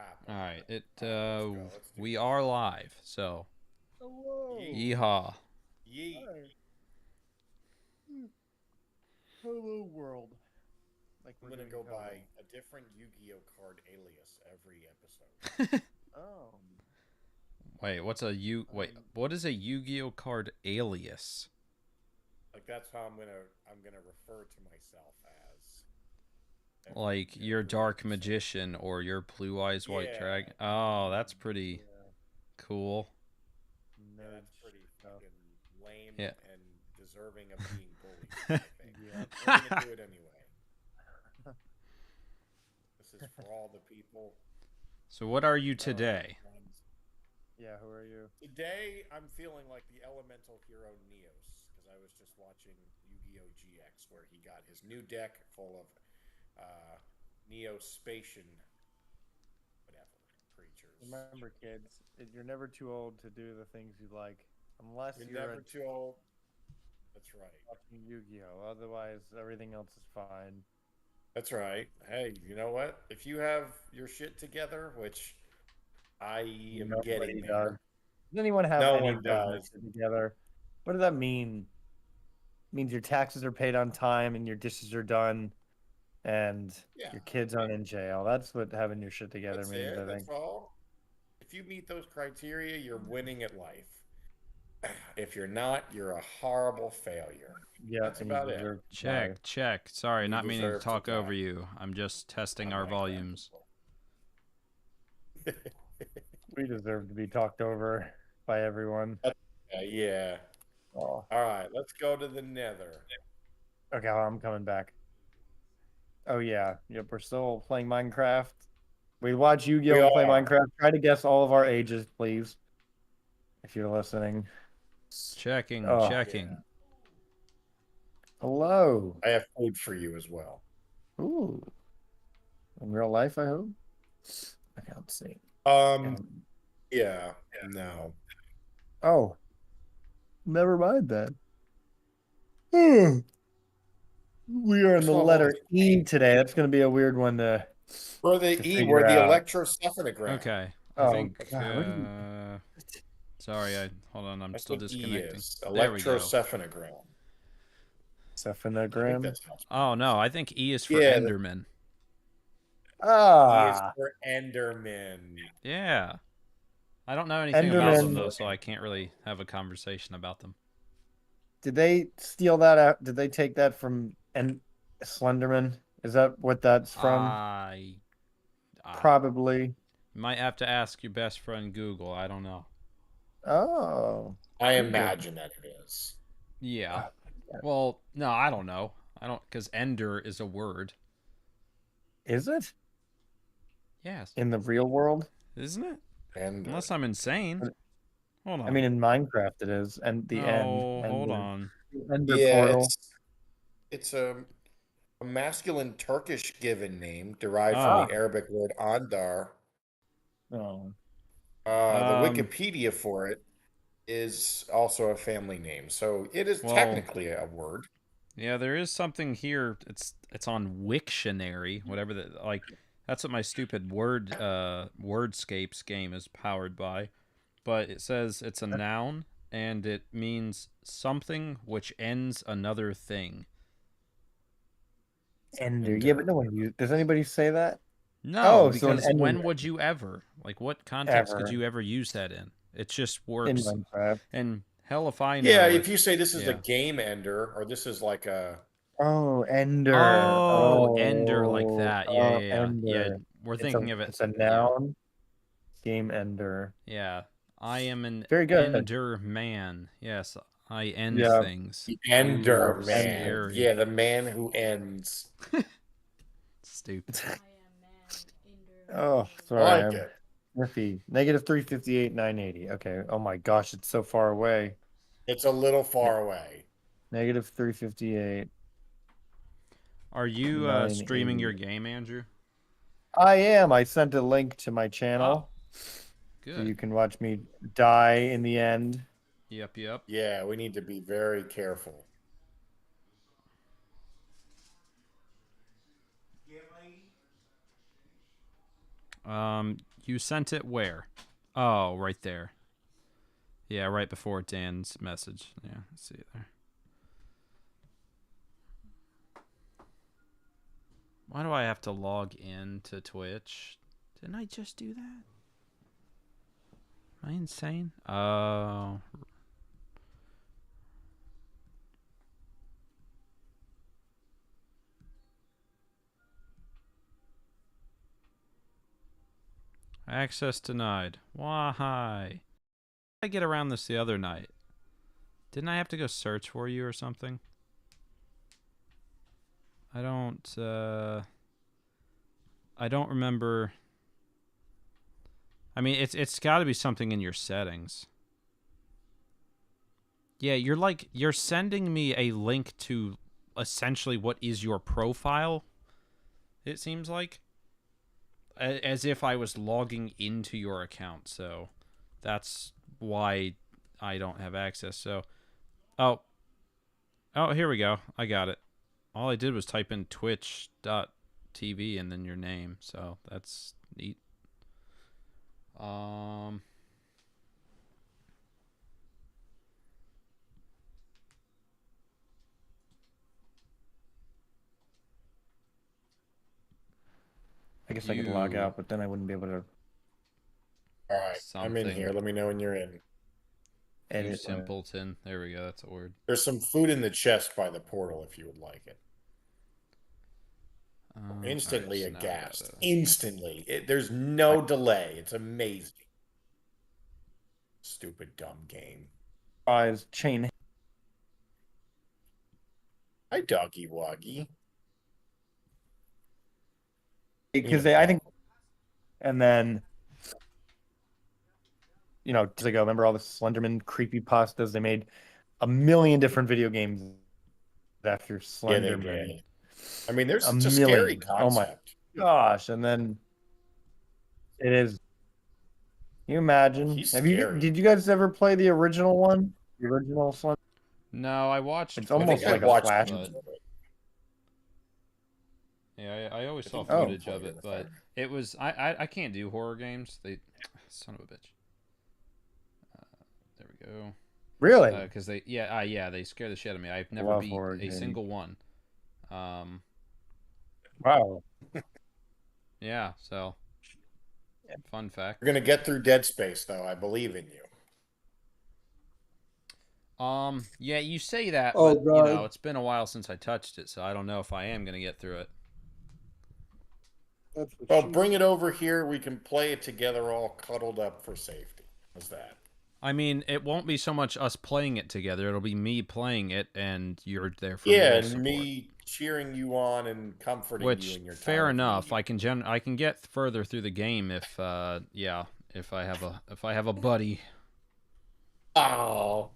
happen. All right. Let's go. Let's do We this. are live. So, Hello. Yeet. yeehaw. Yeet. Hi. Hello, world. Like I'm we're gonna doing go hello. by a different Yu-Gi-Oh card alias every episode. Oh. Wait, what's a Yu? Wait, Um, what is a Yu-Gi-Oh card alias? Like that's how I'm gonna refer to myself as Like your every Dark episode. Magician or your Blue Eyes White Yeah, Dragon? Oh, that's pretty yeah. cool. yeah, Nerd that's pretty stuff. fucking lame Yeah. and deserving of being bullied. I think. Yeah. But I'm gonna do it anyway. This is for all the people. So, what are you All right, today? friends. Yeah. Who are you? Today, I'm feeling like the elemental hero Neos because I was just watching Yu-Gi-Oh! GX where he got his new deck full of Neospatian whatever creatures. Remember, kids, you're never too old to do the things you like, unless You're you're never too old. That's right. watching Yu-Gi-Oh. Otherwise, everything else is fine. That's right. Hey, you know what? If you have your shit together, which I am getting Nobody does. there, Does anyone have no any one business does. together? What does that mean? It means your taxes are paid on time and your dishes are done and Yeah, your kids aren't in jail. That's what having your shit together that's means, it. I That's think. all. If you meet those criteria, you're winning at life. If you're not, you're a horrible failure. Yeah, That's and you about it. deserve to die. Check, check. Sorry, You not meaning to deserve to talk over die. you. I'm just testing I'm our like that. volumes. We deserve to be talked over by everyone. Yeah. Oh, All right, let's go to the Nether. okay, I'm coming back. Oh yeah, yep. We're still playing Minecraft. We watch Yu-Gi-Oh We and play are. Minecraft. Try to guess all of our ages, please, if you're listening. Checking, Oh, Yeah. checking. hello. I have food for you as well. Ooh, in real life, I hope. Okay, let's see. Um, Um, yeah. No. oh, never mind that. Hmm. We are in This the level letter is E today. That's going to be a weird one we're the to E, we're figure the out. electrocephalogram. Okay, I Oh think. God, what did Sorry, hold on. I'm That's still what E disconnecting. is. There we go. Electrocephalogram. I think Cephanogram? that's how it's Oh pronounced. no, I think E is for Yeah, Enderman. E is Ah, for Enderman. Yeah. I don't know anything E about is them Enderman. though, for so I can't Enderman. really have a conversation about them. Did they steal that out? Did they take that from and Slenderman? Is that what that's from? I, I Probably. might have to ask your best friend Google. I don't know. Oh, I Google. imagine that it is. Yeah. Ah, Well, no, I don't know. I don't because Ender is a word. is it Yes, in the real world? isn't it? Ender. Unless I'm insane. Hold I mean, on. in Minecraft it is, and the end, No, hold on. the Ender Yeah, portal. it's a masculine Turkish given name derived from Ah, the Arabic word andar. oh, The Um. Wikipedia for it is also a family name, so it is Well, technically a word. yeah, there is something here. It's on Wiktionary, whatever that like. That's what my stupid Wordscapes game is powered by. But it says it's a noun and it means something which ends another thing. Ender. Yeah, but Ender. no one uses. Does anybody say that? No, Oh, so an because when Enderman would you ever? Like, what context could ever you ever use that in? It just in works. Minecraft. And hell if I Yeah, know if if. you say this is a Yeah. game ender or this is like a Oh, Ender. Oh, Ender like Oh, that. Yeah, yeah, yeah. Yeah, Ender. we're It's a thinking of it. it's a Yeah. noun. Game Ender. Yeah. I am an Very good. Ender man. Yes, I end Yeah. things. the ender Ooh, man. Ender. scary. Yeah, the man who ends. Stupid. Oh, I sorry. like I'm it. sniffy. Negative 358, 980. Okay. Oh my gosh, it's so far away. It's a little far away. Negative 358, Are you streaming your 980. game, Andrew? I am. I sent a link to my Oh, channel so good. you can watch me die in the end. Yep, yep. Yeah, we need to be very careful. You sent it where? Oh, right there. Yeah, right before Dan's message. Yeah, I see it there. Why do I have to log in to Twitch? Didn't I just do that? Am I insane? Oh. Access denied. Why? I get around this the other night. Didn't I have to go search for you or something? I don't remember. I mean, it's got to be something in your settings. Yeah, you're sending me a link to essentially what is your profile. It seems like as if I was logging into your account. So that's why I don't have access. So oh, here we go. I got it. All I did was type in twitch.tv and then your name. So that's neat. I guess I could log out, but then I wouldn't be able to All right, I'm in here. Let me know when you're in. edit. You simpleton. There we go. That's a word. There's some food in the chest by the portal if you would like it. Instantly right, so aghast. Instantly. There's no delay. It's amazing. Stupid dumb game. Eyes chain. Hi, doggy woggy. Because I think, and then, you know, years ago, remember all the Slenderman creepypastas? They made a million different video games after Slenderman. Yeah, they did. I mean, there's such a scary concept. Oh my gosh! And then it is. Can you imagine? He's scary. Did you guys ever play the original one? The original Slender? No, I watched. It's almost like a flash. Yeah, I always saw footage of it, but it was I can't do horror games. They son of a bitch. There we go. Really? Because they they scare the shit out of me. I've never beat a single one. Wow. Yeah. So. Fun fact. We're gonna get through Dead Space, though. I believe in you. Yeah, you say that, but you know, it's been a while since I touched it, so I don't know if I am gonna get through it. Well, bring it over here. We can play it together, all cuddled up for safety. How's that? I mean, it won't be so much us playing it together. It'll be me playing it, and you're there for and support. Me cheering you on and comforting you in your time. Fair enough. I can get further through the game if if I have a buddy. Oh.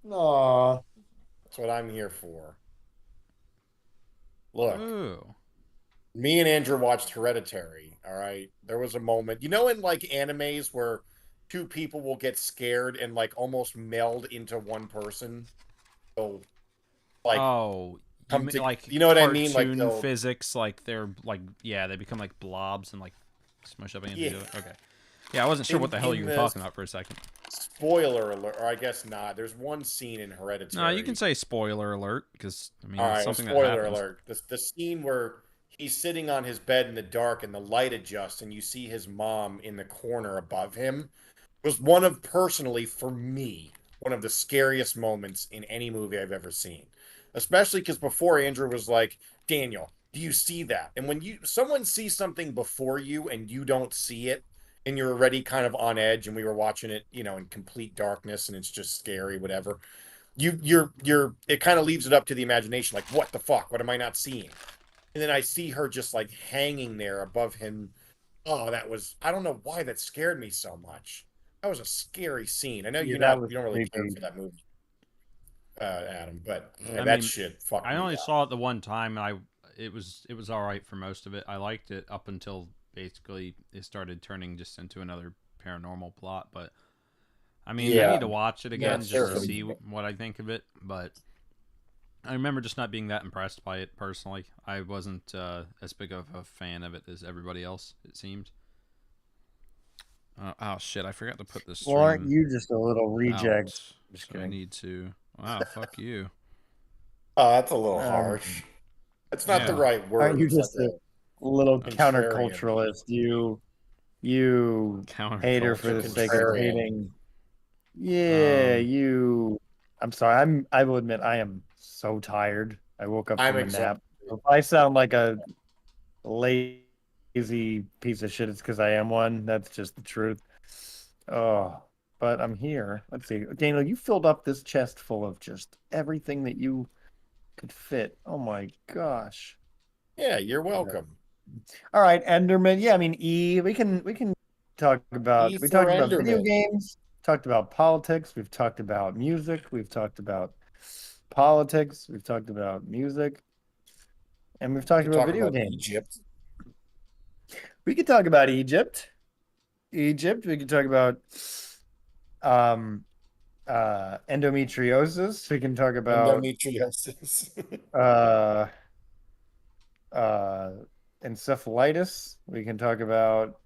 Aww. That's what I'm here for. Look. Ooh. Me and Andrew watched Hereditary, all right? There was a moment, you know, in like animes where two people will get scared and like almost meld into one person. So, like, you know what I mean? Like physics, like they're like they become like blobs and like smush up against each other. Okay, yeah, I wasn't sure what the hell you were talking about for a second. Spoiler alert, or I guess not. There's one scene in Hereditary. No, you can say spoiler alert because I mean, all right, it's something spoiler that happens. alert. The scene where he's sitting on his bed in the dark and the light adjusts and you see his mom in the corner above him was personally for me, one of the scariest moments in any movie I've ever seen. Especially because before Andrew was like, Daniel, do you see that? And when someone sees something before you and you don't see it and you're already kind of on edge and we were watching it, you know, in complete darkness and it's just scary, whatever. It kind of leaves it up to the imagination. Like, what the fuck? What am I not seeing? And then I see her just like hanging there above him. Oh, I don't know why that scared me so much. That was a scary scene. I know you don't really care for that movie, Adam, but that shit fucked me up. I only saw it the one time. It was all right for most of it. I liked it up until basically it started turning just into another paranormal plot. But I mean, I need to watch it again just to see what I think of it. But I remember just not being that impressed by it personally. I wasn't as big of a fan of it as everybody else, it seemed. Oh shit! I forgot to put the Well, aren't stream you just a little reject? out, Just so I kidding. need to. Wow, fuck you. Oh, that's a little Um, harsh. It's not the Yeah, right aren't word. you It's like just a a little contrarian. counterculturalist? You hater It's a for the sake of counterculturalist. contrarian. hating. Yeah, Um, you. I'm sorry. I will admit I am so tired. I woke up I'm from a exhausted. nap. If I sound like a lazy piece of shit, it's because I am one. That's just the truth. Oh, but I'm here. Let's see. Daniel, you filled up this chest full of just everything that you could fit. Oh my gosh. Yeah, you're Yeah. welcome. All right, Enderman. Yeah, I mean we can talk E about we for talked about video Enderman. games, talked about politics, we've talked about music, we've talked about politics, we've talked about music, and we've We talked could about talk video about games. Egypt. We could talk about Egypt. Egypt, we could talk about um endometriosis. We can talk about Endometriosis. uh uh encephalitis. We can talk about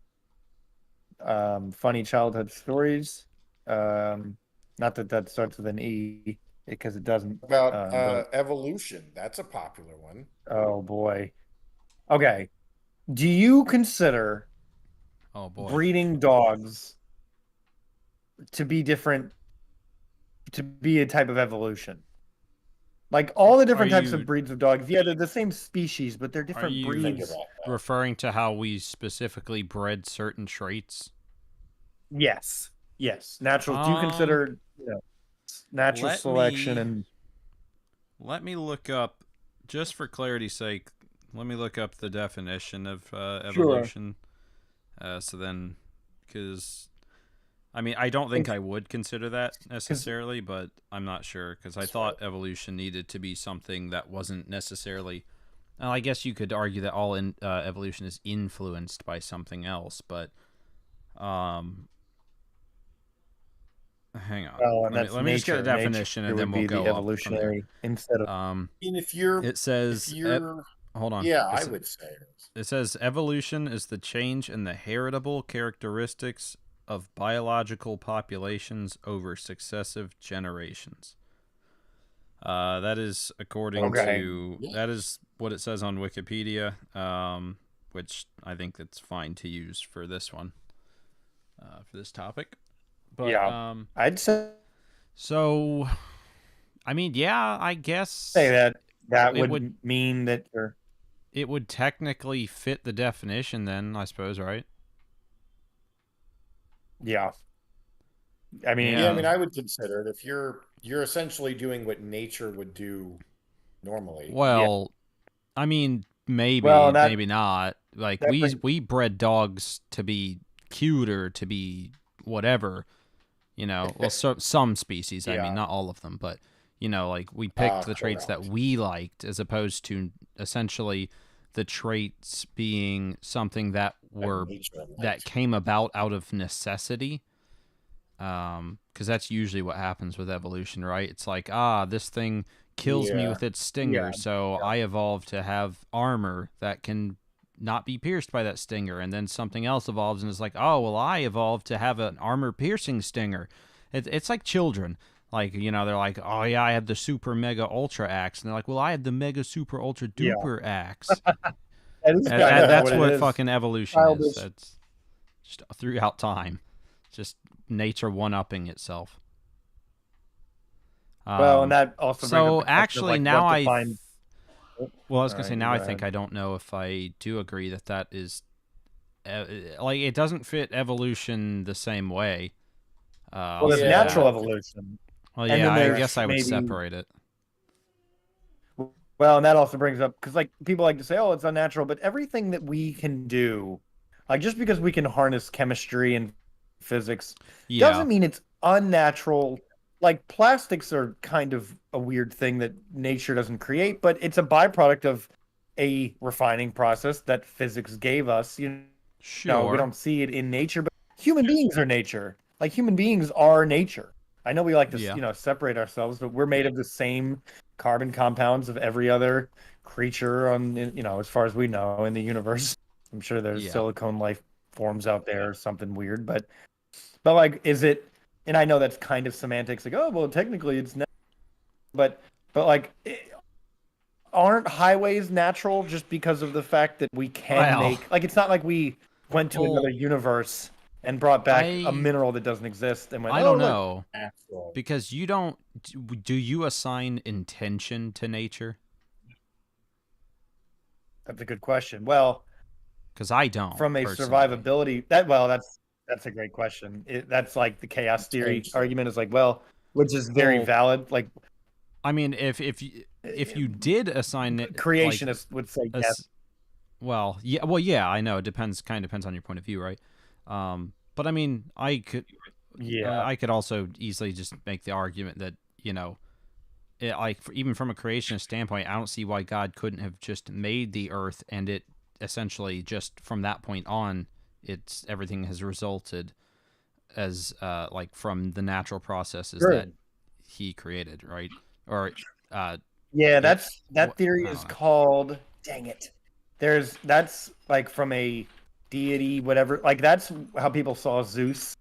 funny childhood stories. Um, not that that starts with an E because it doesn't. About But evolution. That's a popular one. oh boy. Okay. Do you consider oh boy. breeding dogs to be different, to be a type of evolution? Like all the Are different types of you breeds of dogs, yeah, they're the same species, but they're are different you Think breeds. about that. referring to how we specifically bred certain traits? Yes. Yes. Natural. Do you Um, consider, natural let selection me and let me look up, just for clarity's sake. Let me look up the definition of sure. evolution. So then, because I mean, I don't think I would consider that Because necessarily, but I'm not sure because I That's right. thought evolution needed to be something that wasn't necessarily. Well, I guess you could argue that all evolution is influenced by something else, but um, hang on. well, and that's Let me just get the nature. Nature definition and then would we'll be the go up from there. evolutionary instead of Um, I mean, it if says, you're, hold on. yeah, I would say. It says evolution is the change in the heritable characteristics of biological populations over successive generations. That is according okay. to Yeah. that is what it says on Wikipedia, which I think that's fine to use for this one, for this topic. But Yeah, I'd so I mean, yeah, I say guess that that it would would mean that you're it would technically fit the definition then, I suppose, right? yeah. I Yeah, I mean, mean, Yeah. I would consider it if you're essentially doing what nature would do normally. yeah. Well, I mean, Well, maybe, maybe not. Like that brings we bred dogs to be cute or to be whatever, Well, some species, I mean, yeah. not all of them, but like we picked Ah, the traits that correct. we liked as opposed to essentially the traits being something that That were nature that liked. came about out of necessity. Because that's usually what happens with evolution, right? It's like, this thing kills me Yeah. with its Yeah. stinger, so Yeah. I evolved to have armor that can not be pierced by that stinger, and then something else evolves and it's like, oh well, I evolved to have an armor piercing stinger. It's like children, like they're like, oh yeah, I have the super mega ultra axe, and they're like, well, I had the mega super ultra Yeah. duper axe. That is kind of That's what it what is. fucking evolution is. Childish. That's just throughout time, just nature one upping itself. Well, and Um, that also brings up so the question of actually, like now what I, defines. Oh, well, I was all gonna say right, you now go I think ahead. I don't know if I do agree that that is, like it doesn't fit evolution the same way. Well, I'll there's say Yeah. natural that. evolution, Well, and yeah, then I there's guess I would maybe separate it. well, and that also brings up because like people like to say, oh, it's unnatural, but everything that we can do, like just because we can harness chemistry and physics, Yeah, doesn't mean it's unnatural. Like plastics are kind of a weird thing that nature doesn't create, but it's a byproduct of a refining process that physics gave us. We sure. don't see it in nature, but human beings are nature. Like human beings are nature. I know we like to, Yeah, separate ourselves, but we're made of the same carbon compounds of every other creature as far as we know in the universe. I'm sure there's Yeah. silicone life forms out there or something weird, but like, is it? And I know that's kind of semantics, like, oh, well, technically it's not, but like, aren't highways natural just because of the fact that we can Well, make, like, it's not like we went to another well, universe and brought back a I mineral that doesn't exist and went, I oh, don't look, know Natural. because you don't. Do you assign intention to nature? that's a good question. Well, Because I don't from a personally. survivability, that's a great question. That's like the chaos theory Intention. argument is like, well, which is very Well, valid. Like, I mean, if you did assign it like creationists would say yes. well, yeah, I know it depends. Kind of depends on your point of view, right? But I mean, Yeah, I could also easily just make the argument that like even from a creationist standpoint, I don't see why God couldn't have just made the earth and it essentially just from that point on, it's everything has resulted as like from the natural processes sure. that He created, right? Or Yeah, it. that theory I is don't know. called, dang it. That's like from a deity, whatever. Like, that's how people saw Zeus.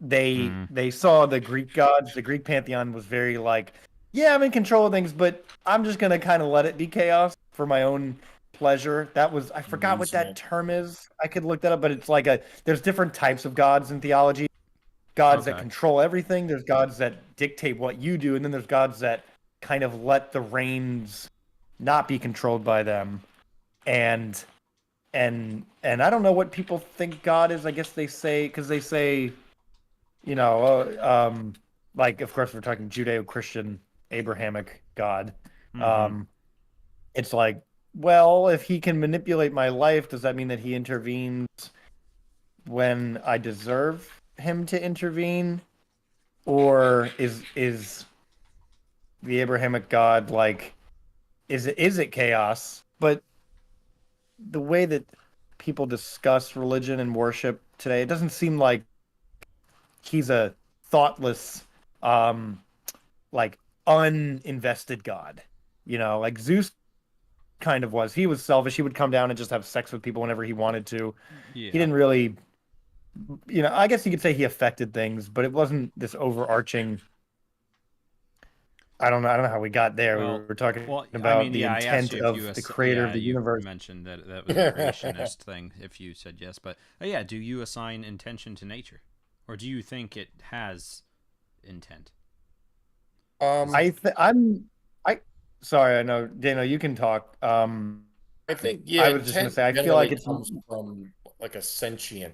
Mm, They saw the Greek gods. The Greek pantheon was very like, yeah, I'm in control of things, but I'm just gonna kind of let it be chaos for my own pleasure. That was, I forgot what that Amusement. term is. I could look that up, but it's like there's different types of gods in theology. Gods that okay. control everything. There's gods that dictate what you do, and then there's gods that kind of let the reins not be controlled by them. And and I don't know what people think God is. I guess they say, because they say, you know, like, of course we're talking Judeo-Christian Abrahamic God. Mm-hmm. Um, it's like, well, if he can manipulate my life, does that mean that he intervenes when I deserve him to intervene? Or is the Abrahamic God like, is it chaos? But the way that people discuss religion and worship today, it doesn't seem like he's a thoughtless, um, like, uninvested God. Like Zeus kind of was. He was selfish. He would come down and just have sex with people whenever he wanted to. He Yeah. didn't really, I guess you could say he affected things, but it wasn't this overarching. I don't know. I don't know how we got there. We Well, were talking I about mean, the yeah, I asked intent you if you, of the creator of the you universe. mentioned that that was a creationist thing. If you said yes, but yeah, do you assign intention to nature, or do you think it has intent? Because Um, I th- I'm I sorry, I know Dano, you can talk. I think yeah, I was just gonna intent say I feel like generally it's comes from like a sentient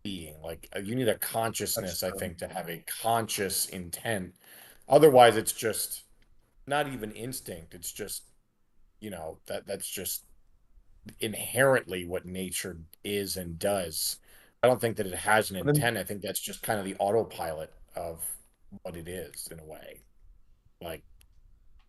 being. Like you need a that's consciousness, I true. think, to have a conscious intent. Otherwise, it's just not even instinct. It's just, that's just inherently what nature is and does. I don't think that it has an Then intent. I think that's just kind of the autopilot of what it is in a way. Like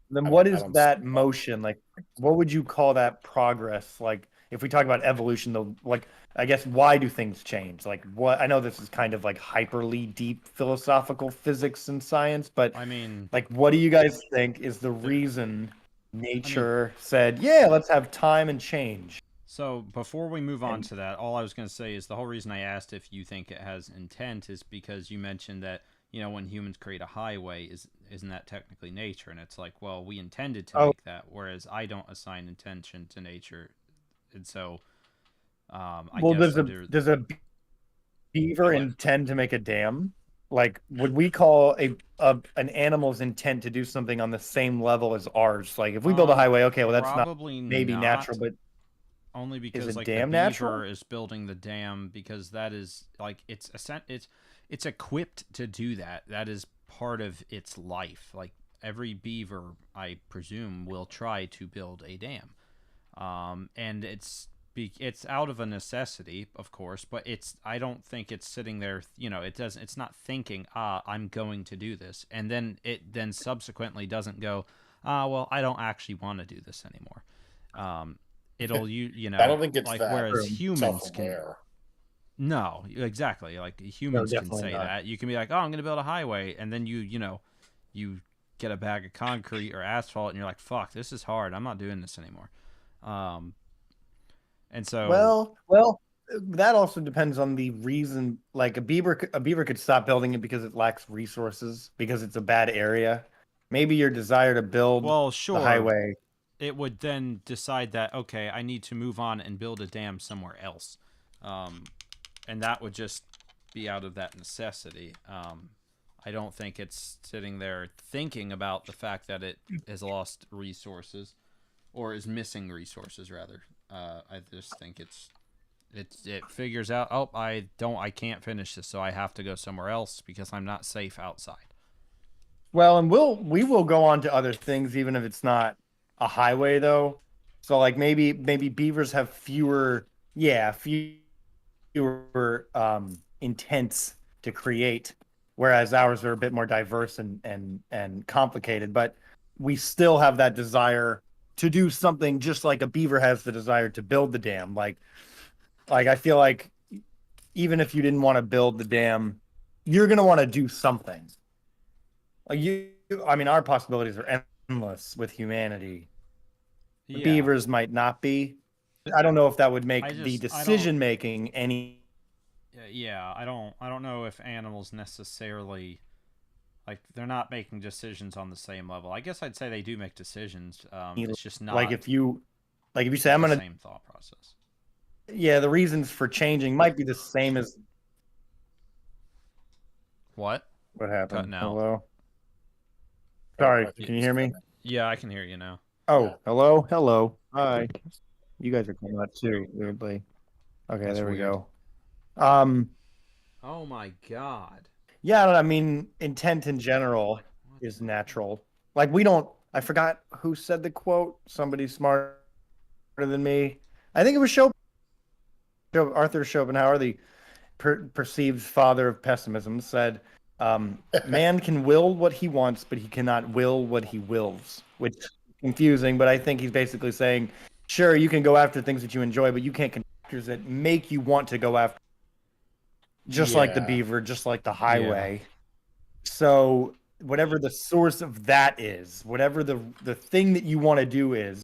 then I what don't I is don't see that motion? Like, what would you call that progress? Like, if we talk about evolution, though, like, I guess, why do things change? Like, what, I know this is kind of like hyperly deep philosophical physics and science, but I mean, like, what do you guys think is the there. reason I mean, nature said, yeah, let's have time and change? so before we move on And to that, all I was going to say is the whole reason I asked if you think it has intent is because you mentioned that when humans create a highway, isn't that technically nature? And it's like, well, we intended to oh, make that, whereas I don't assign intention to nature, and so I well, guess does a beaver what intend to make a dam? Like, would we call an animal's intent to do something on the same level as ours? Like, if we build a highway, okay, well, that's not probably maybe natural, not. but Only is a because like the dam natural? beaver is building the dam because that is like it's equipped to do that. That is part of its life. Like every beaver, I presume, will try to build a dam. And it's out of a necessity, of course, but I don't think it's sitting there. It's not thinking, I'm going to do this, and then it then subsequently doesn't go, well, I don't actually want to do this anymore. Um, it'll I don't think it's like that whereas True. humans can. self-aware. No, exactly. Like No, humans can definitely say not. that. You can be like, "Oh, I'm going to build a highway," and then you get a bag of concrete or asphalt, and you're like, "Fuck, this is hard. I'm not doing this anymore." Um, and so, Well, that also depends on the reason. Like a beaver could stop building it because it lacks resources, because it's a bad area. Maybe your desire to build well, the sure, highway. it would then decide that, okay, I need to move on and build a dam somewhere else, and that would just be out of that necessity. I don't think it's sitting there thinking about the fact that it has lost resources or is missing resources rather. I just think it figures out, oh, I can't finish this, so I have to go somewhere else because I'm not safe outside. Well, and we will go on to other things, even if it's not a highway, though. So, like maybe beavers have fewer intents to create, whereas ours are a bit more diverse and complicated. But we still have that desire to do something, just like a beaver has the desire to build the dam. Like I feel like even if you didn't want to build the dam, you're gonna want to do something. Like I mean, our possibilities are endless with humanity. The Yeah, beavers might not be. I don't know if that would I make the just I don't. decision making any Yeah, I don't know if animals necessarily, like, they're not making decisions on the same level. I guess I'd say they do make decisions. It's just like not if you say I'm the gonna same thought process. yeah, the reasons for changing might be the same as What? what happened. Cutting out. Hello? Oh, Sorry, I think can you he's hear me? cutting Yeah, I can hear you now. Oh, Yeah. hello? Hello. Hi. You guys are coming out too, weirdly. Okay, That's there we weird. go. Um, Oh my god. yeah, I mean, intent in general What is the hell? natural. Like we don't I forgot who said the quote. Somebody smarter than me. I think it was Arthur Schopenhauer, the perceived father of pessimism, said, "Man can will what he wants, but he cannot will what he wills," which is confusing. But I think he's basically saying, sure, you can go after things that you enjoy, but you can't control factors that make you want to go after, just like the Yeah. beaver, just like the Yeah. highway. So whatever the source of that is, whatever the thing that you want to do is,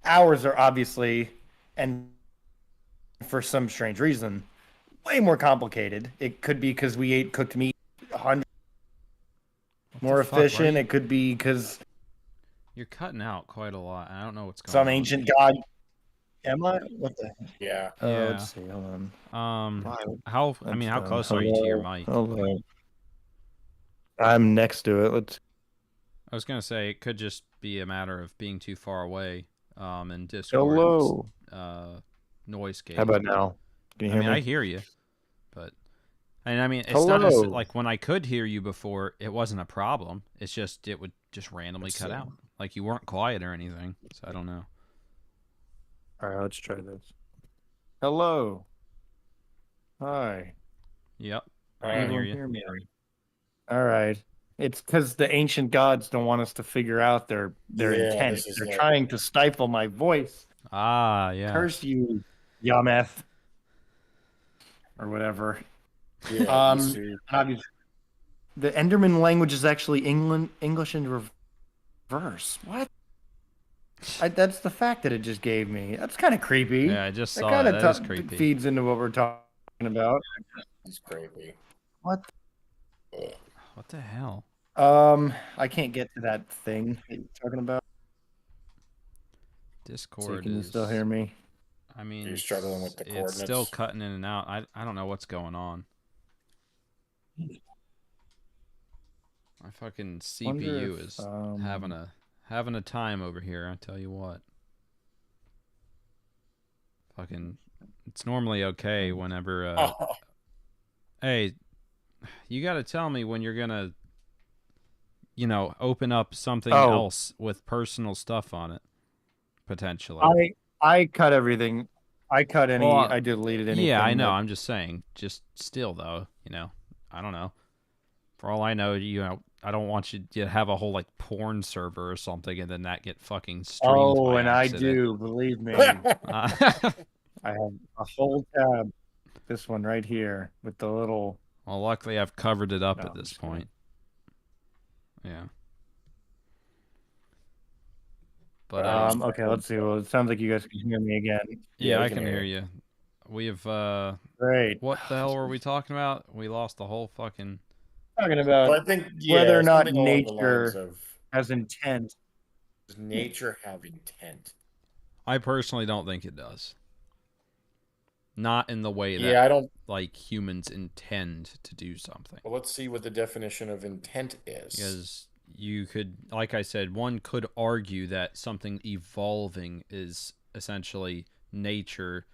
ours are obviously, and for some strange reason, way more complicated. It could be because we ate cooked meat 100 What the more fuck? Why are efficient. you? It could be because You're cutting out quite a lot. I don't know what's going some on. ancient god. Am I? What the? Yeah. Let's Yeah. see. Hold on. Um. Wow, How? I that's mean, how done. close are you to your Hello. mic? Hello. I'm next to it. Let's. I was gonna say it could just be a matter of being too far away. And Discord's Hello. noise How gate. about now? Can you I hear mean, I me? hear you, but and I mean, it's not necessarily Hello. like when I could hear you before, it wasn't a problem. It's just it would just randomly Let's cut see. out. Like you weren't quiet or anything. So I don't know. All right, let's try this. Hello. Hi. Yep, All I You can right. hear don't you. hear me. All right. It's because the ancient gods don't want us to figure out their Yeah, intent. this is They're it. trying to stifle my voice. Ah, yeah, Curse you, Yameth, or whatever. Yeah, you Um, see. obviously, the Enderman language is actually English in reverse. What? That's the fact that it just gave me. That's kind of creepy. yeah. I just That saw kind that. of That is creepy. feeds into what we're talking about. He's creepy. What? Ugh. What the hell? I can't get to that thing that you're talking about. See, Discord can you still hear is. me? I You're mean, struggling with the it's still coordinates. cutting in and out. I don't know what's going on. My fucking Wonder CPU if is having a time over here. I tell you what. Fucking, it's normally okay whenever. Oh, Hey, you got to tell me when you're gonna, open up something oh, else with personal stuff on it potentially. I cut everything. Well, I deleted yeah, I anything know. that. I'm just saying. Just still though, I don't know. For all I know, I don't want you to have a whole like porn server or something, and then that get fucking streamed Oh, by and I accident. do, believe me. Uh, I have a whole tab. This one right here with the little. well, luckily I've covered it up No, at I'm this just kidding. point. Yeah. But Okay, let's see. Well, it sounds like you guys can hear me again. Yeah, yeah, we I can can hear hear you. We've Great. what the hell were we talking about? We lost the whole fucking. Talking So about I think, whether yeah, or not something along the lines nature of, has intent. does nature have intent? I personally don't think it does. Not in the way that Yeah, I don't. like humans intend to do something. Well, let's see what the definition of intent is. Because you could, like I said, one could argue that something evolving is essentially nature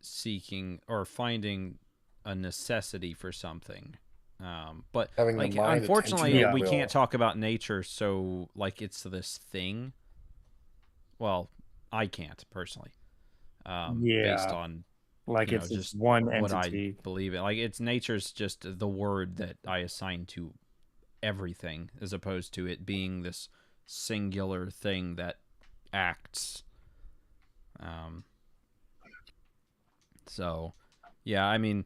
seeking or finding a necessity for something. But Having the like mind, attention, unfortunately or Yeah. we can't will. talk about nature, so like it's this thing. Well, I can't personally, based Yeah. on Like it's this just one what I entity. believe in. Like it's nature's just the word that I assign to everything, as opposed to it being this singular thing that acts. Um, so, yeah, I mean,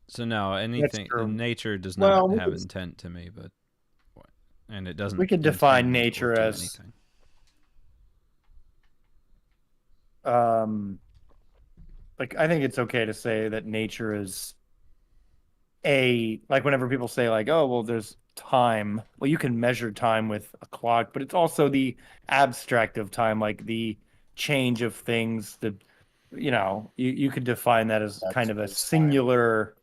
so no, That's anything true. nature does not Well, have intent to me, but and it we doesn't could define intend or nature do as anything. um like I think it's okay to say that nature is a like whenever people say like, oh, well, there's time. Well, you can measure time with a clock, but it's also the abstract of time, like the change of things, you could define that as That's kind of a space time. singular.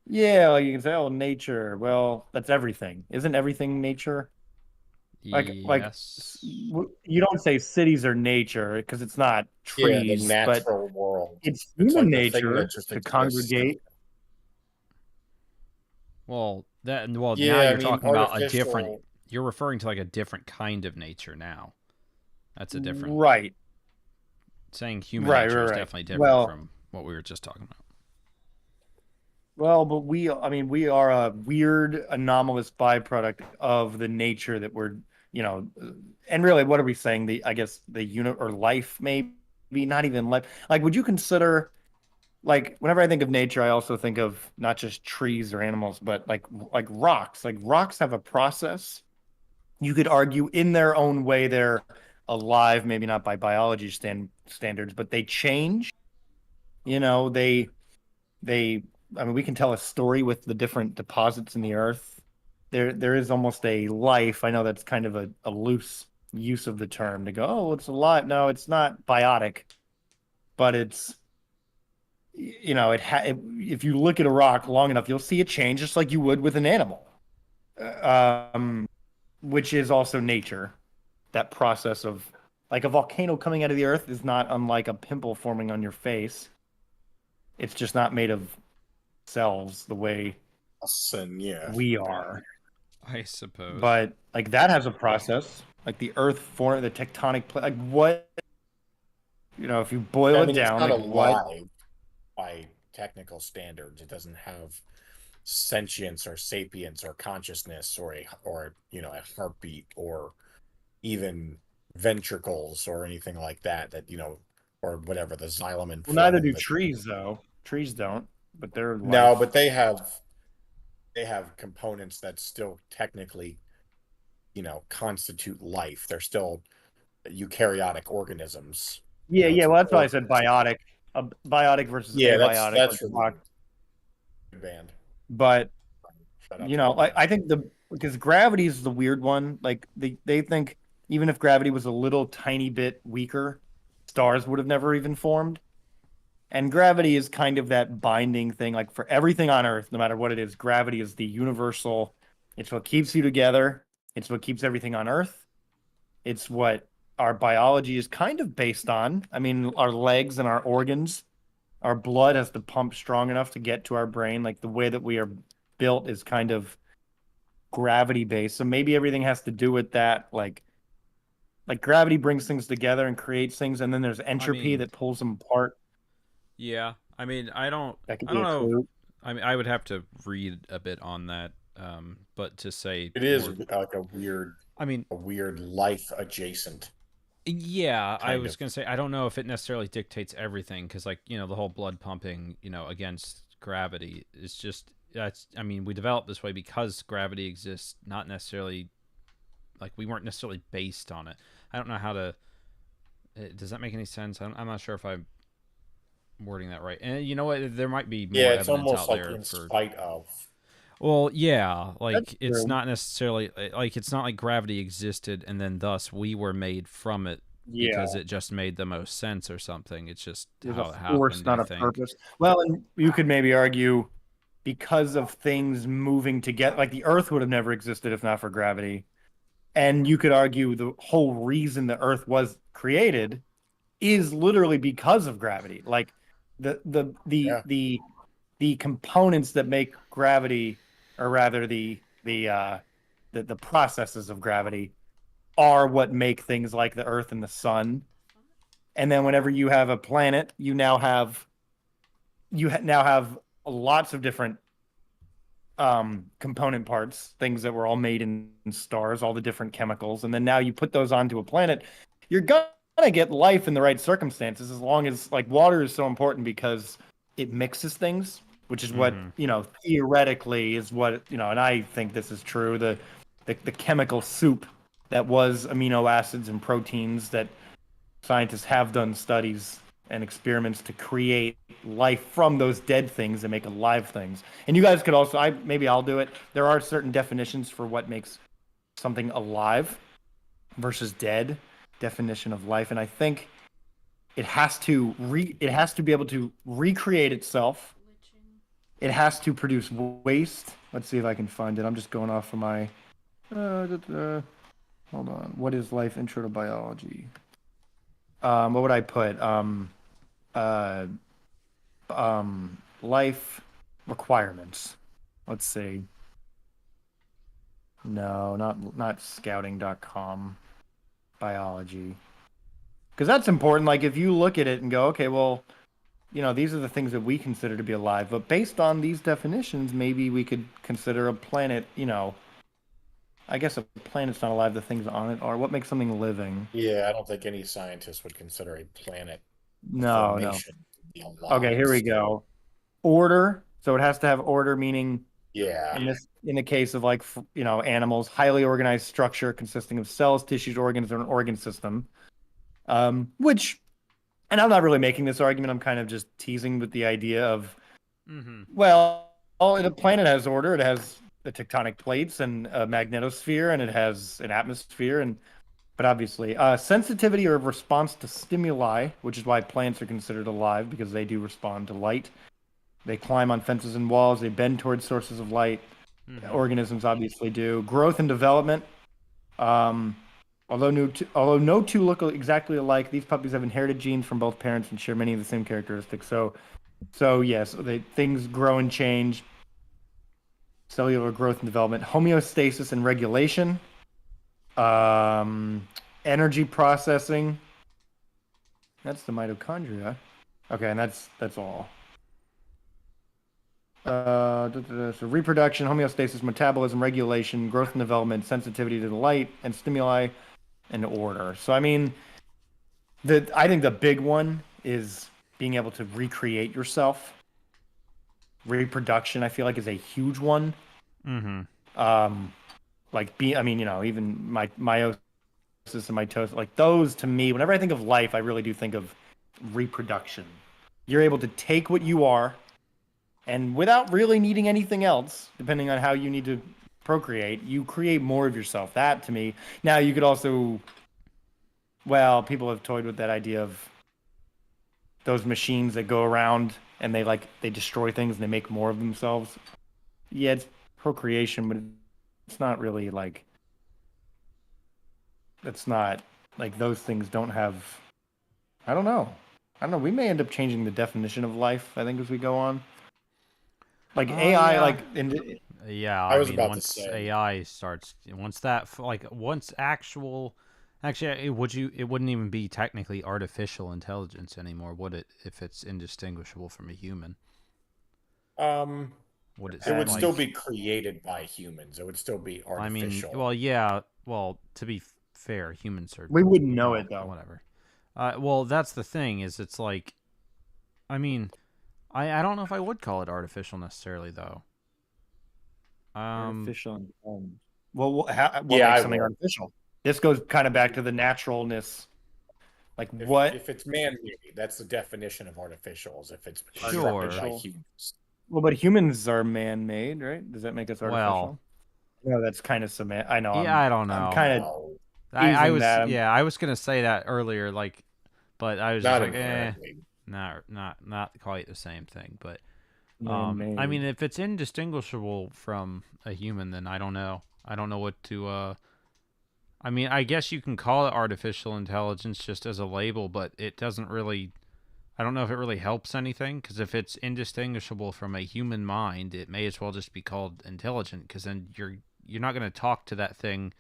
Yeah, like you can say, oh, nature. Well, that's everything. Isn't everything nature? Yes. You don't say cities are nature because it's not Yeah, the trees, but natural world. it's It's human like the thing that nature just to exists. And congregate. Well now yeah, I you're mean, talking about a different. artificial. You're referring to like a different kind of nature now. That's a different Right, saying. Human right, nature right, is right. definitely different Well, from what we were just talking about. but I mean, we are a weird, anomalous byproduct of the nature that we're, you know, and really, what are we saying? I guess the unit or life, maybe not even life. Like, would you consider, like, whenever I think of nature, I also think of not just trees or animals, but like rocks. Like, rocks have a process. You could argue in their own way they're alive, maybe not by biology standards, but they change. You know, they I mean we can tell a story with the different deposits in the earth. There is almost a life. I know that's kind of a loose use of the term to go, oh, it's alive. No, it's not biotic, but it's if you look at a rock long enough, you'll see it change just like you would with an animal. Um, which is also nature. That process of like a volcano coming out of the earth is not unlike a pimple forming on your face. It's just not made of cells the way And yeah, we are. I suppose. But like that has a process. Like the earth form the tectonic plate. Like what if you boil I it mean, it's down, not like what alive by technical standards. It doesn't have sentience or sapience or consciousness or a heartbeat or even ventricles or anything like that. Or whatever, the xylem and well neither phloem do that. trees though. Trees don't, but they're No, life. but they have components that still technically constitute life. They're still eukaryotic organisms. Yeah, yeah, It's an well that's why I said organism. biotic. Biotic versus Yeah, that's abiotic, like that's really rock. good band. But Shout out to good like band. I think because gravity is the weird one. Like they think even if gravity was a little tiny bit weaker, stars would have never even formed. And gravity is kind of that binding thing. Like for everything on Earth, no matter what it is, gravity is the universal. It's what keeps you together. It's what keeps everything on Earth. It's what our biology is kind of based on. I mean, our legs and our organs, our blood has to pump strong enough to get to our brain. Like the way that we are built is kind of gravity based. So maybe everything has to do with that. Like gravity brings things together and creates things, and then there's I entropy mean, that pulls them apart. yeah. I mean, I don't. That could I be don't a know. clue. I mean, I would have to read a bit on that. But to say It is more. like a weird, I mean, a weird life adjacent yeah. I kind was of. gonna say I don't know if it necessarily dictates everything, because like the whole blood pumping against gravity is just that's. I mean, we developed this way because gravity exists, not necessarily like we weren't necessarily based on it. I don't know how to. Does that make any sense? I'm not sure if I'm wording that right. And you know what? There might be Yeah, more it's evidence almost out like there in for. spite of. Well, yeah, That's like it's true. not necessarily like it's not like gravity existed and then thus we were made from it because Yeah. it just made the most sense or something. It's just There's a how it force, happened, I not a think. purpose. Well, and you could maybe argue because of things moving together, like the Earth would have never existed if not for gravity. And you could argue the whole reason the Earth was created is literally because of gravity. Like the the the Yeah, the the components that make gravity, or rather the processes of gravity, are what make things like the Earth and the Sun. And then whenever you have a planet, now have lots of different component parts, things that were all made in stars, all the different chemicals, and then now you put those onto a planet, you're gonna get life in the right circumstances, as long as, like, water is so important because it mixes things, which is what, Mm-hmm. theoretically is what, and I think this is true, the chemical soup that was amino acids and proteins that scientists have done studies and experiments to create life from those dead things and make alive things. And you guys could also, maybe I'll do it. There are certain definitions for what makes something alive versus dead. Definition of life, and I think it has to be able to recreate itself. It has to produce waste. Let's see if I can find it. I'm just going off of my. Hold on. What is life? Intro to biology. What would I put? Uh, Life requirements. Let's see. No, not scouting.com. Biology. Because that's important. Like, if you look at it and go, okay, well, these are the things that we consider to be alive, but based on these definitions, maybe we could consider a planet, I guess a planet's not alive, the things on it are. What makes something living? yeah. I don't think any scientist would consider a planet, a No, no. formation, to be Okay, alive here we still. go. Order. So it has to have order, meaning Yeah, in the case of, like, animals, highly organized structure consisting of cells, tissues, organs, or an organ system. Which, and I'm not really making this argument. I'm kind of just teasing with the idea of, Mm-hmm. well, the planet has order. It has the tectonic plates and a magnetosphere, and it has an atmosphere, and but obviously, sensitivity or response to stimuli, which is why plants are considered alive because they do respond to light. They climb on fences and walls. They bend towards sources of light. Mm-hmm. Organisms obviously do. Growth and development. Um, although no two look exactly alike, these puppies have inherited genes from both parents and share many of the same characteristics. So yes, things grow and change. Cellular growth and development, homeostasis and regulation, um, energy processing. That's the mitochondria. Okay, and that's all. So reproduction, homeostasis, metabolism, regulation, growth and development, sensitivity to the light and stimuli, and order. So I mean, I think the big one is being able to recreate yourself. Reproduction, I feel like, is a huge one. Mm-hmm. Um, like I mean, even meiosis and mitosis, like those to me, whenever I think of life, I really do think of reproduction. You're able to take what you are, and without really needing anything else, depending on how you need to procreate, you create more of yourself. That to me. Now you could also, well, people have toyed with that idea of those machines that go around and they destroy things and they make more of themselves. Yeah, it's procreation, but it's not really like it's not like those things don't have. I don't know. I don't know. We may end up changing the definition of life, I think, as we go on. Like Oh AI, yeah. like in Yeah, I I was mean, about to once say. AI starts, once actual, actually, it wouldn't even be technically artificial intelligence anymore, would it? If it's indistinguishable from a human, Um, would it it would still like? depends. be created by humans. It would still be I mean, artificial. well, yeah, well, to be fair, humans are, We wouldn't know well, it though. whatever. Well, that's the thing is, it's like, I mean, I don't know if I would call it artificial necessarily though. Um, Artificial intelligence. Well, what Yeah, I makes something would. artificial? This goes kind of back to the naturalness. Like what If it's man-made, that's the definition of artificials. If it's constructed by Sure. artificial? humans. Well, but humans are man-made, right? Does that make us Well, artificial? No, that's kind of I know. yeah, I don't I'm know. kind of No, I teasing was that. yeah, I was gonna say that earlier, like, but I was just not like, inherently. not quite the same thing. But I Man-made. mean, if it's indistinguishable from a human, then I don't know. I don't know what to. I mean, I guess you can call it artificial intelligence just as a label, but it doesn't really. I don't know if it really helps anything because if it's indistinguishable from a human mind, it may as well just be called intelligent because then you're not going to talk to that thing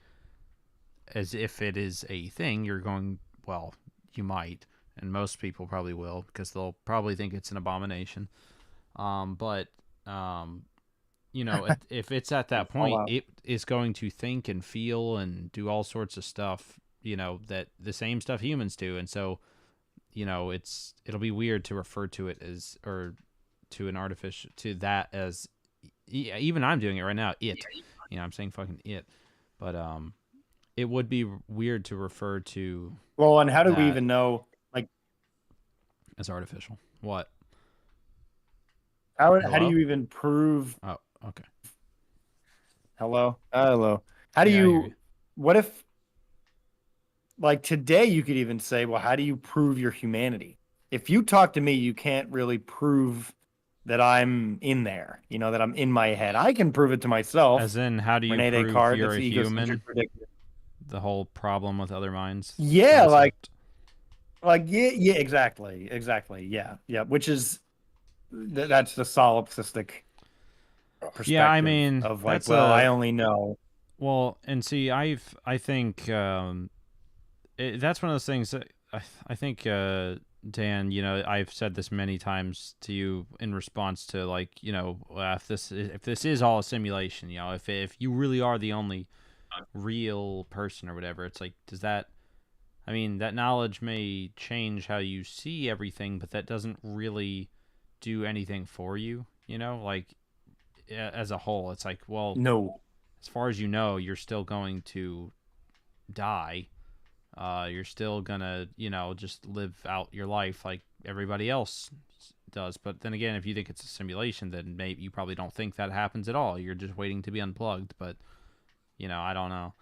as if it is a thing. You're going, well, you might, and most people probably will because they'll probably think it's an abomination. But you know, if it's at that All point, out. it is going to think and feel and do all sorts of stuff. You know that the same stuff humans do, and so you know it'll be weird to refer to it as or to an artificial to that as even I'm doing it right now. You know, I'm saying fucking it, but it would be weird to refer to Well, and how do we that even know? Like, as artificial. What? how do Hello? you even prove? Oh, okay. Hello, hello. How do Yeah, I hear you. you? What if, like today, you could even say, well, how do you prove your humanity? If you talk to me, you can't really prove that I'm in there. You know, that I'm in my head. I can prove it to As myself. in, how do you Rene prove Descartes. you're That's a the egocentric human? predicament. The whole problem with other minds Yeah, concept. yeah, yeah, exactly, yeah, yeah. Which is that's the solipsistic Yeah, I perspective mean, of like, that's well, I a only know. well, and see, I think that's one of those things that I think Dan, you know, I've said this many times to you in response to like, you know, if this is all a simulation, you know, if you really are the only real person or whatever, it's like, does that I mean, that knowledge may change how you see everything, but that doesn't really do anything for you, you know? Like, as a whole, it's like, well, No, as far as you know, you're still going to die. You're still gonna, you know, just live out your life like everybody else does. But then again, if you think it's a simulation, then maybe you probably don't think that happens at all. You're just waiting to be unplugged. But you know, I don't know.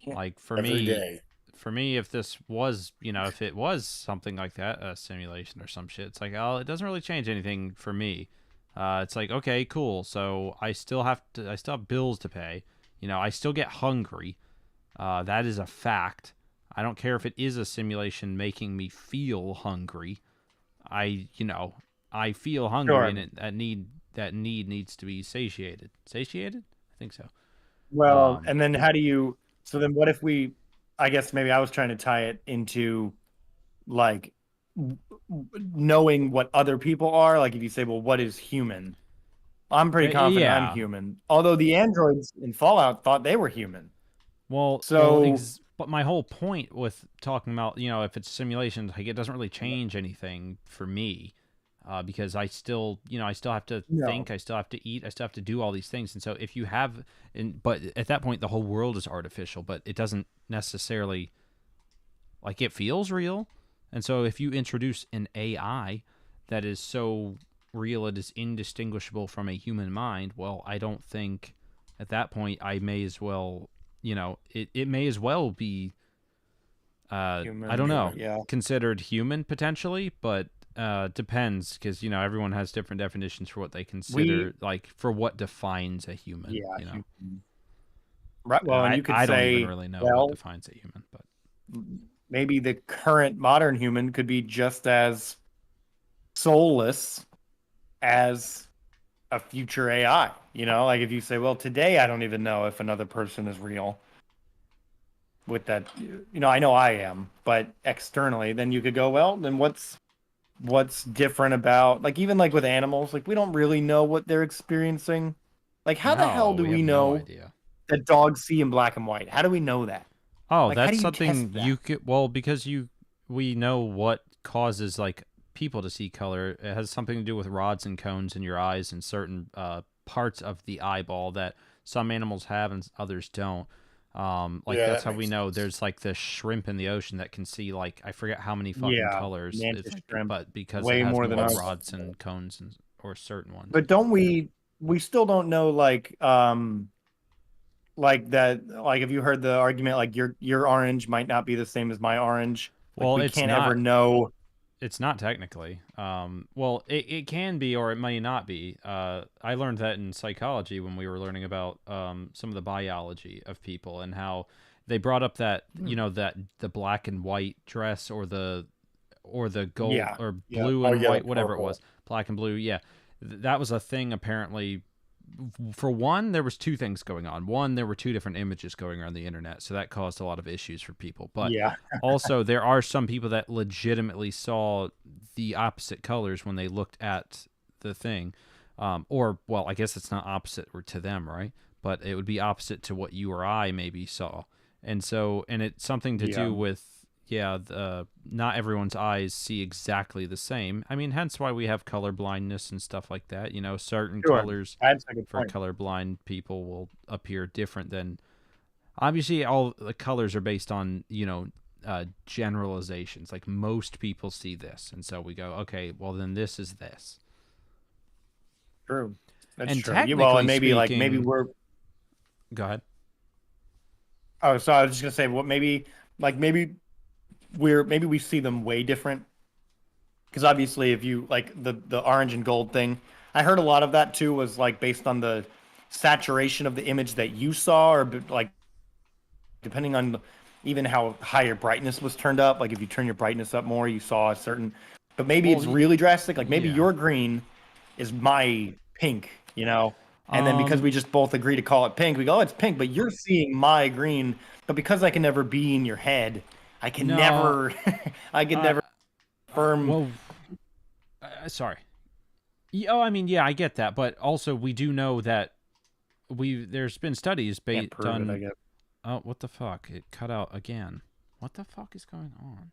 Like Every day. for me, if this was, you know, if it was something like that, a simulation or some shit, it's like, oh, it doesn't really change anything for me. It's like, okay, cool. So I still have bills to pay. You know, I still get hungry. That is a fact. I don't care if it is a simulation making me feel hungry. You know, I feel hungry, sure. and that need needs to be satiated. Satiated? I think so. Well, Um, and then how do you? So then, what if we? I guess maybe I was trying to tie it into like knowing what other people are. Like if you say, well, what is human? I'm pretty confident I'm yeah. human. Although the androids in Fallout thought they were human. So But my whole point with talking about, you know, if it's simulations, like it doesn't really change anything for me, because I still, you know, I still have to no, think, I still have to eat, I still have to do all these things, and so if you have, but at that point, the whole world is artificial, but it doesn't necessarily like it feels real, and so if you introduce an AI that is so real it is indistinguishable from a human mind, well, I don't think at that point I may as well, you know, it may as well be I don't human. know, Human. Yeah, considered human potentially, but depends because you know everyone has different definitions for what they we consider like for what defines a human, yeah, you know. human. Right. And Well, and you could I don't even say, really know what well, defines a human, but maybe the current modern human could be just as soulless as a future AI. You know, like if you say, well, today I don't even know if another person is real with that, you know, I know I am, but externally, then you could go, well, then what's different about like even like with animals, like we don't really know what they're experiencing. Like how the hell no, do we we have no know idea. that dogs see in black and white? How do we know that? Oh, Like how do that's you something test that? you could well because you we know what causes like people to see color. It has something to do with rods and cones in your eyes and certain parts of the eyeball that some animals have and others don't. Like Yeah, that's that how we makes know sense. there's like the shrimp in the ocean that can see like I forget how many fucking Yeah, colors. It's mantis like, shrimp, but because it way has more than more us. What's rods and cones and or certain ones. But don't we still don't know like that like have you heard the argument like your orange might not be the same as my orange? Like Well, we can't ever know. it's not technically. Well, it can be or it may not be. I learned that in psychology when we were learning about some of the biology of people and how they brought up that that the black and white dress or the gold Yeah. or Yeah. blue Oh and yeah, the white whatever it was, purple. black and blue. Yeah, that was a thing apparently. For one, there was two things going on. One, there were two different images going around the internet, so that caused a lot of issues for people. But Yeah. also, there are some people that legitimately saw the opposite colors when they looked at the thing. Or, well, I guess it's not opposite to them, right? But it would be opposite to what you or I maybe saw. And so, and it's something to Yeah. do with, yeah, not everyone's eyes see exactly the same. I mean, hence why we have color blindness and stuff like that. Certain Sure. colors That's a good for point. colorblind people will appear different than obviously all the colors are based on generalizations like most people see this and so we go okay well then this is this True. That's and true. Yeah, well, and technically maybe speaking we're go ahead. oh, so I was just gonna say what maybe like maybe we see them way different because obviously if you like the orange and gold thing, I heard a lot of that too was like based on the saturation of the image that you saw or like depending on even how high your brightness was turned up. Like if you turn your brightness up more, you saw a certain. But maybe Well, it's really drastic. Like maybe yeah. your green is my pink, and then because um we just both agree to call it pink, we go, oh, it's pink. But you're seeing my green. But because I can never be in your head, I can no never, I can uh never confirm. well sorry. Oh, I mean, yeah, I get that, but also we do know that there's been studies Can't prove it, I done. guess. Oh, what the fuck, it cut out again. What the fuck is going on?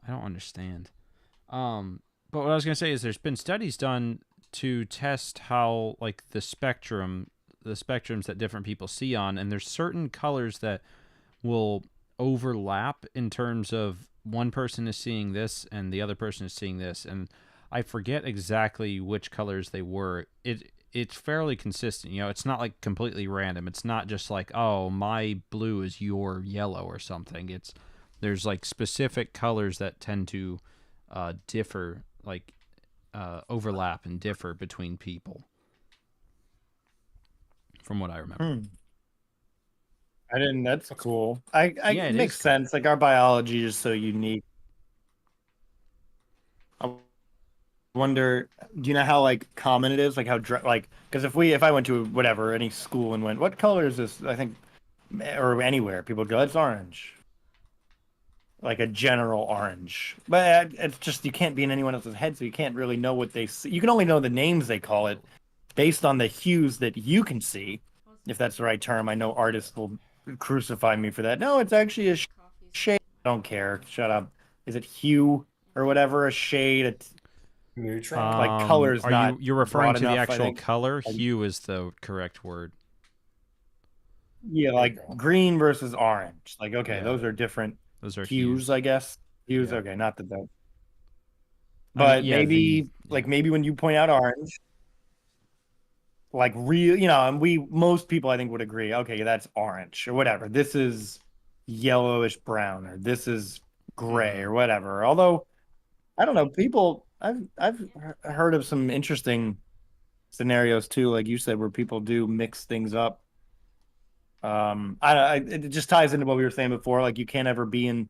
I don't understand. But what I was gonna say is there's been studies done to test how like the spectrums that different people see on, and there's certain colors that will overlap in terms of one person is seeing this and the other person is seeing this, and I forget exactly which colors they were. It's fairly consistent. It's not like completely random. It's not just like, oh, my blue is your yellow or something. There's like specific colors that tend to differ, like overlap and differ between people, from what I remember. Hmm. I didn't. That's cool. I Yeah, it it is makes cool. sense. Like our biology is so unique. I wonder, do you know how like common it is? Like like because if I went to whatever any school and went, what color is this? I think or anywhere people would go, it's orange, like a general orange. But it's just you can't be in anyone else's head, so you can't really know what they see. You can only know the names they call it based on the hues that you can see, if that's the right term. I know artists will crucify me for that. No, it's actually a shade. I don't care. Shut up. Is it hue or whatever? A shade. It's Neutron. like color is Are not you're referring broad to the enough, I actual think. color? Like, Hue is the correct word. yeah, There you like go. green versus orange. Like, okay, Yeah, those are different those are hues, hues. I guess. Hues, Yeah. okay, not that. I mean, But yeah, maybe, yeah. like, maybe when you point out orange, like real, and most people I think would agree, okay, that's orange or whatever. This is yellowish brown or this is gray Mhm. or whatever. Although I don't know, people I've heard of some interesting scenarios too, like you said, where people do mix things up. It just ties into what we were saying before. Like you can't ever be in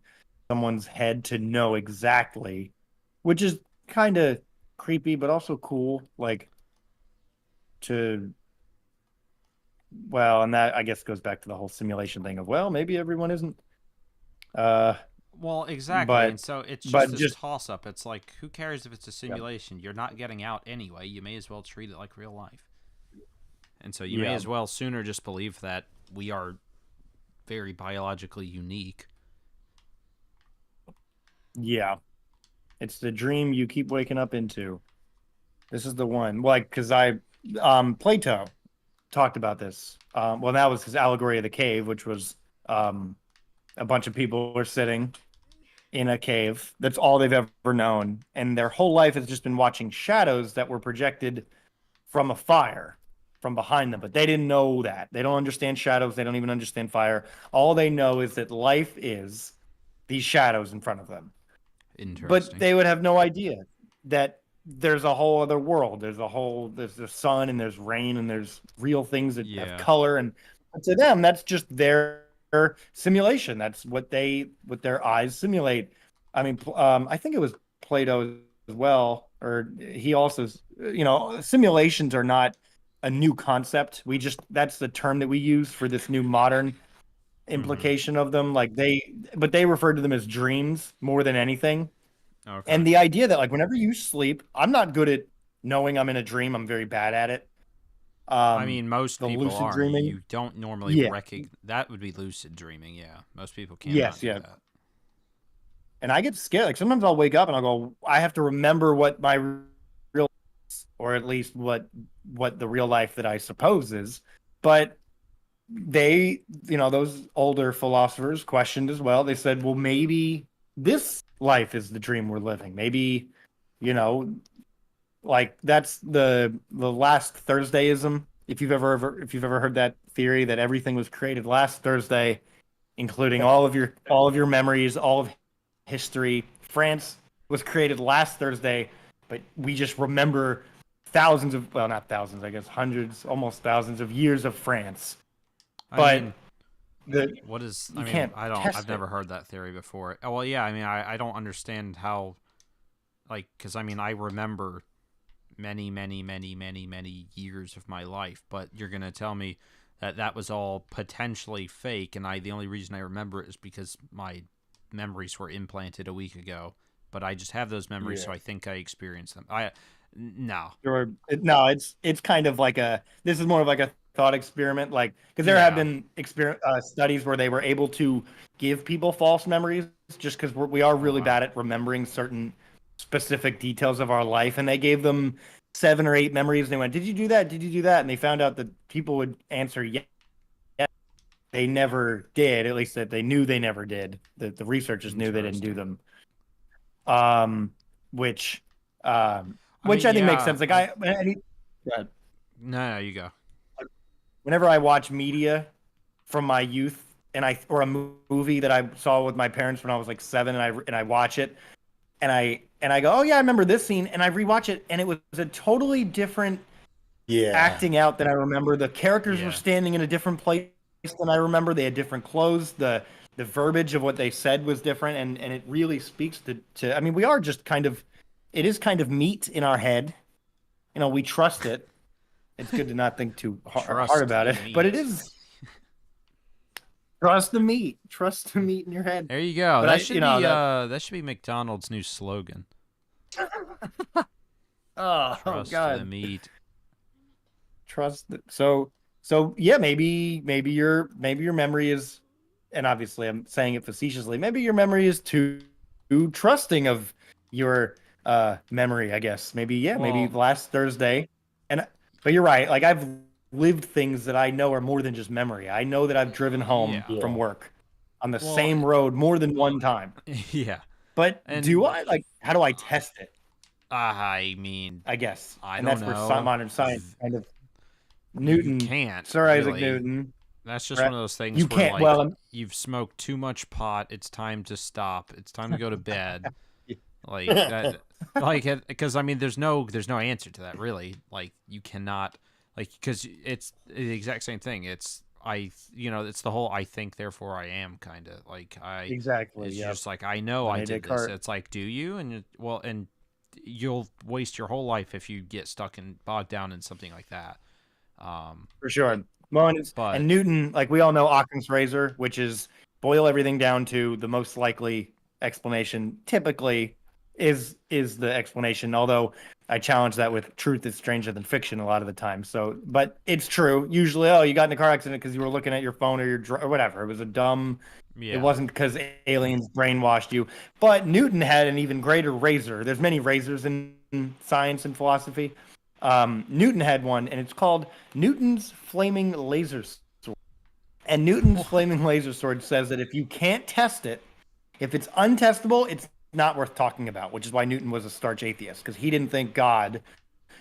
someone's head to know exactly, which is kind of creepy, but also cool. Like to well, and that I guess goes back to the whole simulation thing of well, maybe everyone isn't. Uh, Well, exactly. but And so it's just but this just toss up. It's like, who cares if it's a yeah, simulation? You're not getting out anyway. You may as well treat it like real life. And so you may yeah, as well sooner just believe that we are very biologically unique. yeah. It's the dream you keep waking up into. This is the one. Like, because Plato. talked about this. Well, that was his allegory of the cave, which was a bunch of people were sitting in a cave. That's all they've ever known, and their whole life has just been watching shadows that were projected from a fire from behind them. But they didn't know that. They don't understand shadows. They don't even understand fire. All they know is that life is these shadows in front of them. But Interesting. they would have no idea that there's a whole other world. There's the sun and there's rain and there's real things that have Yeah. color. And to them, that's just their simulation. That's what their eyes simulate. I mean, I think it was Plato as well, or he also, simulations are not a new concept. That's the term that we use for this new modern implication of them. But they refer to them as dreams more than anything. Okay. And the idea that like whenever you sleep, I'm not good at knowing I'm in a dream. I'm very bad at it. I mean, most The people lucid are. dreaming. You don't normally Yeah. recognize that would be lucid dreaming. Yeah, most people cannot Yes, do yeah. that. And I get scared. Like sometimes I'll wake up and I'll go, I have to remember what my real, or at least what the real life that I suppose is. But those older philosophers questioned as well. They said, well, maybe this life is the dream we're living. Maybe, you know, like that's the last Thursdayism. If you've ever heard that theory that everything was created last Thursday, including all of your memories, all of history. France was created last Thursday, but we just remember thousands of, well, not thousands, I guess hundreds, almost thousands of years of France. I But mean, the what is? you I mean, can't I don't. test I've it. never heard that theory before. Oh, well, yeah. I mean, I don't understand how, like, because I mean, I remember many, many, many, many, many years of my life, but you're gonna tell me that that was all potentially fake, and the only reason I remember it is because my memories were implanted a week ago. But I just have those memories, so Yeah. I think I experienced them. No. No, it's kind of like this is more of like a thought experiment, like because there have Yeah. been studies where they were able to give people false memories just because we are Oh really wow. bad at remembering certain specific details of our life, and they gave them 7 or 8 memories. And they went, "Did you do that? Did you do that?" And they found out that people would answer yes. They never did. At least that they knew they never did. The researchers knew they didn't do Interesting. them. Um, which I mean, I think makes yeah. sense. Like go ahead. No, you go. Whenever I watch media from my youth or a movie that I saw with my parents when I was like 7 and I watch it and I go, "Oh yeah, I remember this scene," and I rewatch it and it was a totally different Yeah. acting out than I remember. The characters were Yeah. standing in a different place than I remember. They had different clothes. The verbiage of what they said was different, and it really speaks to I mean, we are just kind of it is kind of meat in our head. We trust it. It's good to not think too hard Trust about the it, but it meat. is trust the meat. Trust the meat in your head. There you go. But That should be that that should be McDonald's new slogan. oh Trust the god, meat. so yeah, maybe your memory is, and obviously I'm saying it facetiously, maybe your memory is too trusting of your memory, I guess. Maybe Well, last Thursday. And but you're right, like I've lived things that I know are more than just memory. I know that I've driven home yeah. from Yeah. work on the Well, same road more than one time. yeah. But do And I, like, how do I test it? I mean, I guess. I And don't that's where know. modern science kind of You Newton, can't Sir Isaac really. Newton. That's just Right? one of those things You where can't. like Well, you've smoked too much pot. It's time to stop. It's time to go to bed. Like Yeah. that. Like because I mean, there's no answer to that really. Like you cannot because it's the exact same thing. It's it's the whole I think therefore I am kind of like I. exactly. It's Yeah. just like I know I Rene did this. Descartes. It's like do you and you'll waste your whole life if you get stuck and bogged down in something like that. For sure. Well, But and Newton, like we all know Occam's razor, which is boil everything down to the most likely explanation. Typically, is the explanation. Although I challenge that with truth is stranger than fiction a lot of the time. So, but it's true. Usually, oh, you got in a car accident because you were looking at your phone or or whatever. It was a dumb. It yeah, wasn't because aliens brainwashed you. But Newton had an even greater razor. There's many razors in science and philosophy. Newton had one, and it's called Newton's Flaming Laser Sword. And Newton's Flaming Laser Sword says that if you can't test it, if it's untestable, it's not worth talking about, which is why Newton was a starch atheist, because he didn't think God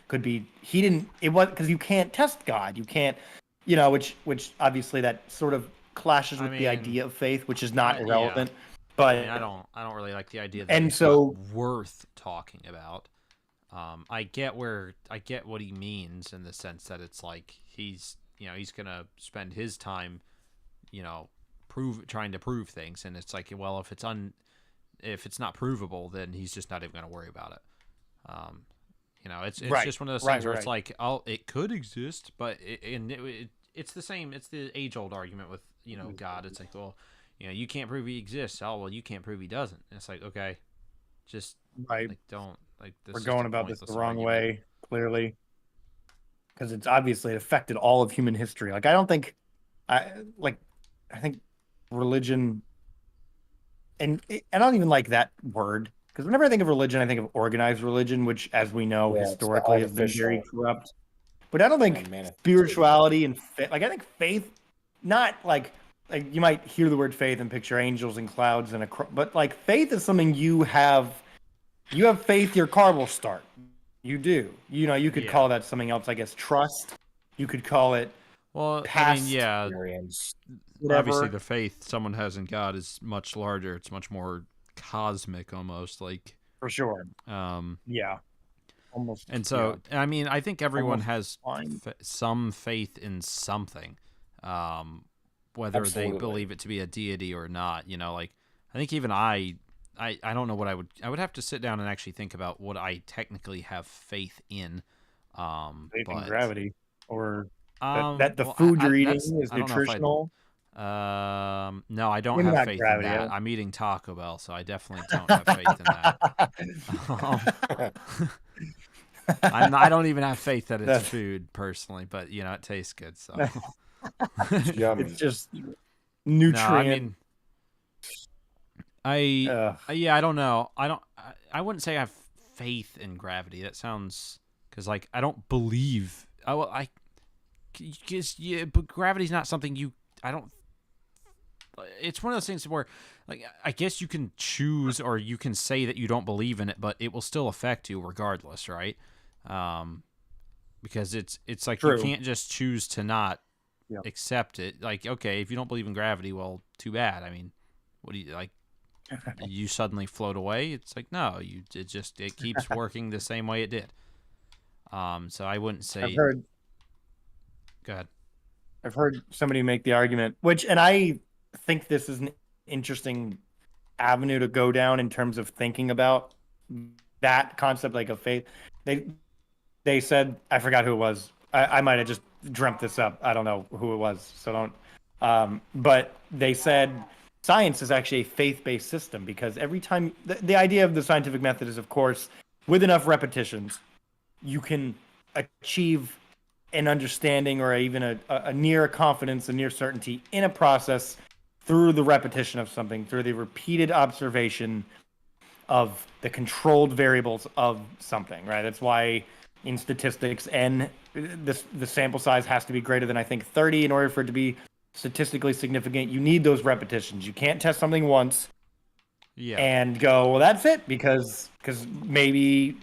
could be, it was, because you can't test God. You can't, which obviously that sort of clashes with the idea of faith, which is not irrelevant. Yeah. But I don't really like the idea that and it's so not worth talking about. I get what he means in the sense that it's like he's gonna spend his time, trying to prove things, and it's like, well, if it's not provable, then he's just not even gonna worry about it. It's Right, just one of those right, things where right. it's like, it could exist, but it's the same. It's the age old argument with God. It's like, well, you can't prove he exists. Oh, well, you can't prove he doesn't. And it's like, okay, just Right. don't like this. We're is going a about this the pointless wrong argument. way, clearly, because it's obviously affected all of human history. Like, I think religion, and I don't even like that word, because whenever I think of religion, I think of organized religion, which, as we know, Yeah, it's the historically has been artificial very corrupt. But I don't think manifestation. spirituality and I think faith, not like you might hear the word faith and picture angels and clouds and but like faith is something you have. You have faith your car will start. You do. You could call that something else, I guess. Trust. You could call it Well, I mean, past yeah, experience. obviously whatever. the faith someone has in God is much larger. It's much more cosmic, almost like. For sure. Um, Yeah. Almost. and so, I mean, I think everyone has fine. some faith in something, whether Absolutely. they believe it to be a deity or not. Like I think even I don't know what I would have to sit down and actually think about what I technically have faith in. Faith in But gravity, or that the well, food you're eating that's is I don't know if I nutritional. no, I don't Maybe have not faith gravity. in that. I'm eating Taco Bell, so I definitely don't have faith in that. I don't even have faith that it's food personally, but it tastes good, so. It's yummy. It's just No, I nutrient. mean, yeah, I don't know. I wouldn't say I have faith in gravity. That sounds, because like I don't believe. But gravity's not something I don't. It's one of those things where, like, I guess you can choose or you can say that you don't believe in it, but it will still affect you regardless, right? Because it's like True. you can't just choose to not Yeah. accept it. Like, okay, if you don't believe in gravity, well, too bad. I mean, what do you like? You suddenly float away? It's like, no, it keeps working the same way it did. So I wouldn't say. Go ahead. I've heard somebody make the argument, and I think this is an interesting avenue to go down in terms of thinking about that concept, like of faith. They said, I forgot who it was. I might have just dreamt this up. I don't know who it was, so don't. But they said science is actually a faith-based system, because every time the idea of the scientific method is, of course, with enough repetitions, you can achieve an understanding, or even a near confidence, a near certainty in a process through the repetition of something, through the repeated observation of the controlled variables of something, right? That's why in statistics, the sample size has to be greater than, I think, 30 in order for it to be statistically significant. You need those repetitions. You can't test something once and go, well, that's it, because maybe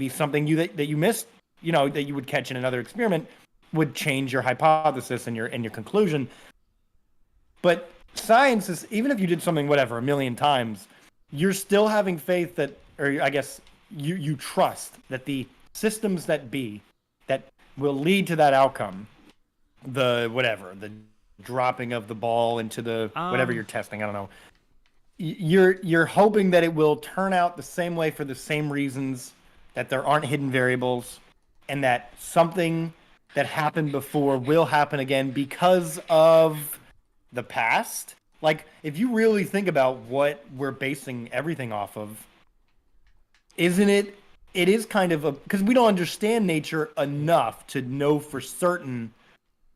something that you missed, that you would catch in another experiment, would change your hypothesis and your conclusion. But science is, even if you did something, whatever, a million times, you're still having faith that, or I guess you trust that the systems that will lead to that outcome, the dropping of the ball into the whatever you're testing, I don't know. You're hoping that it will turn out the same way for the same reasons, that there aren't hidden variables, and that something that happened before will happen again because of the past. Like, if you really think about what we're basing everything off of, isn't it? It is kind of because we don't understand nature enough to know for certain.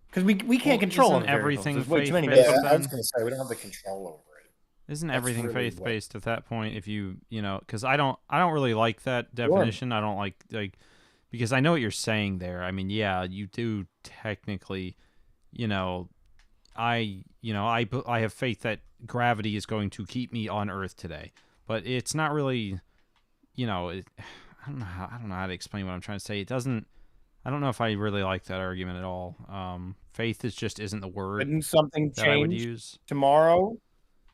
Because we can't control isn't everything faith-based? Yeah, I was going to say we don't have the control over it. Isn't everything faith-based at that point? If because I don't really like that definition. Sure. I don't like because I know what you're saying there. I mean, yeah, you do technically, you know, I have faith that gravity is going to keep me on Earth today, but it's not really, I don't know how to explain what I'm trying to say. It doesn't. I don't know if I really like that argument at all. Faith is just isn't the word Wouldn't something that I would change use. tomorrow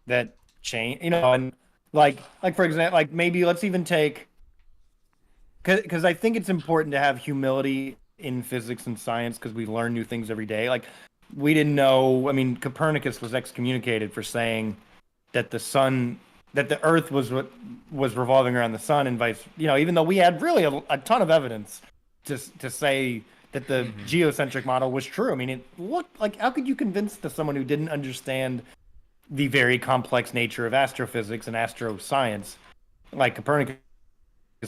that change, and like for example, like maybe let's even take, because I think it's important to have humility in physics and science because we learn new things every day. Like we didn't know. I mean, Copernicus was excommunicated for saying that the sun, that the Earth was what was revolving around the sun, and vice. Even though we had really a ton of evidence to say that the Mhm. geocentric model was true. I mean, it looked like, how could you convince someone who didn't understand the very complex nature of astrophysics and astroscience, like Copernicus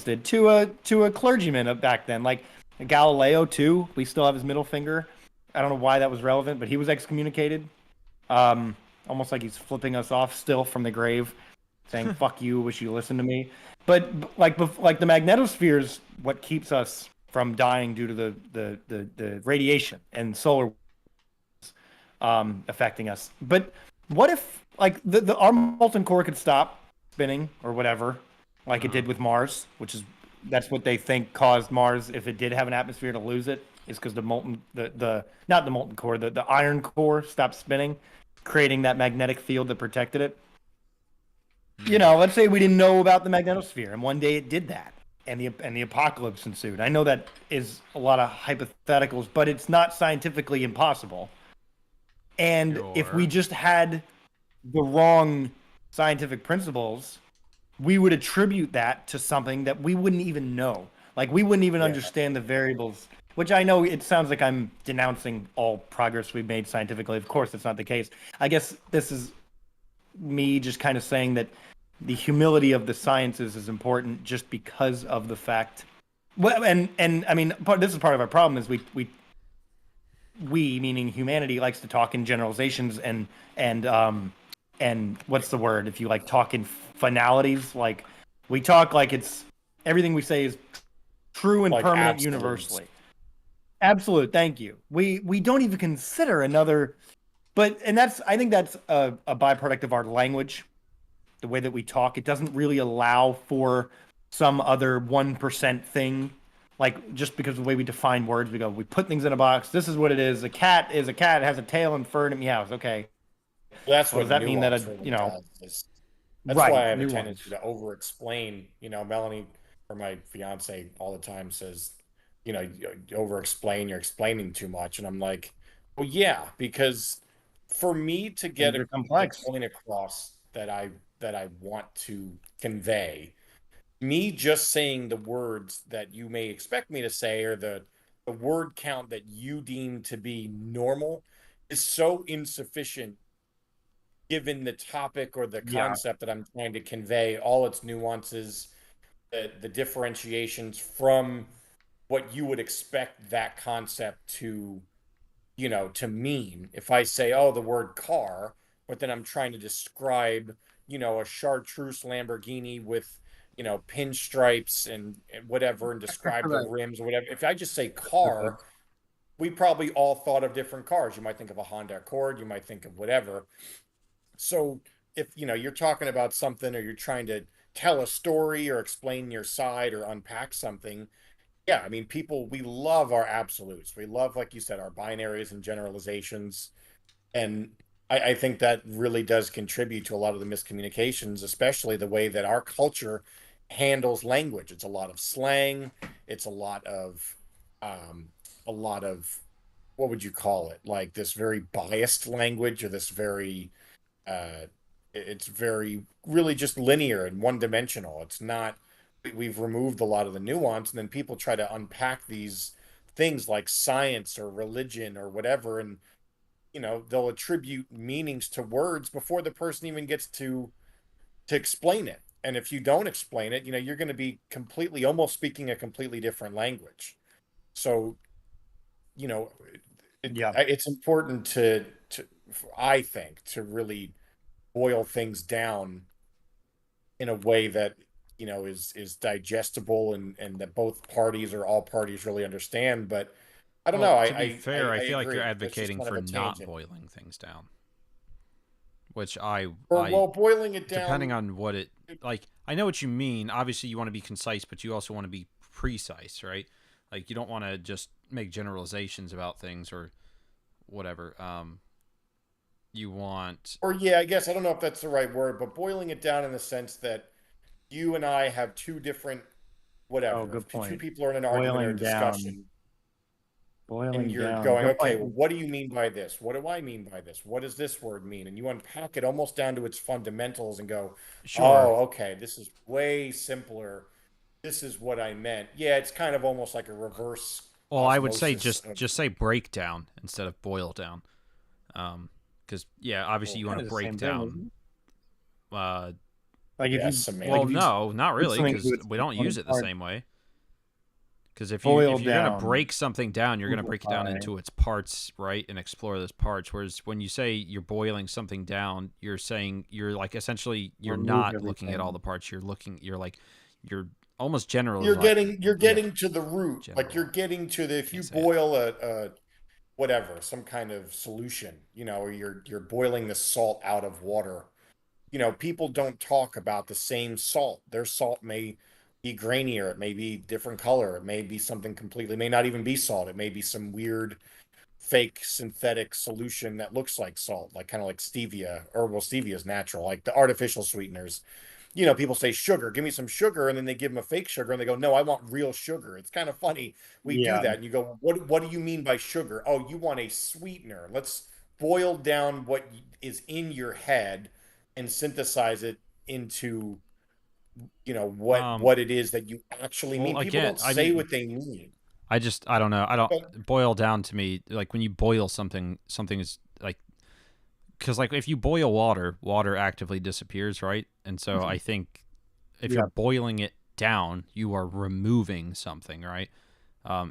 did, to a clergyman back then, like Galileo too. We still have his middle finger. I don't know why that was relevant, but he was excommunicated. Um, Almost like he's flipping us off still from the grave, saying "fuck you, wish you listened to me." But like the magnetosphere is what keeps us from dying due to the radiation and solar affecting us. But what if like our molten core could stop spinning or whatever, like it Uh-huh. did with Mars, which is that's what they think caused Mars, if it did have an atmosphere, to lose it, is because the molten the not the molten core, the iron core stopped spinning, creating that magnetic field that protected it. Mm. Let's say we didn't know about the magnetosphere, and one day it did that, and the apocalypse ensued. I know that is a lot of hypotheticals, but it's not scientifically impossible. And if we Sure. just had the wrong scientific principles, we would attribute that to something that we wouldn't even know. Like we wouldn't even Yeah. understand the variables, which I know it sounds like I'm denouncing all progress we've made scientifically. Of course, that's not the case. I guess this is me just kind of saying that the humility of the sciences is important just because of the fact. Well, and I mean, this is part of our problem is we meaning humanity likes to talk in generalizations and and what's the word, if you like talk in finalities, like we talk like it's everything we say is true and Like permanent absolutes. universally. Absolute, thank you. We don't even consider another, but and that's, I think that's a byproduct of our language, the way that we talk. It doesn't really allow for some other 1% thing. Like, just because of the way we define words, we put things in a box. This is what it is. A cat is a cat. It has a tail and fur and it meows. Okay. That's Well, does what that mean that nuance really does. That's why right, I have a tendency nuance. to over-explain. Melanie, or my fiance, all the time says, you over-explain. You're explaining too much, and I'm like, well, yeah, because for me to get Things are the complex. point across that I want to convey, me just saying the words that you may expect me to say, or the word count that you deem to be normal, is so insufficient given the topic or the Yeah. concept that I'm trying to convey, all its nuances, the differentiations from what you would expect that concept to mean. If I say, oh, the word car, but then I'm trying to describe, a chartreuse Lamborghini with, pinstripes and whatever, and describe the Right. rims or whatever. If I just say car, we probably all thought of different cars. You might think of a Honda Accord, you might think of whatever. So if you're talking about something, or you're trying to tell a story or explain your side or unpack something, yeah, I mean, people, we love our absolutes. We love, like you said, our binaries and generalizations. And I think that really does contribute to a lot of the miscommunications, especially the way that our culture handles language. It's a lot of slang. It's um, a lot of, what would you call it? Like this very biased language, or this very uh, it's very really just linear and one dimensional. It's not, we've removed a lot of the nuance, and then people try to unpack these things like science or religion or whatever, and they'll attribute meanings to words before the person even gets to explain it. And if you don't explain it, you're going to be completely, almost speaking a completely different language. So, you know, Yeah. it's important to I think, to really boil things down in a way that is digestible and that both parties or all parties really understand. But I don't know. Well, to be fair, I I feel like you're agree. That's just advocating kind of for a not tangent. boiling things down, which Or I well, boiling it depending down. on what it like. I know what you mean. Obviously, you want to be concise, but you also want to be precise, right? Like you don't want to just make generalizations about things or whatever. You want Or yeah, I guess I don't know if that's the right word, but boiling it down in the sense that you and I have two different Oh, whatever. good If two point. people are in an argument or a Boiling down. discussion, and Boiling you're down. going, Good okay, point. well, what do you mean by this? What do I mean by this? What does this word mean? And you unpack it almost down to its fundamentals and go, sure. oh, okay, this is way simpler. This is what I meant. Yeah, it's kind of almost like a reverse Well, I would say osmosis of, just say breakdown instead of boil down. Because yeah, obviously well, you want Kind to of the break same thing, isn't down. it? Uh, Like if yeah, you like well, if you semantics. no, not put really, something into because its we don't use component it the parts, same way. Because boil if you're gonna down, break something down, you're gonna break it down simplify, into its parts, right, and explore those parts. Whereas when you say you're boiling something down, you're saying you're like essentially you're remove not looking at all everything. the parts. You're like you're almost general You're yeah getting to the root. Like you're general. getting to the I if you can't say it. boil a whatever, some kind of solution, or you're boiling the salt out of water. People don't talk about the same salt. Their salt may be grainier, it may be different color, it may be something completely, it may not even be salt. It may be some weird fake synthetic solution that looks like salt, like kind of like stevia, or well, stevia is natural, like the artificial sweeteners. People say sugar, give me some sugar, and then they give them a fake sugar and they go, no, I want real sugar. It's kind of funny. We do Yeah, that. And you go, what do you mean by sugar? Oh, you want a sweetener. Let's boil down what is in your head and synthesize it into, Um, what it is that you actually well, mean. People again, don't I say mean, what they mean. I don't know. I don't But boil down to me like when you boil something, something is like because like if you boil water, water actively disappears, right? And so I think if you're yeah. boiling it down, you are removing something, right?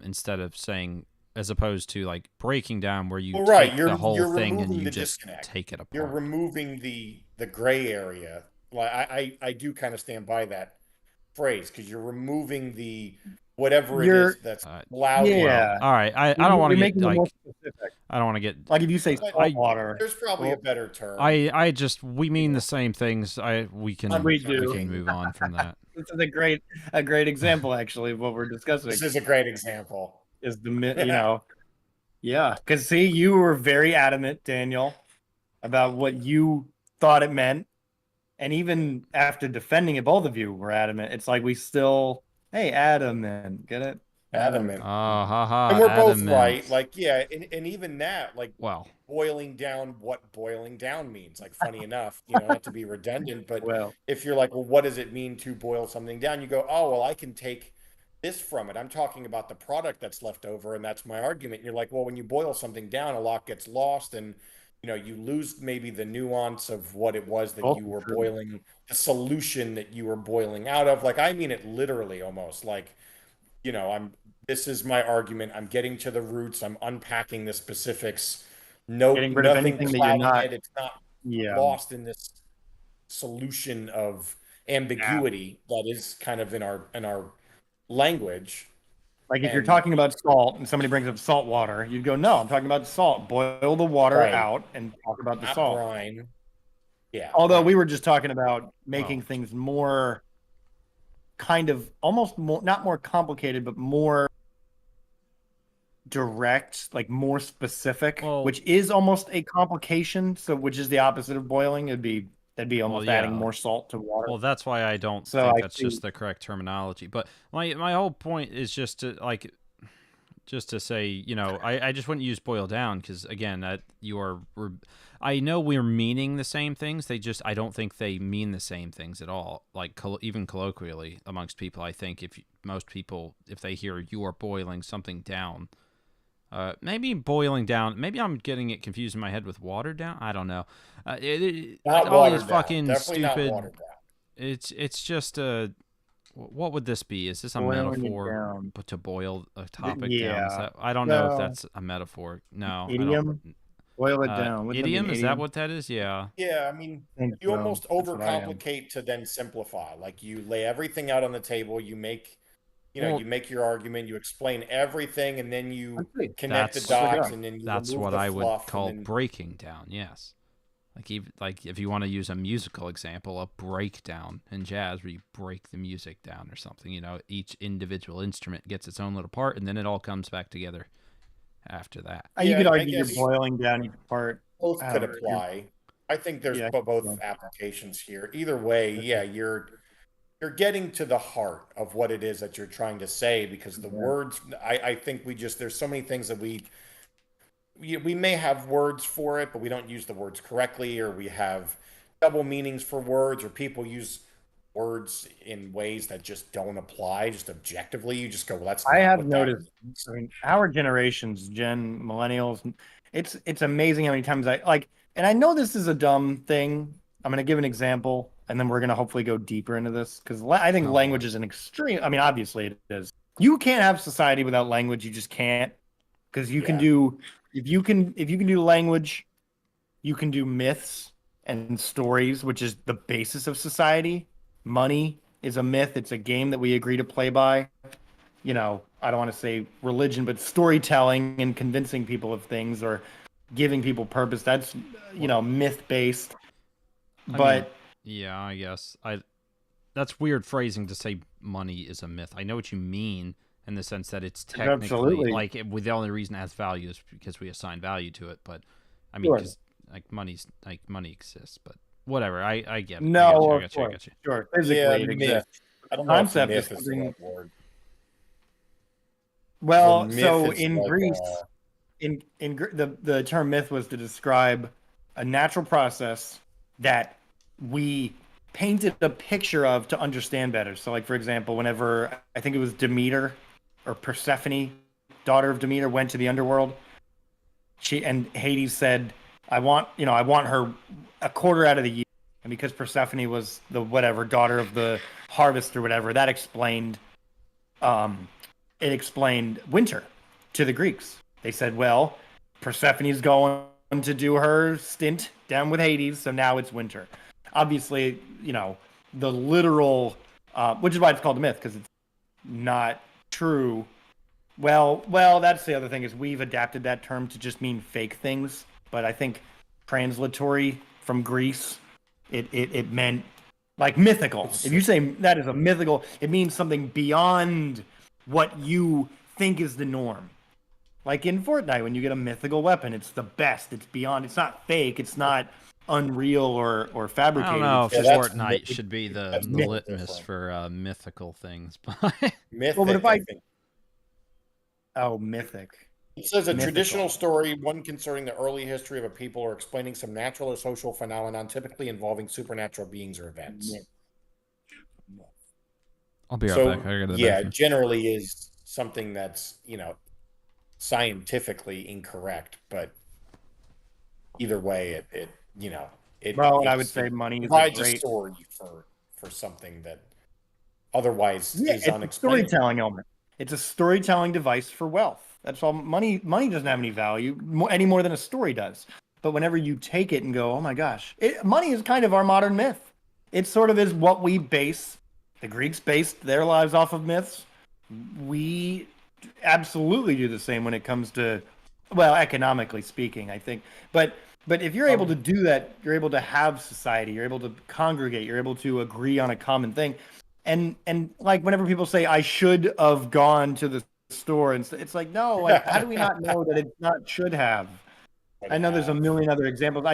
Instead of saying, as opposed to like breaking down, where you well, right, take the you're whole you're thing and removing you the just disconnect. take it You're apart. removing the gray area. Like I do kind of stand by that phrase because you're removing the whatever it You're is that's clouding it. Well, yeah. all right. I don't want You're to get making it more like specific. I don't want to get Like if you say But salt I water, there's probably a well, better term. I just we You mean the know, same things. we We do. can unpacking. move on from that. This is a great example actually of what we're This discussing is a great example. is yeah, because see, you were very adamant, Daniel, about what you thought it meant. And even after defending it, both of you were adamant. It's like we still, hey, adamant, get it? Adamant. Adamant. Ah, ha And ha, we're both right. adamant. Like, yeah, and even that, like Well, boiling down what boiling down means. Like, funny enough, not to be redundant, but Well, if you're like, well, what does it mean to boil something down? You go, oh, well, I can take this from it. I'm talking about the product that's left over, and that's my argument. And you're like, well, when you boil something down, a lot gets lost, and you lose maybe the nuance of what it was that both you are were true. boiling, the solution that you were boiling out of. Like, I mean it literally almost. Like, I'm this is my argument. I'm getting to the roots. I'm unpacking the specifics. No, Getting rid of nothing anything that you're clouding not, it. It's not yeah, lost in this solution of app. ambiguity that is kind of in our language. Like if you're And talking about salt and somebody brings up salt water, you'd go, no, I'm talking about salt. Boil the water right, out and talk about the not salt. brine. Yeah, Although we right. were just talking about making well, things more kind of almost more, not more complicated, but more direct, like more specific, well, which is almost a complication. So, which is the opposite of boiling. That'd be well, almost adding yeah. more salt to water. Well, that's why I don't So think I that's see. just the correct terminology. But my whole point is just to say, I just wouldn't use boil down because again, that I know we're meaning the same things. I don't think they mean the same things at all. Like even colloquially amongst people, I think if most people, if they hear you are boiling something down, maybe boiling down. Maybe I'm getting it confused in my head with water down. I don't know. Not All these watered down. fucking Definitely not stupid. watered down. It's just a what would this be? Is this a Boiling it metaphor down. to boil a topic down? Is Yeah. that I don't know if Well, that's a metaphor. No, I don't. idiom. Boil it down. Wouldn't that be an Idiom, is that idiom? what that is? Yeah. Yeah, I mean, I think you so. almost That's what I am. overcomplicate to then simplify. Like you lay everything out on the table, Well, you make your argument, you explain everything, and then you Let's see. connect the Let's that's look it dots, up. and then you that's remove what the I would fluff, and call then breaking down. Yes. Like if you want to use a musical example, a breakdown in jazz, where you break the music down or something. Each individual instrument gets its own little part, and then it all comes back together after that. You yeah, could I argue you're guess boiling down each part. both I could don't know. apply. I think there's Yeah. both applications here. Either way, yeah, you're getting to the heart of what it is that you're trying to say because the Yeah. words I think there's so many things that we may have words for it, but we don't use the words correctly, or we have double meanings for words, or people use words in ways that just don't apply, just objectively. You just go, well, that's I not have what that noticed. means. I mean, our generations, Gen Millennials, it's amazing how many times I like, and I know this is a dumb thing. I'm going to give an example, and then we're going to hopefully go deeper into this because I think Oh language boy. is an extreme. I mean, obviously it is. You can't have society without language. You just can't because you can Yeah. do if you can do language, you can do myths and stories, which is the basis of society. Money is a myth. It's a game that we agree to play by. I don't want to say religion, but storytelling and convincing people of things or giving people purpose. That's, myth based. I mean, But yeah, I guess that's weird phrasing to say money is a myth. I know what you mean in the sense that it's technically absolutely with the only reason it has value is because we assign value to it. But I mean, sure. because money exists, but whatever. I get it. I got you. No, I of got you. I course. got you. Sure. Yeah, Physically, it myth. exists. I The don't know if concept is myth is the something. right word. The Well, myth so is in like Greece, the term myth was to describe a natural process that we painted a picture of to understand better. So, like for example, whenever I think it was Demeter or Persephone, daughter of Demeter, went to the underworld, she and Hades said, I want her a quarter out of the year." And because Persephone was the whatever daughter of the harvest or whatever, that um, explained winter to the Greeks. They said, well, Persephone's going to do her stint down with Hades, so now it's winter. Obviously, the literal, which is why it's called a myth, because it's not true. Well, that's the other thing is we've adapted that term to just mean fake things. But I think translatory from Greece, it meant like mythical. it's If you say that is a mythical, it means something beyond what you think is the norm. Like in Fortnite, when you get a mythical weapon, it's the best. It's beyond. It's not fake. It's not unreal or I don't fabricated. know It's if yeah, just that's Fortnite should be that's the myth. totally litmus different. for mythical things, but Well, but Mythic, if I I think. mythic, It says a mythical. traditional story, one concerning the early history of a people or explaining some natural or social phenomenon, typically involving supernatural beings or events. Myth. I'll be right back. So, I gotta go to the yeah, it bathroom. generally is something that's, scientifically incorrect, but either way, Well, and I would say it money is a provides a great. story for something that otherwise Yeah, is it's a unexplainable. storytelling element. It's a storytelling device for wealth. That's all. Money doesn't have any value any more than a story does. But whenever you take it and go, oh my gosh, money is kind of our modern myth. It sort of is what we base. The Greeks based their lives off of myths. We absolutely do the same when it comes to, well, economically speaking, I think. But if you're able to Um, do that, you're able to have society, you're able to congregate, you're able to agree on a common thing. And like whenever people say I should have gone to the store, and it's like, no, like how do we not know that it's not should have? would I know there's a have. million other examples.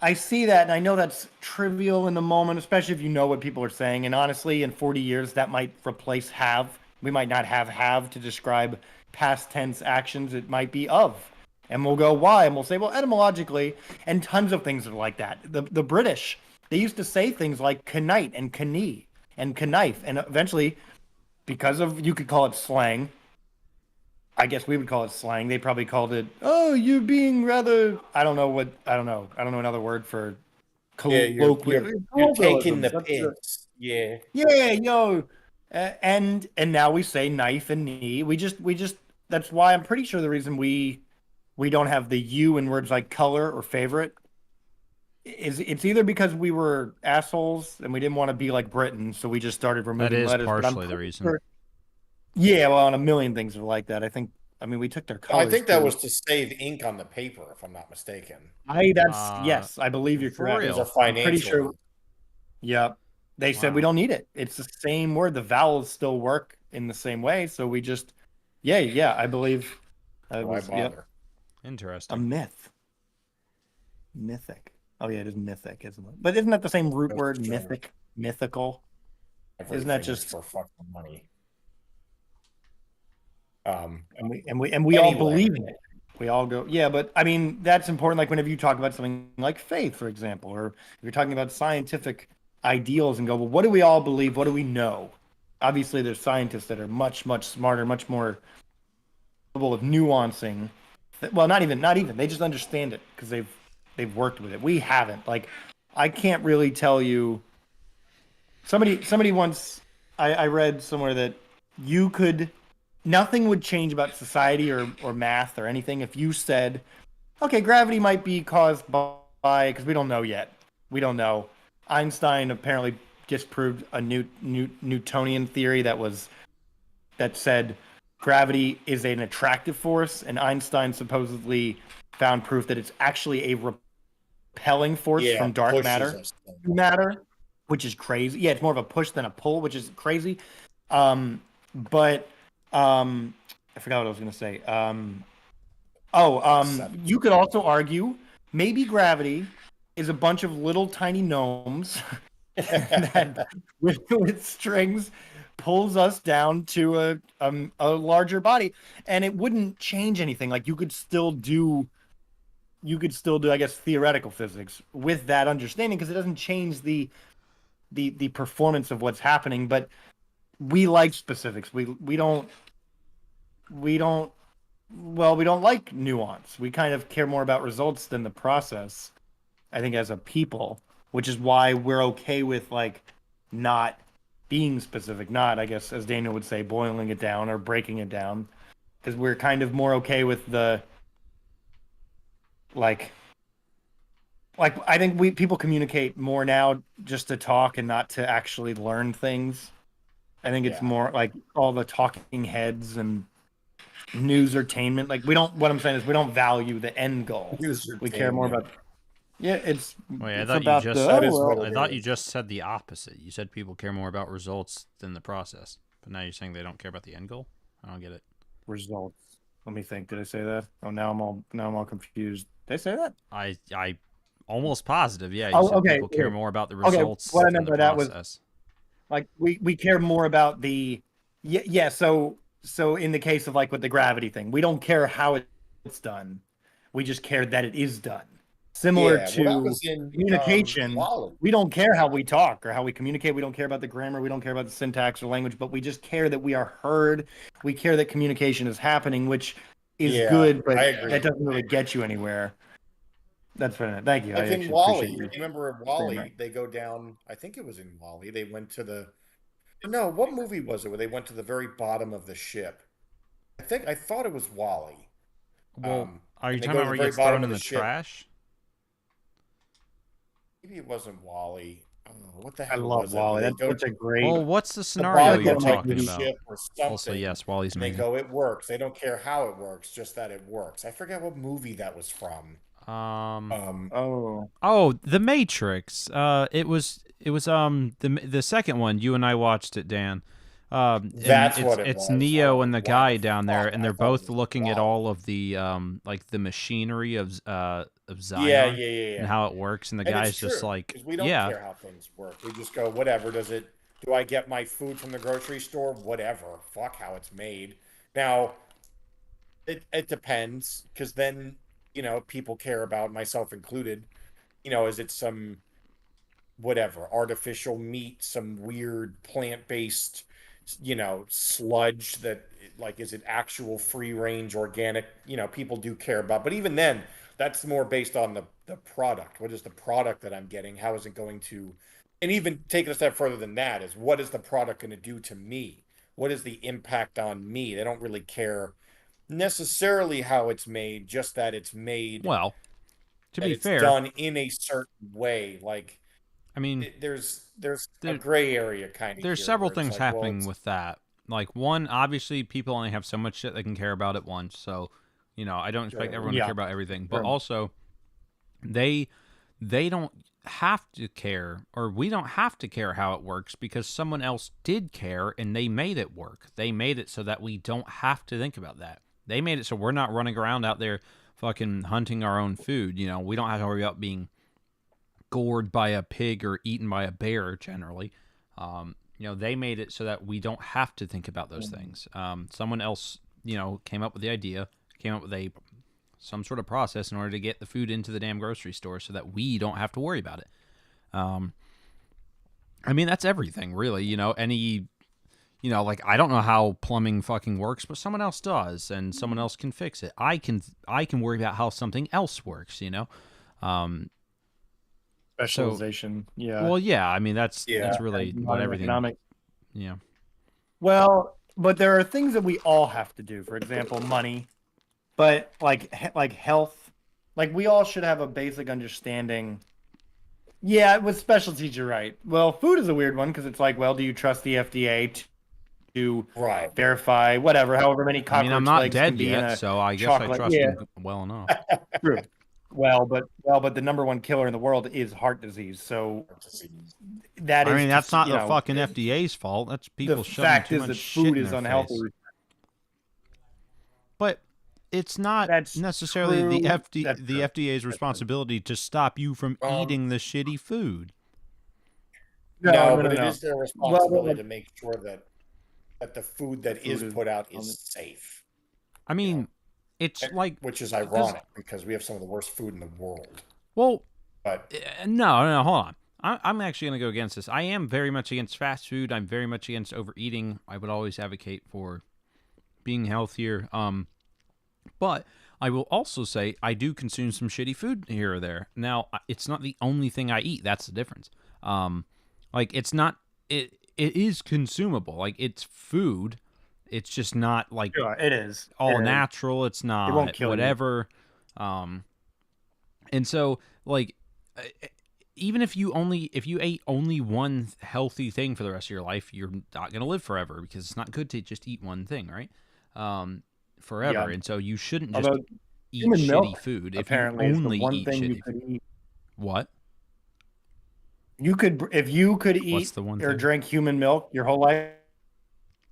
I see that, and I know that's trivial in the moment, especially if you know what people are saying. And honestly, in 40 years, that might replace have. We might not have to describe past tense actions. It might be of. And we'll go, why? And we'll say, well, etymologically, and tons of things are like that. The British, they used to say things like knight and knee and knife. And eventually, because of, you could call it slang, I guess we would call it slang. They probably called it, "Oh, you're being rather." I don't know what. I don't know. I don't know another word for Yeah, you're taking colloquialisms. the That's the piss. Yeah. yeah, yo. And now we say knife and knee. We just. That's why I'm pretty sure the reason we we don't have the U in words like color or favorite. It's either because we were assholes and we didn't want to be like Britain, so we just started That removing is letters. But I'm partially the pretty reason. sure. Yeah, well, on a million things are like that. I mean, we took their I colors think that too. was to save ink on the paper, if I'm not mistaken. That's yes, I believe you're For It correct. was a real. I'm pretty financial sure. reason. Yep. They said we Wow. don't need it. It's the same word. The vowels still work in the same way. So we just, yeah, I believe it Why was, yep, bother? a Interesting. myth. Mythic. Oh, yeah, it is mythic, isn't it? But isn't that the same root Goes to word, show mythic, mythical? Isn't that everything is just, for fucking money. and we all Anyway, believe in it. We all go, yeah, but I mean, that's important. Like whenever you talk about something like faith, for example, or if you're talking about scientific ideals and go, well, what do we all believe? What do we know? Obviously, there's scientists that are much, much smarter, much more capable of nuancing. Well, not even. They just understand it because they've worked with it. We haven't. Like, I can't really tell you. Somebody once I read somewhere that you could nothing would change about society or math or anything if you said, okay, gravity might be caused by because we don't know yet. We don't know. Einstein apparently disproved a Newtonian theory that said gravity is an attractive force, and Einstein supposedly found proof that it's actually a repelling force yeah, from dark pushes matter us. matter, which is crazy. Yeah, it's more of a push than a pull, which is crazy. But I forgot what I was gonna say. You could also argue maybe gravity is a bunch of little tiny gnomes that with strings pulls us down to a larger body, and it wouldn't change anything. Like you could still do, I guess, theoretical physics with that understanding because it doesn't change the performance of what's happening. But we like specifics. We don't we don't like nuance. We kind of care more about results than the process, I think, as a people, which is why we're okay with like not being specific, not, I guess, as Daniel would say, boiling it down or breaking it down, because we're kind of more okay with the like I think we people communicate more now just to talk and not to actually learn things. I think it's Yeah, more like all the talking heads and news entertainment. Like we don't. What I'm saying is we don't value the end goal. We care more usertainment. about. Yeah, Wait, it's about the That is what I it thought you is. just said the opposite. You said people care more about results than the process. But now you're saying they don't care about the end goal? I don't get it. results. Let me think. Did I say that? Oh, now I'm all confused. Did I say that? I almost positive. Yeah, you Oh, said okay. people care Okay. more about the Okay. results What I than meant the by that was process. like we care more about the yeah. So in the case of like with the gravity thing, we don't care how it's done. We just care that it is done. Similar Yeah, well, that to was in communication, Wally. we don't care how we talk or how we communicate. We don't care about the grammar. We don't care about the syntax or language, but we just care that we are heard. We care that communication is happening, which is Yeah, good, but I that agree. doesn't really get you anywhere. That's fair. Thank you. I Like in actually appreciate Wally, you you remember in saying that. Wally, they go down, I think it was in Wally, they went to the, no, what movie was it where they went to the very bottom of the ship? I thought it was Wally. Well, are you And they talking go about to where the he very gets bottom thrown of in the the ship. trash? Maybe it wasn't Wally. Oh, what the I hell love was it? Where Wally. they That's go such to a great. Well, what's the the I feel scenario like bottom you're one of of my like the talking movies. about? ship or Also, something, yes, Wally's and they amazing. go, it works. They don't care how it works, just that it works. I forget what movie that was from. Um, Um, Oh, oh, The Matrix. It was the second one. You and I watched it, Dan. And that's it's what it it's was. Neo Oh, and the why the guy down there, fuck? and I they're thought it both was looking at all Wally. of the like the machinery of Yeah, Zion yeah, yeah, and yeah. how it works, and the And it's guy's just true like, because we don't yeah. care how things work. We just go, whatever. Does it? Do I get my food from the grocery store? Whatever. Fuck how it's made. Now, it depends because then people care about, myself included. Is it some whatever artificial meat, some weird plant-based, sludge that, like, is it actual free range organic? People do care about, but even then, that's more based on the product. What is the product that I'm getting? How is it going to, and even take it a step further than that, is what is the product going to do to me? What is the impact on me? They don't really care, necessarily how it's made, just that it's made, Well, to that be it's fair, done in a certain way. Like I mean, there's a there gray area kind of there's here several where it's things like, well, happening it's with that. Like one, obviously, people only have so much shit they can care about at once. So, I don't expect sure. everyone to Yeah, care about everything. But sure. also, they they don't have to care, or we don't have to care how it works because someone else did care and they made it work. They made it so that we don't have to think about that. They made it so we're not running around out there fucking hunting our own food. We don't have to worry about being gored by a pig or eaten by a bear generally. They made it so that we don't have to think about those things. Someone else, came up with the idea, came up with some sort of process in order to get the food into the damn grocery store so that we don't have to worry about it. I mean, that's everything, really. Like I don't know how plumbing fucking works, but someone else does, and someone else can fix it. I can worry about how something else works. So, Specialization. Yeah. well, yeah. I mean, that's Yeah. really what Modern everything. economics. Yeah. Well, but there are things that we all have to do. For example, money. But like health, like we all should have a basic understanding. Yeah, with specialties, you're right. Well, food is a weird one because it's like, well, do you trust the FDA to Right. verify whatever, however many I mean, I'm cockroach not legs can dead be in yet, a so I guess I chocolate? trust Yeah, him well enough. true. Well, but the number one killer in the world is heart disease. So that I is mean, that's just, not the fucking FDA's fault. That's the people shoving fact too is much that shit food in is their unhealthy. face. But it's not That's necessarily the true. FD That's the true. FDA's That's true. responsibility to stop you from eating the shitty food. No, No, no, but no, it no. is their Well, responsibility to make sure that the food the that is food is put out is safe, I you know, mean, it's like which is because ironic because we have some of the worst food in the world. well, But no, hold on. I'm actually going to go against this. I am very much against fast food. I'm very much against overeating. I would always advocate for being healthier. But I will also say I do consume some shitty food here or there. Now, it's not the only thing I eat. That's the difference. Like it's not it is consumable. Like it's food. It's just not like sure, it is. It all is. natural. It's It won't not kill you. whatever. Um, and so like even if you ate only one healthy thing for the rest of your life, you're not going to live forever because it's not good to just eat one thing, right? Forever. Yeah. And so you shouldn't just Although eat human shitty milk food if you apparently is the only one eat thing you shitty could food. eat. What? You could, if you could What's eat the one or thing? drink human milk your whole life,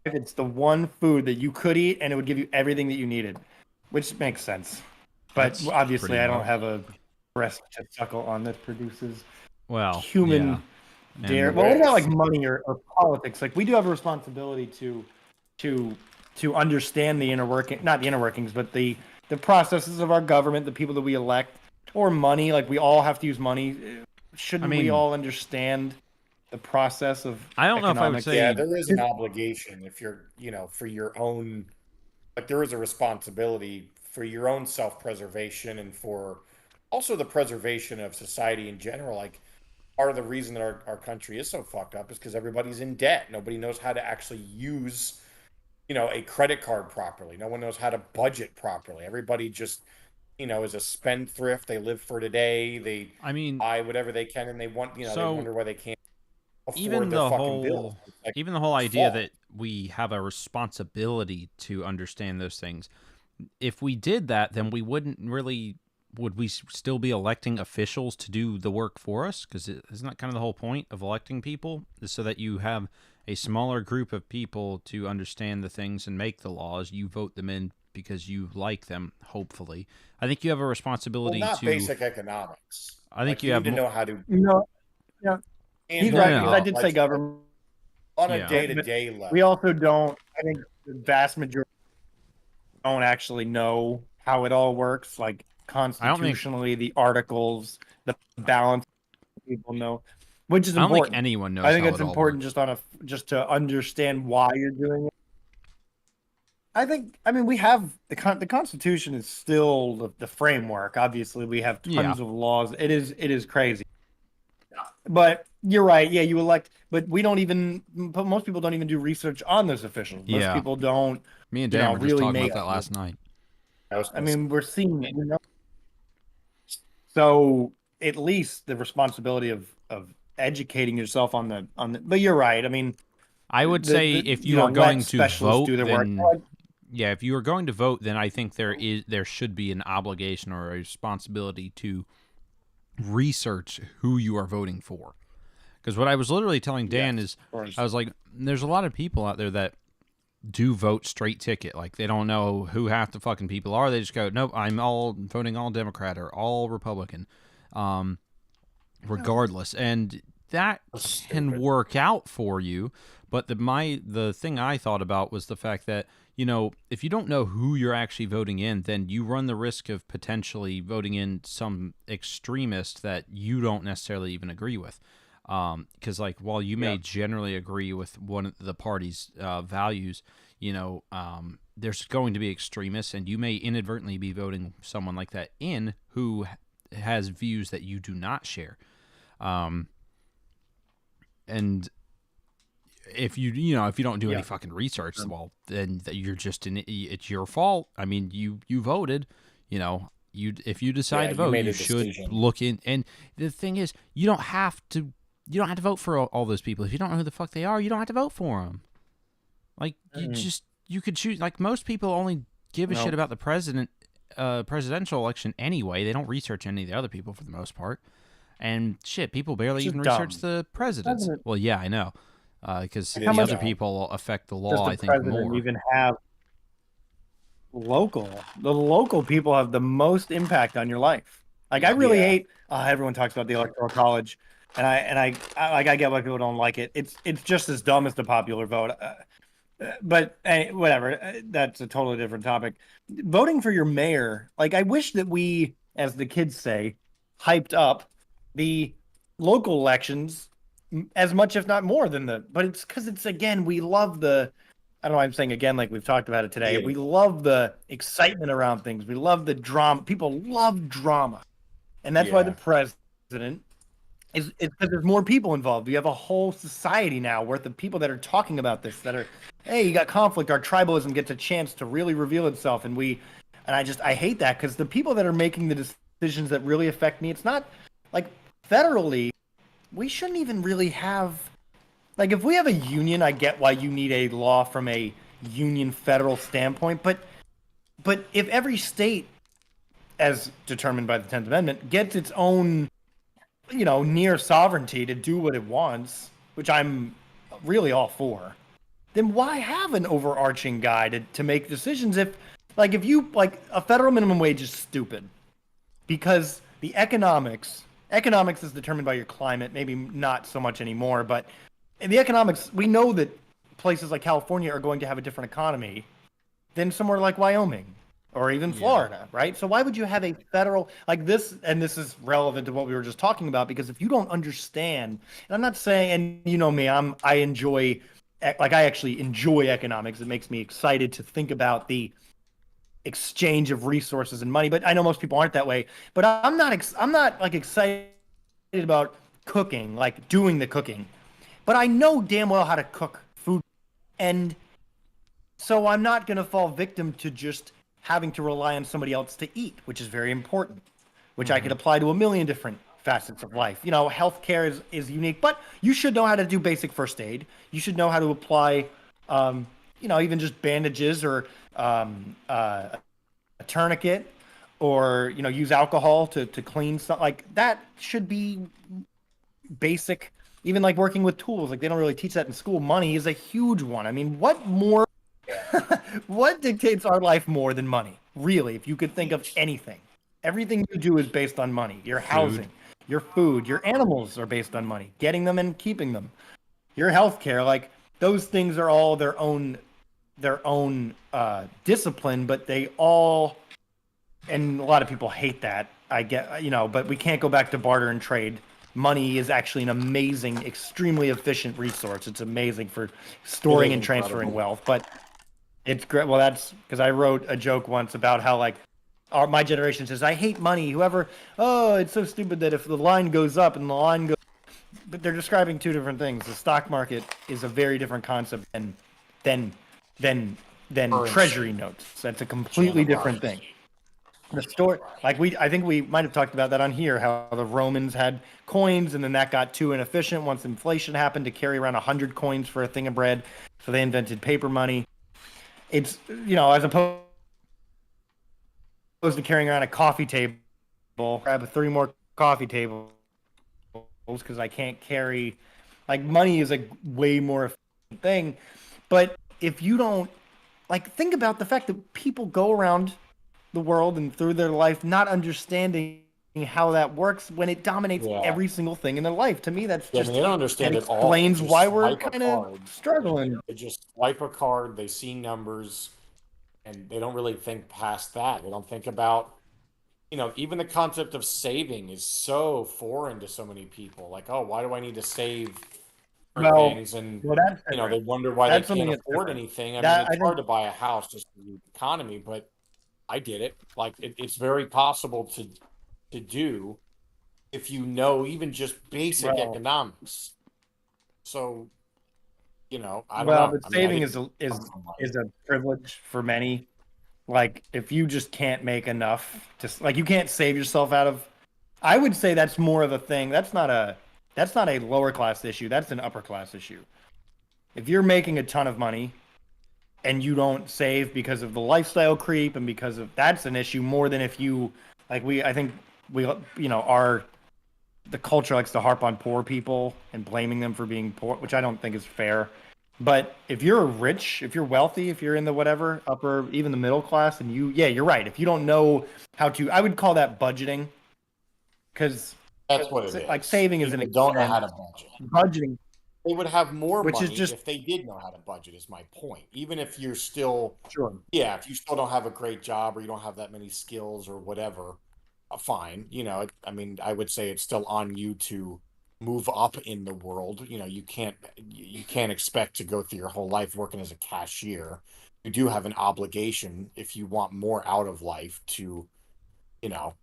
it's the one food that you could eat and it would give you everything that you needed, which makes sense. But That's obviously, pretty I don't low. have a breast to suckle on that produces Well, yeah. human dare. And Well, what about like wish. money or politics? Like we do have a responsibility to to understand the inner working, not the inner workings, but the processes of our government, the people that we elect, or money. Like we all have to use money. I Shouldn't we mean, all understand the process of I don't know if I would economics? yeah, say there is an obligation if you're, for your own, like there is a responsibility for your own self-preservation and for also the preservation of society in general. Like part of the reason that our country is so fucked up is because everybody's in debt. Nobody knows how to actually use, a credit card properly. No one knows how to budget properly. Everybody just, is a spendthrift. They live for today. They I mean, buy whatever they can and they want, they so wonder why they can't afford even their the fucking bills. whole It's like even the whole it's idea fault. that we have a responsibility to understand those things, if we did that, then we wouldn't really would we still be electing officials to do the work for us? Because isn't that kind of the whole point of electing people, is so that you have a smaller group of people to understand the things and make the laws. You vote them in because you like them. Hopefully, I think you have a Well, responsibility not to. basic economics. I think Like you you have need to more. know how to No, yeah, he's handle, No, right no, because I no. did say government. on a Yeah, But day-to-day we level. also don't. I think the vast majority don't actually know how it all works. Like I don't think constitutionally, the articles, the balance people know, which is I don't think important. anyone I knows think how it's it all important works. just to understand why you're doing it. I mean, we have the Constitution is still the framework. Obviously, we have Yeah, tons of laws. It is crazy. But you're right. Yeah, you elect, but we don't even. But most people don't even do research on those officials. Most yeah. people don't, Me and Dan were just really talking make. about that last night. I mean, we're seeing it. So at least the responsibility of educating yourself on the. But you're right. I mean, I would say if you are let going to specialists vote, do their work. then yeah, if you are going to vote, then I think there should be an obligation or a responsibility to research who you are voting for. Because what I was literally telling Dan is, I was like, there's a lot of people out there that do vote straight ticket. Like they don't know who half the fucking people are. They just go, nope, I'm all voting all Democrat or all Republican, regardless. And that can work out for you. But the thing I thought about was the fact that, you know, if you don't know who you're actually voting in, then you run the risk of potentially voting in some extremist that you don't necessarily even agree with. Because like while you may generally agree with one of the party's values, you know, there's going to be extremists, and you may inadvertently be voting someone like that in who has views that you do not share. And if you don't do any fucking research, well, then you're just it's your fault. I mean, you voted, you know. If you decide to vote, you should look in. And the thing is, you don't have to vote for all those people. If you don't know who the fuck they are, you don't have to vote for them. Like you could choose. Like most people only give a shit about the presidential election anyway. They don't research any of the other people for the most part. And shit, people barely even research the presidents. Well, yeah, I know, because the other people affect the law. I think more. Even have the local people have the most impact on your life. Like I really hate. Everyone talks about the electoral college. And I get why people don't like it. It's just as dumb as the popular vote. But whatever. That's a totally different topic. Voting for your mayor, like I wish that we, as the kids say, hyped up the local elections as much, if not more, than but it's because it's again we love the. I don't know why I'm saying again, like we've talked about it today. Yeah. We love the excitement around things. We love the drama. People love drama, and that's why the president. It's because there's more people involved. You have a whole society now worth of people that are talking about this, that are, hey, you got conflict. Our tribalism gets a chance to really reveal itself. And I hate that because the people that are making the decisions that really affect me, it's not like federally, we shouldn't even really have, like if we have a union, I get why you need a law from a union federal standpoint. But if every state, as determined by the 10th Amendment, gets its own near sovereignty to do what it wants, which I'm really all for, then why have an overarching guy to make decisions if a federal minimum wage is stupid because the economics is determined by your climate, maybe not so much anymore, but in the economics, we know that places like California are going to have a different economy than somewhere like Wyoming. Or even Florida, right? So why would you have a federal like this? And this is relevant to what we were just talking about, because if you don't understand, and I'm not saying, and you know me, I actually enjoy economics. It makes me excited to think about the exchange of resources and money. But I know most people aren't that way. But I'm not like excited about cooking, like doing the cooking. But I know damn well how to cook food, and so I'm not going to fall victim to just having to rely on somebody else to eat, which is very important, which I could apply to a million different facets of life. Healthcare is unique, but you should know how to do basic first aid. You should know how to apply, even just bandages or a tourniquet, or use alcohol to clean stuff. Like that should be basic. Even like working with tools, like they don't really teach that in school. Money is a huge one. I mean, what more? What dictates our life more than money? Really, if you could think of anything. Everything you do is based on money. Your housing, your food, your animals are based on money. Getting them and keeping them. Your healthcare, like those things are all their own discipline, but they all, and a lot of people hate that. I get, but we can't go back to barter and trade. Money is actually an amazing, extremely efficient resource. It's amazing for storing and transferring wealth, but it's great. Well, that's because I wrote a joke once about how my generation says, I hate money. It's so stupid that if the line goes up and the line goes, but they're describing two different things. The stock market is a very different concept than treasury notes. That's a completely different thing. The story, like I think we might have talked about that on here, how the Romans had coins, and then that got too inefficient once inflation happened to carry around 100 coins for a thing of bread, so they invented paper money. It's as opposed to carrying around a coffee table, grab 3 more coffee tables because I can't carry. Like money is a way more efficient thing, but if you don't think about the fact that people go around the world and through their life not understanding how that works when it dominates Yeah. every single thing in their life. To me, that's Yeah, I just mean, they don't that understand at all. They explains just why we're swipe a kind of card. struggling. They just swipe a card. They see numbers, and they don't really think past that. They don't think about, even the concept of saving is so foreign to so many people. Like, oh, why do I need to save for Well, things? And, well, that's they different. wonder why they That's can't something that's afford different. anything. I mean, That it's I think, hard to buy a house just for the economy, but I did it. Like, it's very possible to do if you know even just basic well, economics. So, I don't well, know. but I mean, I saving didn't is a, come from is money. a privilege for many. Like if you just can't make enough to like you can't save yourself out of. I would say that's more of a thing. That's not a lower class issue. That's an upper class issue. If you're making a ton of money and you don't save because of the lifestyle creep and because of that's an issue more than if you I think we our the culture likes to harp on poor people and blaming them for being poor, which I don't think is fair. But if you're rich, if you're wealthy, if you're in the whatever upper, even the middle class, and yeah, you're right. If you don't know how to, I would call that budgeting because That's what it like is. saving is an People don't know how expense, to budget. budgeting, They would have more which is money just if they did know how to budget, is my point. Even if you're still, sure. yeah, if you still don't have a great job or you don't have that many skills or whatever, fine. I mean, I would say it's still on you to move up in the world. You can't expect to go through your whole life working as a cashier. You do have an obligation if you want more out of life you know,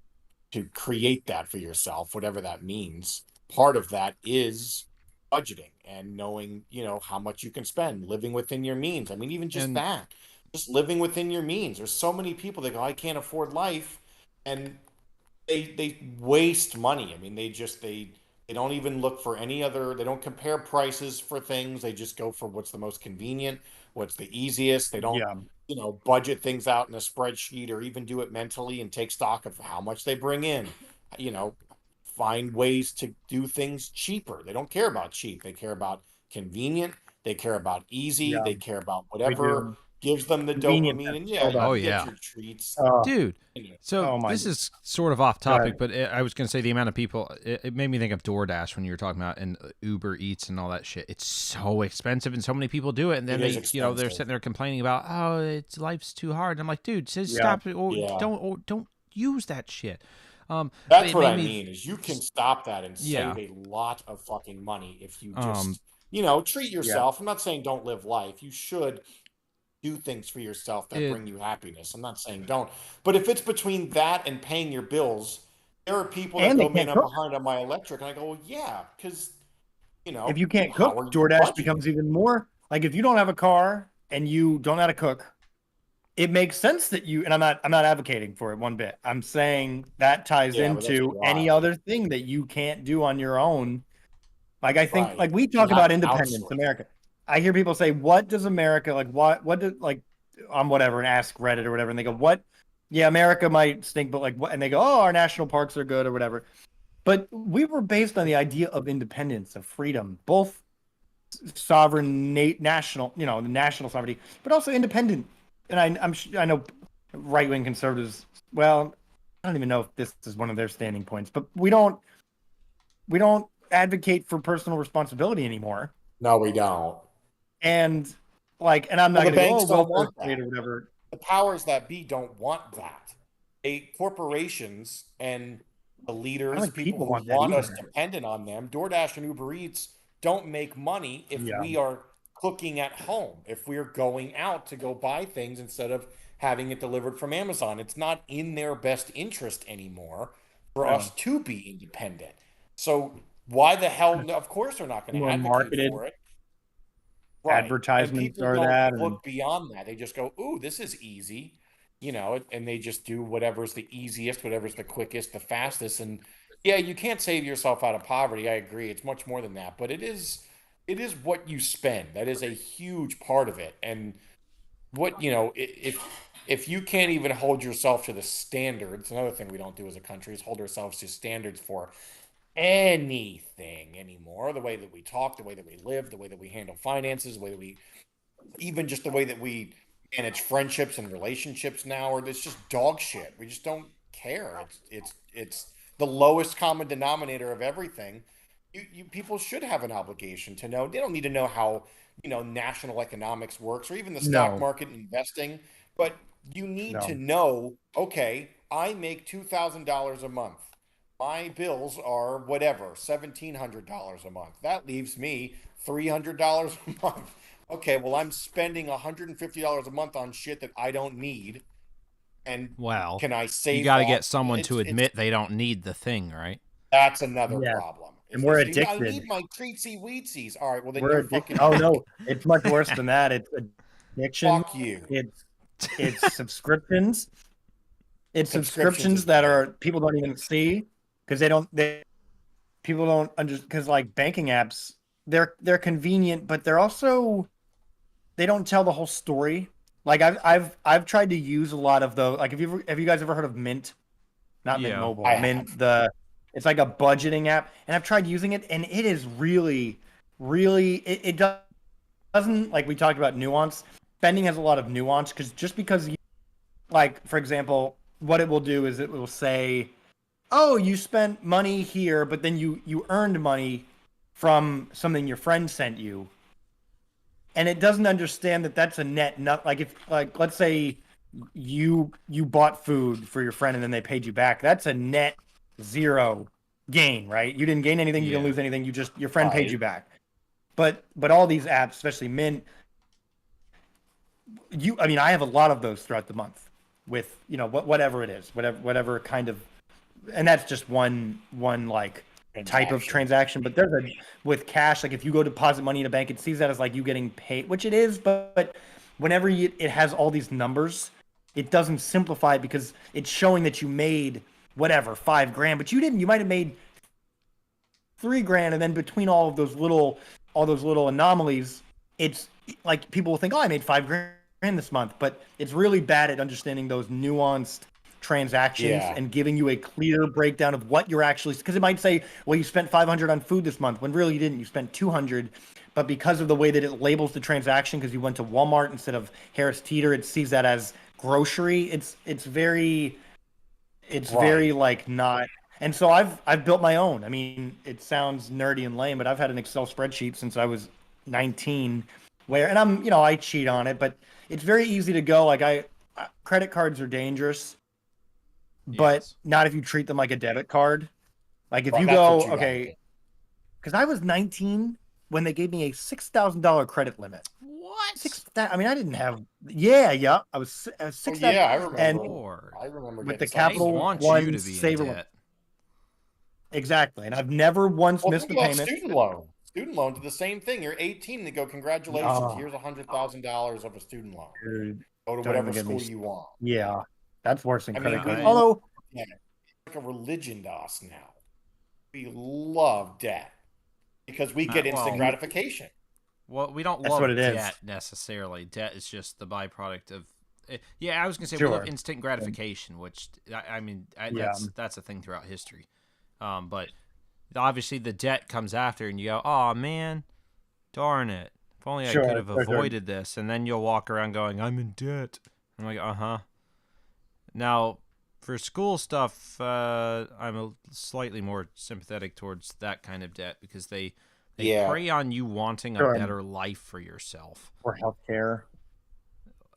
to create that for yourself, whatever that means. Part of that is budgeting and knowing, how much you can spend, living within your means. I mean, even just And that, just living within your means. There's so many people that go, I can't afford life, and they waste money. I mean, they don't even look for any other. They don't compare prices for things. They just go for what's the most convenient, what's the easiest. They don't, Yeah, budget things out in a spreadsheet or even do it mentally and take stock of how much they bring in. You know, find ways to do things cheaper. They don't care about cheap. They care about convenient. They care about easy. yeah, They care about we whatever do. gives them the Convenience dopamine. has And yeah, killed us. oh you get yeah, your treats. Oh, dude. You know, So oh my. this is sort of off Go ahead. topic, but I was gonna say the amount of people. It made me think of DoorDash when you were talking about and Uber Eats and all that shit. It's so expensive, and so many people do it, and then it is they're expensive. sitting there complaining about, oh, it's life's too hard. And I'm like, dude, just Yeah, stop it, or Yeah. don't use that shit. But That's it what made I me, mean is you can stop that and yeah, save a lot of fucking money if you um, just, treat yeah. yourself. I'm not saying don't live life. You should do things for yourself that it bring you happiness. I'm not saying don't. But if it's between that and paying your bills, there are people that And they go, man, can't I'm cook. behind on my electric. And I go, well, yeah, because, If you can't how cook, are you DoorDash budgeting? becomes even more like if you don't have a car and you don't know how to cook, it makes sense that you and I'm not advocating for it one bit. I'm saying that ties Yeah, but that's into any why. other thing that you can't do on your own. Like I think Right. like we You talk have about to independence, outsource. America. I hear people say, "What does America like? What do like on whatever?" And ask Reddit or whatever, and they go, "What? Yeah, America might stink, but like what?" And they go, "Oh, our national parks are good or whatever." But we were based on the idea of independence, of freedom, both sovereign national, the national sovereignty, but also independent. And I know right wing conservatives. Well, I don't even know if this is one of their standing points, but we don't advocate for personal responsibility anymore. No, we don't. And and I'm not Well, the going to go, oh, banks don't welfare want state that. or whatever. The powers that be don't want that. Corporations and the I don't leaders, think people people who want that want us either. dependent on them, DoorDash and Uber Eats don't make money if Yeah, we are cooking at home, if we're going out to go buy things instead of having it delivered from Amazon. It's not in their best interest anymore for no, us to be independent. So why the hell? No, of course, they're not going to more advocate marketed for it. Right. And advertisements people are don't that, and look beyond that. They just go, ooh, this is easy. and they just do whatever's the easiest, whatever's the quickest, the fastest. And yeah, you can't save yourself out of poverty. I agree. It's much more than that, but it is what you spend. That is a huge part of it. And if you can't even hold yourself to the standards, another thing we don't do as a country is hold ourselves to standards for anything anymore. The way that we talk, the way that we live, the way that we handle finances, the way that we even just the way that we manage friendships and relationships now, or it's just dog shit. We just don't care. It's the lowest common denominator of everything. You people should have an obligation to know. They don't need to know how national economics works or even the stock No, market and investing, but you need to no, know. Okay, I make $2,000 a month. My bills are whatever, $1,700 a month. That leaves me $300 a month. Okay, well, I'm spending $150 a month on shit that I don't need, and Well, can I you save got to that? get someone to It's admit they don't need the thing, right? That's another yeah, problem. and If they we're say, yeah, I addicted. need my treatsy weetsies. All right, well then We're you're addicted. fucking Oh weak. no, it's much worse than that. It's addiction. Fuck you. It's it's subscriptions. It's Subscriptions subscriptions is that bad. are people don't even see because they people don't understand because like banking apps, they're convenient, but they're also they don't tell the whole story. Like I've tried to use a lot of those. Like have you guys ever heard of Mint? Not Mint Yeah. Mobile. I Mint have. the it's like a budgeting app, and I've tried using it, and it is really it doesn't like we talked about nuance. Spending has a lot of nuance because just because you like, for example, what it will do is it will say, "Oh, you spent money here, but then you earned money from something your friend sent you," and it doesn't understand that that's a net not like if like let's say you bought food for your friend and then they paid you back. That's a net zero gain, right? You didn't gain anything, you didn't Yeah. lose anything. You just your friend paid you Right. back. But all these apps, especially Mint, I mean I have a lot of those throughout the month with whatever it is, whatever kind of, and that's just one like type of Transaction. transaction. But there's a with cash, like if you go deposit money in a bank, it sees that as like you getting paid, which it is, but whenever it has all these numbers, it doesn't simplify it because it's showing that you made whatever 5 grand, but you didn't. You might have made 3 grand, and then between all those little anomalies, it's like people will think, oh, I made 5 grand this month, but it's really bad at understanding those nuanced transactions Yeah. and giving you a clear breakdown of what you're actually, because it might say, well, you spent 500 on food this month when really you didn't. You spent 200, but because of the way that it labels the transaction, because you went to Walmart instead of Harris Teeter, it sees that as grocery. It's very Right. like not. And so I've built my own. I mean, it sounds nerdy and lame, but I've had an Excel spreadsheet since I was 19 where, and I cheat on it, but it's very easy to go like credit cards are dangerous, but Yes. not if you treat them like a debit card. Like if Right. you That's what go, you got to do. okay, cuz I was 19 when they gave me a $6,000 credit limit. What? I mean, I didn't have, yeah, I was Oh 6,000, yeah, I Good and remember. lord. I remember with getting the something They Capital want you One to be in saver limit. debt. Exactly. And I've never once Well, missed think a about payment. student loan. Student loans are the same thing. You're 18. They go, congratulations. Oh, Here's $100,000 of a student loan. dude, Go to don't whatever even get me. school you want. Yeah, that's worse than I credit mean, Yeah. we cards. I. love Although, debt. It's like a religion to us now. We love debt because we get instant Well. gratification. Well, we don't that's what love it is. debt necessarily. Debt is just the byproduct of. Yeah, I was gonna say we love Sure. instant gratification, which I mean Yeah, that's a thing throughout history. But obviously the debt comes after, and you go, "Oh man, darn it! If only I could sure, have sure, sure. avoided this." And then you'll walk around going, "I'm in debt." I'm like, "Uh huh." Now, for school stuff, I'm slightly more sympathetic towards that kind of debt because they Yeah. prey on you wanting a Sure. better life for yourself. Or healthcare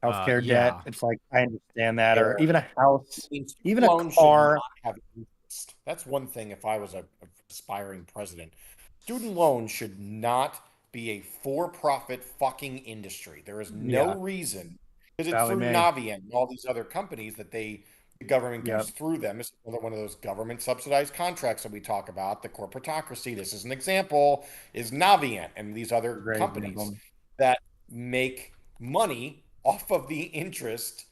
debt. Yeah, It's like I understand that, or There. even a house, I mean, even student a loans should car. not have interest. That's one thing if I was a aspiring president. Student loans should not be a for-profit fucking industry. There is no Yeah, reason because it's Valley through May. Navient and all these other companies that the government Yep, goes through them. It's another one of those government subsidized contracts that we talk about, the corporatocracy. This is an example, is Navient and these other great companies example. that make money off of the interest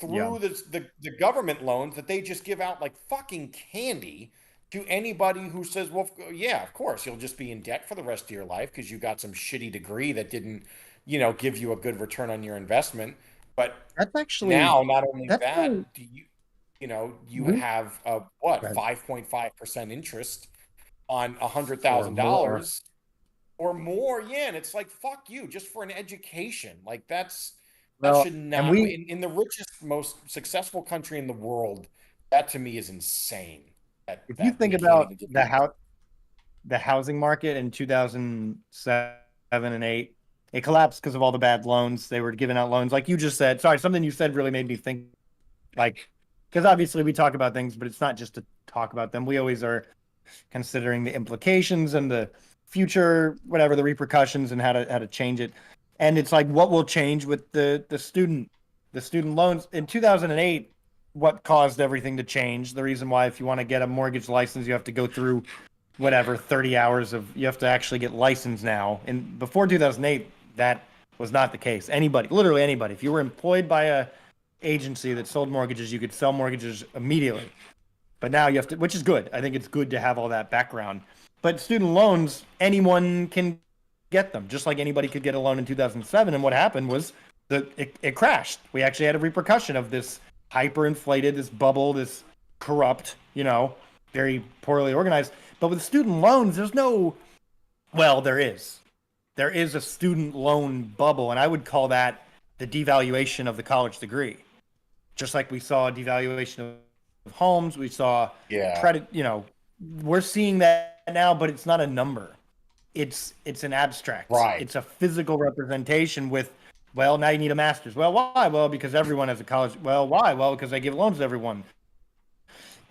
Yeah. through the government loans that they just give out like fucking candy to anybody who says, well, yeah, of course, you'll just be in debt for the rest of your life because you got some shitty degree that didn't, give you a good return on your investment. But That's actually now, not only that's that, the you we have what, right, 5.5% interest on a hundred or thousand more. dollars or more. Yeah, and it's like, fuck you, just for an education. Like that Well, should and not, we in the richest, most successful country in the world. That to me is insane. That if you that we think can't about even just the do that. housing market in 2007 and 8, it collapsed because of all the bad loans. They were giving out loans like you just said. Sorry, something you said really made me think, like, because obviously we talk about things, but it's not just to talk about them. We always are considering the implications and the future, whatever the repercussions and how to change it. And it's like what will change with the student loans in 2008. What caused everything to change? The reason why, if you want to get a mortgage license, you have to go through whatever 30 hours of, you have to actually get licensed now. And before 2008, that was not the case. Anybody, literally anybody, if you were employed by a agency that sold mortgages, you could sell mortgages immediately. But now you have to, which is good. I think it's good to have all that background. But student loans, anyone can get them, just like anybody could get a loan in 2007. And what happened was that it crashed. We actually had a repercussion of this hyperinflated, this bubble, this corrupt, very poorly organized. But with student loans, there's no, well, there is. There is a student loan bubble, and I would call that the devaluation of the college degree. Just like we saw a devaluation of homes, we saw Yeah, credit, we're seeing that now, but it's not a number. It's an abstract. right. It's a physical representation with, well, now you need a master's. Well, why? Well, because everyone has a college. Well, why? Well, because they give loans to everyone.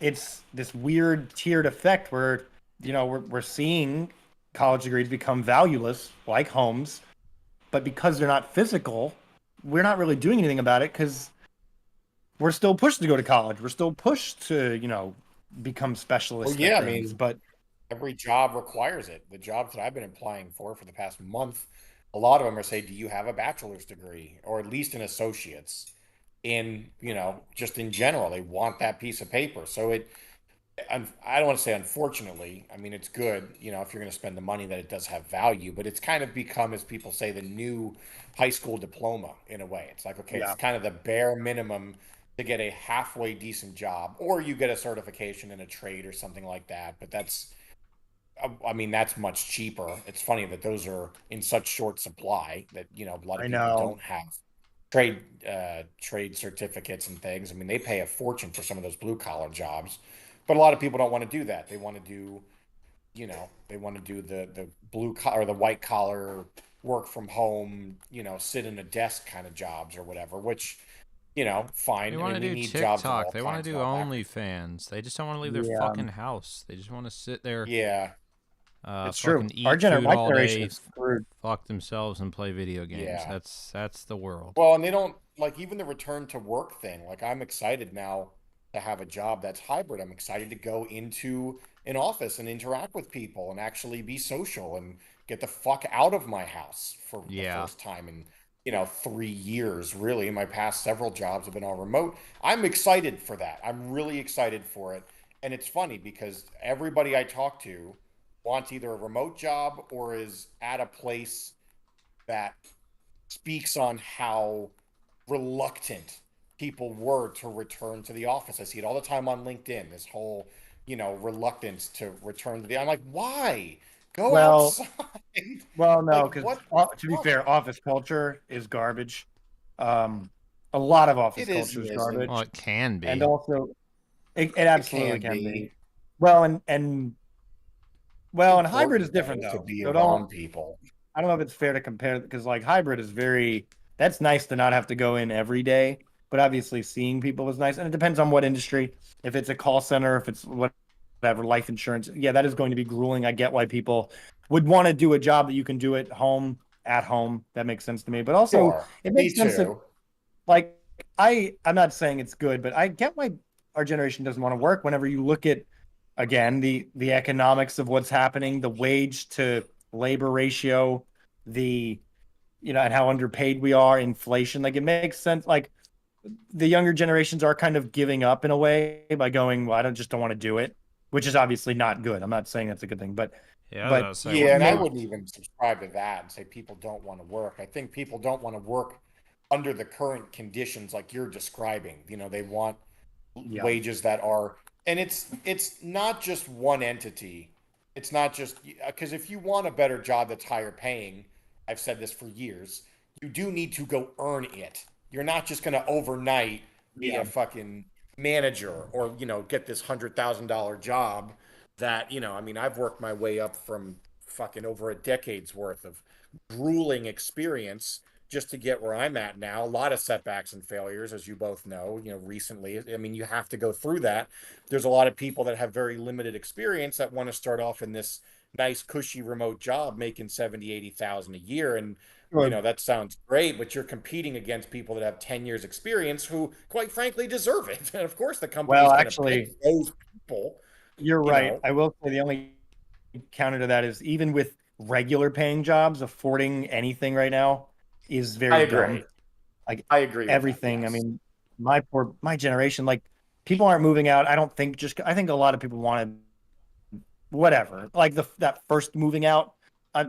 It's this weird tiered effect where, we're seeing college degrees become valueless like homes, but because they're not physical, we're not really doing anything about it because we're still pushed to go to college. We're still pushed to, become Well, specialists at yeah, I things. mean, But every job requires it. The jobs that I've been applying for the past month, a lot of them are saying, "Do you have a bachelor's degree or at least an associate's?" In, just in general, they want that piece of paper. So I don't want to say unfortunately. I mean, it's good, if you're going to spend the money, that it does have value, but it's kind of become, as people say, the new high school diploma in a way. It's like, okay, it's yeah, kind of the bare minimum to get a halfway decent job, or you get a certification in a trade or something like that. But I mean, that's much cheaper. It's funny that those are in such short supply that, a lot of I people know. don't have trade certificates and things. I mean, they pay a fortune for some of those blue collar jobs, but a lot of people don't want to do that. They want to do, they want to do the blue collar or the white collar work from home, sit in a desk kind of jobs or whatever, which, They fine. I want mean, to we do need jobs of TikTok. all They want to kinds and do all that. OnlyFans. They just don't want to leave their Yeah, fucking house. They just want to sit there, Yeah, it's true. fucking eat food My all generation day, is screwed. fuck themselves, and play video games. yeah. That's the world. Well, and they don't like even the return to work thing. Like, I'm excited now to have a job that's hybrid. I'm excited to go into an office and interact with people and actually be social and get the fuck out of my house for the Yeah. first time in, 3 years, really. My past several jobs have been all remote. I'm excited for that. I'm really excited for it. And it's funny because everybody I talk to wants either a remote job or is at a place that speaks on how reluctant people were to return to the office. I see it all the time on LinkedIn. This whole, reluctance to return to the. I'm like, why? Go Well, outside. no, Like, because what the to be fuck? fair, office culture is garbage. Um, a lot of office It is culture and is isn't. Well, garbage, it can and be. also it It absolutely can can be. be. Well, and hybrid is Important different though to though. be So don't. around people. I don't know if it's fair to compare because like hybrid is very. That's nice to not have to go in every day, but obviously seeing people is nice, and it depends on what industry. If it's a call center, if it's whatever life insurance, yeah, that is going to be grueling. I get why people would want to do a job that you can do at home. At home, that makes sense to me. But also, Sure. it Me makes sense that too. like I'm not saying it's good, but I get why our generation doesn't want to work. Whenever you look at again the economics of what's happening, the wage to labor ratio, the and how underpaid we are, inflation, like it makes sense. Like the younger generations are kind of giving up in a way by going, well, I don't want to do it, which is obviously not good. I'm not saying that's a good thing, Yeah, I was but gonna say Yeah, what and I maybe, wouldn't even subscribe to that and say people don't want to work. I think people don't want to work under the current conditions like you're describing. They want yeah, wages that are, and it's not just one entity. It's not just because if you want a better job that's higher paying, I've said this for years, you do need to go earn it. You're not just going to overnight be yeah, a fucking manager or get this $100,000 job that I mean I've worked my way up from fucking over a decade's worth of grueling experience just to get where I'm at now. A lot of setbacks and failures, as you both know, recently. I mean, you have to go through that. There's a lot of people that have very limited experience that want to start off in this nice, cushy remote job making 70, 80,000 a year. And, sure. that sounds great, but you're competing against people that have 10 years experience who, quite frankly, deserve it. And of course, the company Well, is going to pick actually, those people, you're you right. know. I will say the only counter to that is even with regular paying jobs, affording anything right now is I very agree. dumb. Like I agree with that. everything. I Yes. mean, my generation, like people aren't moving out. I don't think just I think a lot of people wanted whatever. Like that first moving out. I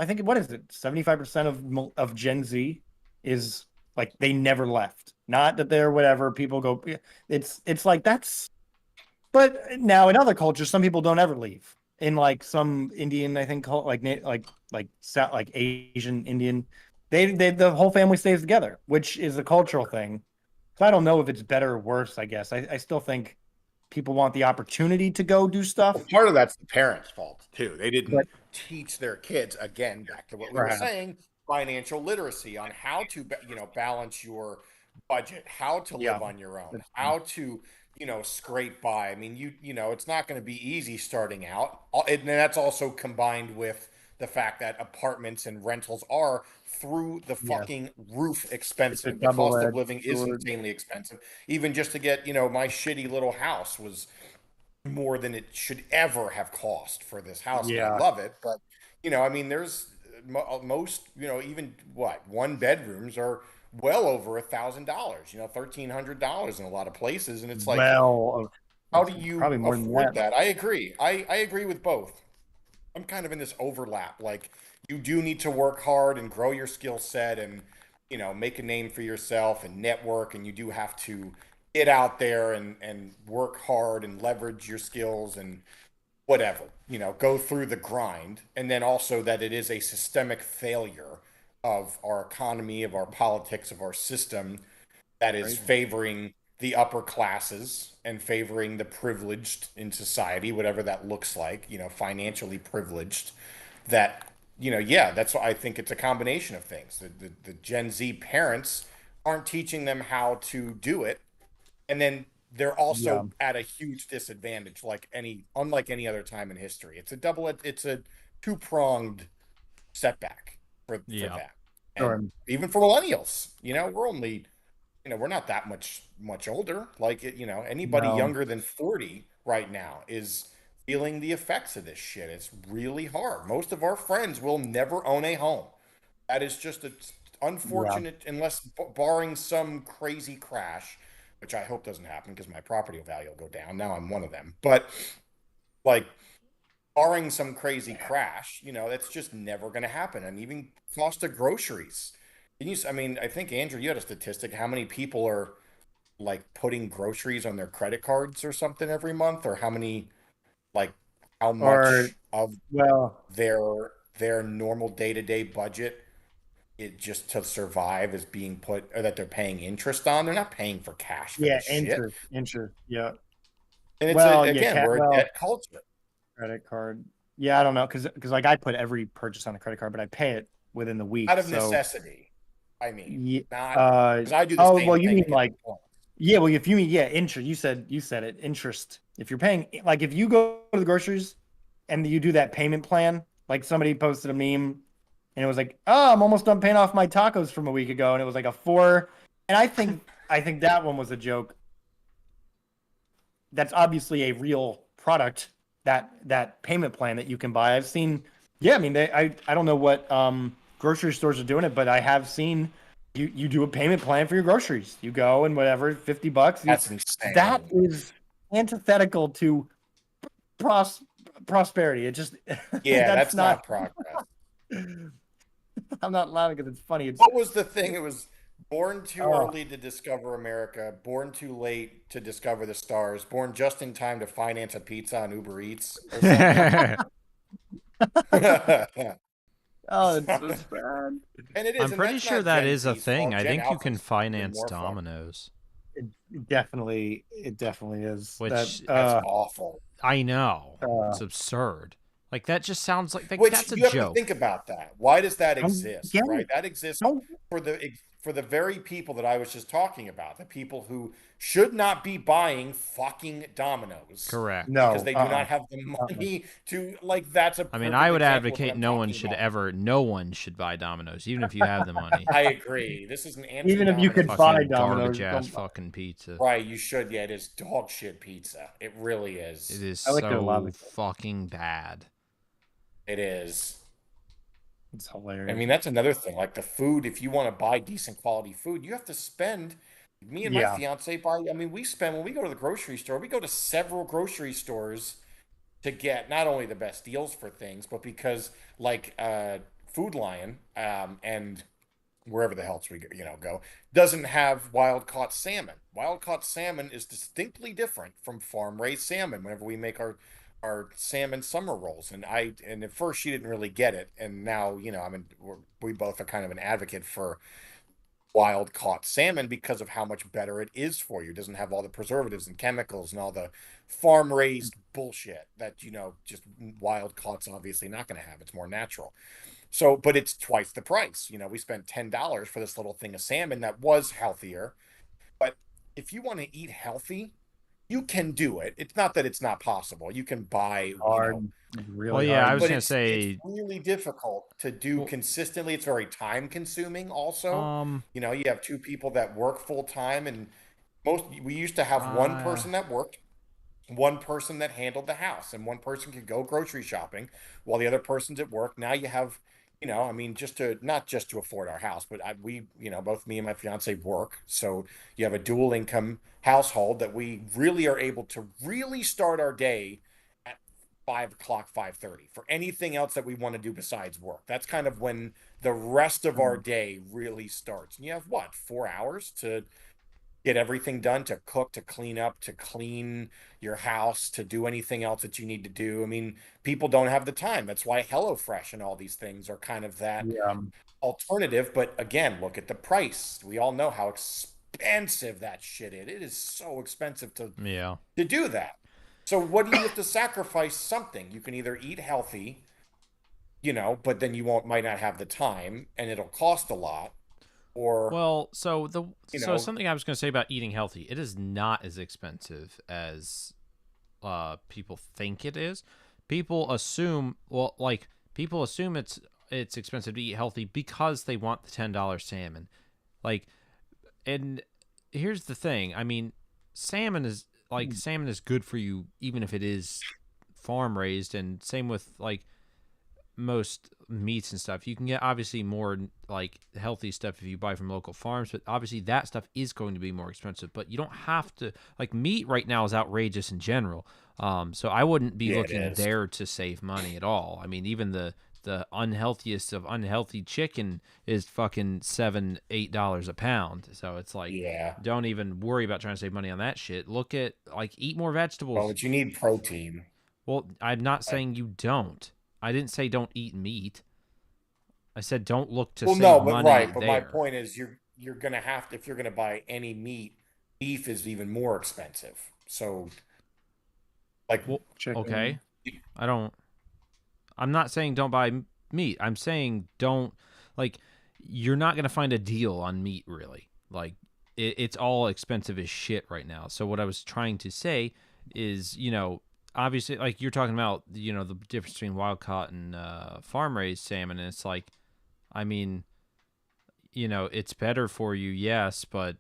think what is it? 75% of Gen Z is like they never left. Not that they're whatever people go. It's like that's. But now in other cultures, some people don't ever leave. In like some Indian, I think, like Asian Indian, they the whole family stays together, which is a cultural thing. So I don't know if it's better or worse. I guess I still think people want the opportunity to go do Well, stuff, part of that's the parents' fault too. They didn't but teach their kids, again, back to what we were perhaps saying, financial literacy on how to, balance your budget, how to yeah, live on your own, that's how to, scrape by. I mean, it's not going to be easy starting out. And that's also combined with the fact that apartments and rentals are through the yeah, fucking roof it's a expensive. The cost of double-edged living is sword. insanely expensive. Even just to get, my shitty little house was more than it should ever have cost for this house, and I Yeah, love it. But I mean, there's most, even what one bedrooms are well over $1,000. $1,300 in a lot of places, and it's like, well, how it's do you probably more than afford that. that? I agree. I agree with both. I'm kind of in this overlap. Like, you do need to work hard and grow your skill set and, make a name for yourself and network. And you do have to get out there and work hard and leverage your skills and whatever, go through the grind. And then also that it is a systemic failure of our economy, of our politics, of our system that is Crazy. favoring the upper classes and favoring the privileged in society, whatever that looks like, financially privileged. That, yeah, that's why I think it's a combination of things. The Gen Z parents aren't teaching them how to do it. And then they're Yeah, also at a huge disadvantage, unlike any other time in history. It's a two-pronged setback for Yeah. that. sure. And even for millennials, we're only we're not that much older. Like anybody No, younger than 40 right now is feeling the effects of this shit. It's really hard. Most of our friends will never own a home. That is just yeah, unfortunate, unless barring some crazy crash, which I hope doesn't happen because my property value will go down. Now I'm one of them. But like barring some crazy crash, that's just never going to happen. And even cost of groceries. I mean, I think Andrew, you had a statistic. How many people are like putting groceries on their credit cards or something every month, or like how or much of well, their normal day-to-day budget it just to survive is being put, or that they're paying interest on. They're not paying for cash for yeah, this shit. interest, yeah. And it's Well, yeah, again, we're a well, debt culture credit card. Yeah, I don't know because like I put every purchase on a credit card, but I pay it within the week. out of So necessity. I mean, yeah, not because I do the oh same well, you thing mean to get like the point. yeah, well if you mean yeah, interest. You said it, interest. If you're paying like if you go to the groceries and you do that payment plan, like somebody posted a meme and it was like, oh, I'm almost done paying off my tacos from a week ago, and it was like a four. And I think that one was a joke. That's obviously a real product, that payment plan that you can buy. Yeah, I mean I don't know what grocery stores are doing it, but I have seen You do a payment plan for your groceries. You go and whatever, $50. That's insane. That is antithetical to prosperity. It just Yeah, that's that's not. not progress. I'm not laughing because it's funny. It's What was the thing? It was born too oh. early to discover America, born too late to discover the stars, born just in time to finance a pizza on Uber Eats or something. Oh, it's so sad. And it is, I'm and pretty that's sure not that Gen is a Z's thing. fault. I Gen think you can Alpha's even finance more fucked. Domino's, It definitely is. which That's awful. I know Uh, it's absurd. Like that just sounds like Which that's a you have to think joke. about that. Why does that don't exist, get right? it. That exists Don't for the very people that I was just talking about, the people who should not be buying fucking Dominoes Correct. because no. they do not have the Uh-uh. money to like that's a I mean, I perfect would example of what advocate I'm no one talking should about. ever, no one should buy Domino's, even if you have the money. I agree. This is an Even if you could anti-Domino's buy Fucking show. Domino's, garbage ass don't buy. fucking pizza. Right, you should. Yeah, it is dog shit pizza. It really It is. is I like it a lot. so fucking bad. It is. It's I hilarious. mean, that's another thing. Like the food, if you want to buy decent quality food, you have to spend. Me and my Yeah. fiance buy. I mean, we spend when we go to the grocery store. We go to several grocery stores to get not only the best deals for things, but because like Food Lion and wherever the hell we go doesn't have wild caught salmon. Wild caught salmon is distinctly different from farm raised salmon. Whenever we make our salmon summer rolls, and at first she didn't really get it, and now we both are kind of an advocate for wild caught salmon because of how much better it is for you. It doesn't have all the preservatives and chemicals and all the farm raised bullshit that just wild caught's obviously not going to have. It's more natural. So, but it's twice the price. We spent $10 for this little thing of salmon that was healthier. But if you want to eat healthy, you can do it. It's not that it's not possible. You can buy, Hard. It's Well, really yeah, I hard. was but gonna it's say, really difficult to do well, consistently. It's very time consuming also. um, You have two people that work full time, and we used to have one uh, person that worked, one person that handled the house, and one person could go grocery shopping while the other person's at work. Now you have, I mean, just to not just to afford our house, but both me and my fiance work, so you have a dual income household that we really are able to really start our day at 5 o'clock, 5:30 for anything else that we want to do besides work. That's kind of when the rest of our day really starts. And you have what, 4 hours to get everything done, to cook, to clean up, to clean your house, to do anything else that you need to do. I mean, people don't have the time. That's why HelloFresh and all these things are kind of that Yeah. alternative. But again, look at the price. We all know how expensive that shit is. It is so expensive yeah. to do that. So what do you have to sacrifice something? You can either eat healthy, but then you might not have the time and it'll cost a lot, or Well, you so know, something I was gonna say about eating healthy, it is not as expensive as people think it is. People assume, people assume it's expensive to eat healthy because they want the $10 salmon. Like, and here's the thing. I mean, salmon is good for you even if it is farm raised, and same with like most meats and stuff. You can get obviously more like healthy stuff if you buy from local farms, but obviously that stuff is going to be more expensive. But you don't have to, like, meat right now is outrageous in general. So I wouldn't be yeah, it looking is. there to save money at all. I mean, even the unhealthiest of unhealthy chicken is fucking $7-8 a pound. So it's like, Yeah. don't even worry about trying to save money on that shit. Look at, like, eat more Well, vegetables. but you need protein. Well, I'm not Like, saying you don't. I didn't say don't eat meat. I said don't look to well, save no, but money right. But my there. point is, you're gonna have to, if you're gonna buy any meat, beef is even more expensive. So, like, Well, okay. Chicken. I don't. I'm not saying don't buy meat. I'm saying don't, like, you're not gonna find a deal on meat really. Like it's all expensive as shit right now. So what I was trying to say is, obviously, like you're talking about, the difference between wild caught and farm raised salmon, and it's like, I mean, it's better for you, yes, but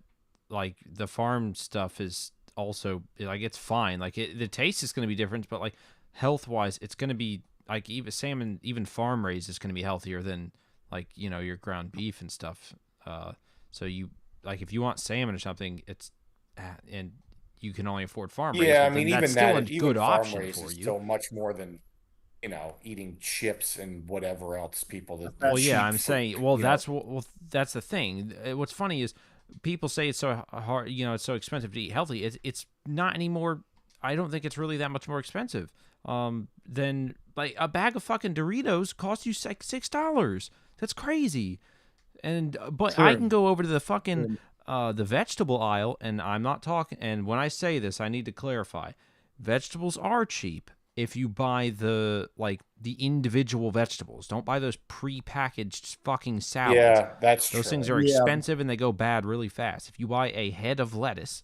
like the farm stuff is also like it's fine. Like the taste is going to be different, but like health wise, it's going to be like even salmon, even farm raised is going to be healthier than like your ground beef and stuff. So you like if you want salmon or something, it's and you can only afford farm raised, Yeah, I well, mean, then that's even still a that, even good farm option raised for is you. still much more than, eating chips and whatever else people the Well, yeah, cheap I'm food, saying, well, that's the thing. What's funny is people say it's so hard, it's so expensive to eat healthy. It's not anymore. I don't think it's really that much more expensive. Than like a bag of fucking Doritos costs you like $6. That's crazy. And but I can True. go over to the fucking True. the vegetable aisle, and I'm not talking. And when I say this, I need to clarify: vegetables are cheap if you buy the individual vegetables. Don't buy those pre-packaged fucking salads. Yeah, that's Those things true. are Yeah. expensive and they go bad really fast. If you buy a head of lettuce,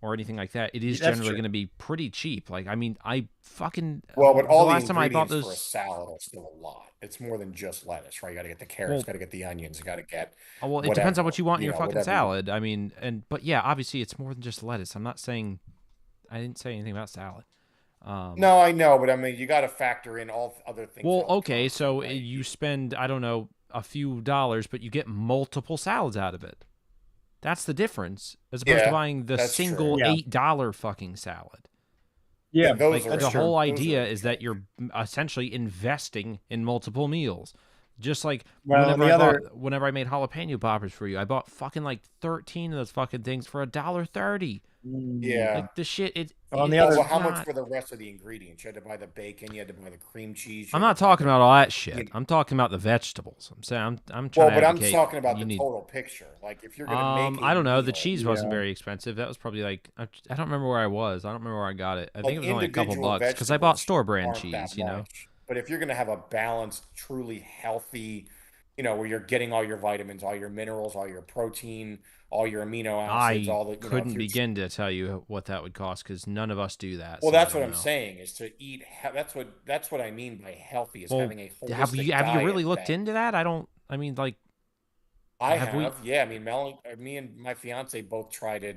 or anything like that, it is That's generally true. going to be pretty cheap. Like, I mean, I fucking Well, but the all the last time I bought ingredients for a those, salad are still a lot. It's more than just lettuce, right? You got to get the carrots, well, got to get the onions, you got to get well, it depends on whatever, what you want in your fucking whatever you. salad. I mean, but yeah, obviously it's more than just lettuce. I'm not saying I didn't say anything about salad. Um, No, I know, but I mean, you got to factor in all other things well, that all okay, come to, so right? you spend I don't know a few dollars, but you get multiple salads out of it. That's the difference, as opposed to Yeah, buying the that's true. single Yeah. $8 fucking salad. Yeah. Those Like are That's the in. true. whole Those are idea is that interesting. you're essentially investing in multiple meals. Just like Well, and the other, whenever I made jalapeno poppers for you, I bought fucking like 13 of those fucking things for $1.30. Yeah. Like the shit, on the Well, it's other, but how much not. for the rest of the ingredients? You had to buy the bacon, you had to buy the cream cheese, you I'm had to not buy talking the, about all that you shit. I'm talking about the vegetables. I'm saying I'm trying well, to but I'm advocate. talking about You the need. total picture. Like if you're gonna make a I don't know. The meal, cheese wasn't yeah. very expensive. That was probably like I don't remember where I was. I don't remember where I got it. I think like it was only a couple individual bucks because I bought vegetables store brand aren't that cheese. You know. much. But if you're gonna have a balanced, truly healthy, where you're getting all your vitamins, all your minerals, all your protein, all your amino acids, I all the, if couldn't you're begin to tell you what that would cost because none of us do that, well, so I that's what don't I'm know. saying is to eat. That's what I mean by healthy is Well, having a have you holistic have you really diet looked that into that? I don't. I mean, like, I have we? have. Yeah, I mean, me and my fiance both try to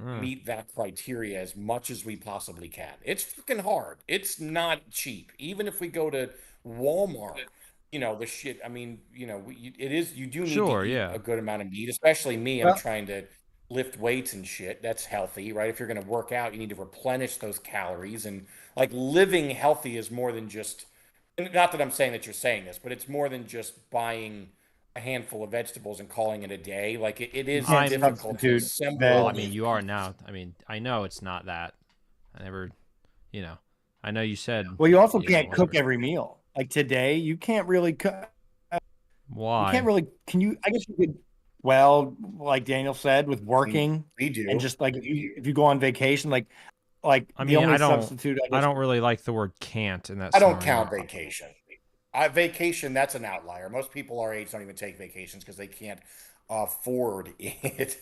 Uh, meet that criteria as much as we possibly can. It's fucking hard. It's not cheap. Even if we go to Walmart, the shit. I mean, it is. You do need to sure, eat yeah. a good amount of meat, especially me. I'm well, trying to lift weights and shit. That's healthy, right? If you're going to work out, you need to replenish those calories. And like living healthy is more than just. Not that I'm saying that you're saying this, but it's more than just buying a handful of vegetables and calling it a day. Like it you is can't I'm difficult to substitute assemble well. veg. all I mean, these you are pieces. now. I mean, I know it's not that. I never, you know. I know you said, Well, you also can't cook whatever. every meal. Like today, you can't really cook. You can't Why? really. Can you? I guess you could. Well, like Daniel said, with We, working we and do. just like if you go on vacation, like I the mean, only substitute, I I guess. don't really like the word "can't" in that I don't scenario. count vacation. Vacation, that's an outlier. Most people our age don't even take vacations because they can't afford it.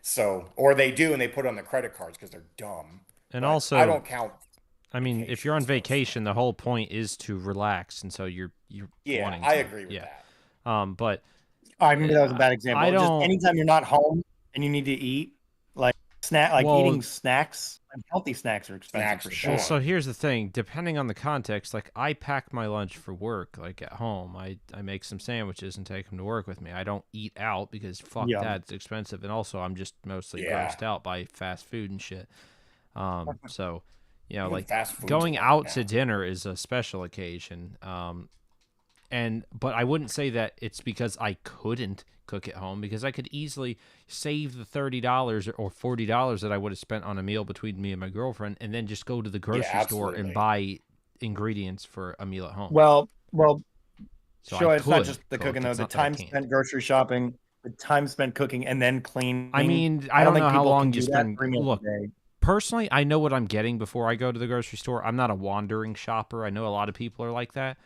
So, or they do and they put it on the credit cards because they're dumb. And But I also, don't count I mean, if you're vacation on as far as vacation, fun. the whole point is to relax, and so you're Yeah, wanting I to, agree with yeah. that. But I maybe that was a bad I example. Just don't. anytime you're not home and you need to eat, like like Well, eating snacks and healthy snacks are expensive Snacks for are well. sure. So fine. here's the thing. Depending on the context, like I pack my lunch for work. Like at home, I make some sandwiches and take them to work with me. I don't eat out because fuck Yeah. that, it's expensive, and also I'm just mostly Yeah. grossed out by fast food and shit. So, Even like fast food's a going lot out to now. dinner is a special occasion. But I wouldn't say that it's because I couldn't cook at home because I could easily save the $30 or $40 that I would have spent on a meal between me and my girlfriend, and then just go to the Yeah, grocery store and absolutely. buy ingredients for a meal at home. Well, So I sure. It's not could just the cooking cook. though. It's The not that I time can't. spent grocery shopping, the time spent cooking, and then I cleaning. mean, I I don't don't think know how people can long you do that spend. 3 meals a Look, day. personally, I know what I'm getting before I go to the grocery store. I'm not a wandering shopper. I know a lot of people are like that.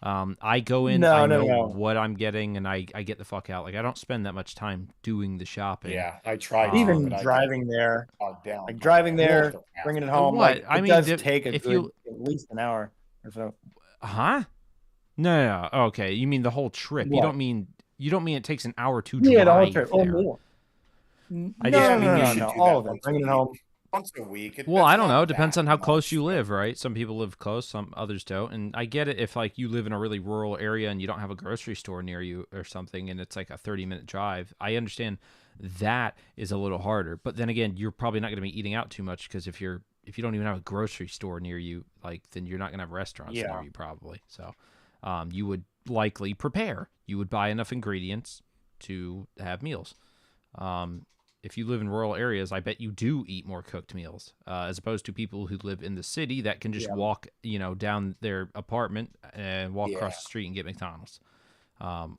I go in, I No, no, know no. what I'm getting, and I get the fuck out. Like I don't spend that much time doing the shopping. Yeah, I try to, but Even Um, I get driving there, bogged down like by driving the well, there, extra bringing it hassle. home, what? like I it mean, does take a if good you, at least an hour or so. huh? No. Okay, you mean the whole trip? What? You don't mean it takes an hour to Yeah, the whole drive trip or there. more. I No, just Yeah, I no, mean, no, you no, mean should no. do All that of it. once a Bringing it week. home. once a week. Well, That's I don't know. It not depends that on how close much. you live, right? Some people live close, some others don't. And I get it if like you live in a really rural area and you don't have a grocery store near you or something and it's like a 30-minute drive. I understand that is a little harder. But then again, you're probably not going to be eating out too much because if you don't even have a grocery store near you, like then you're not going to have restaurants near Yeah. you probably. So, you would likely prepare. You would buy enough ingredients to have meals. If you live in rural areas, I bet you do eat more cooked meals, as opposed to people who live in the city that can just Yeah. walk, down their apartment and walk Yeah. across the street and get McDonald's,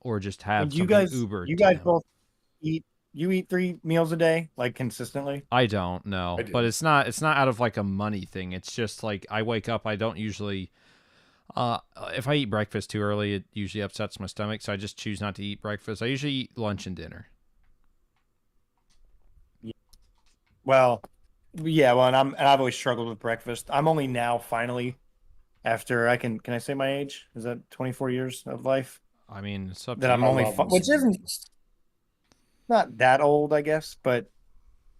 or just have And you something guys, Ubered you to guys them. both eat. You eat 3 meals a day, like consistently. I don't I know, but do. it's not out of like a money thing. It's just like I wake up. I don't usually. If I eat breakfast too early, it usually upsets my stomach, so I just choose not to eat breakfast. I usually eat lunch and dinner. Well, yeah. Well, and I've always struggled with breakfast. I'm only now finally after I can I say my age? Is that 24 years of life I mean, it's up to that I'm I you. only love me which some isn't breakfast. not that old, I guess, but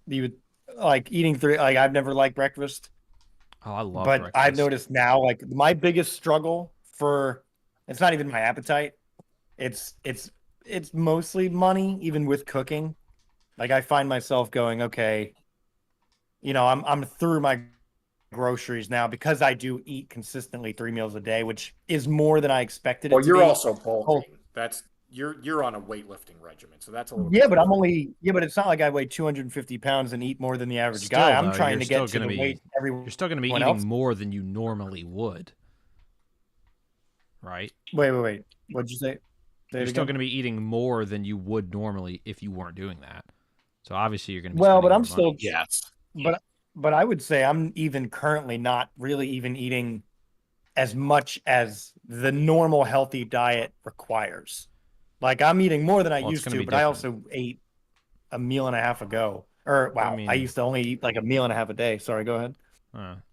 you would like eating three. Like I've never liked breakfast, Oh, I love but I've breakfast. noticed now, like my biggest struggle for it's not even my appetite. It's mostly money, even with cooking. Like I find myself going, okay, I'm through my groceries now because I do eat consistently 3 meals a day, which is more than I expected it Well, to you're be. also Oh, bulking. That's you're on a weightlifting regimen, so that's a little yeah, bit but different. but it's not like I weigh 250 pounds and eat more than the average guy. Still I'm though, trying to get to the weight you're still gonna be everyone eating else. more than you normally would, right? Wait. What'd you say? Say You're it still again. gonna be eating more than you would normally if you weren't doing that. So obviously you're gonna be Well, spending but I'm more still, money. Yes. but I would say I'm even currently not really even eating as much as the normal healthy diet requires. Like I'm eating more than I Well, it's used gonna to, be but I different. also ate a meal and a half ago. Or I wow, I mean, used to only eat like a meal and a half a day. Sorry, go ahead.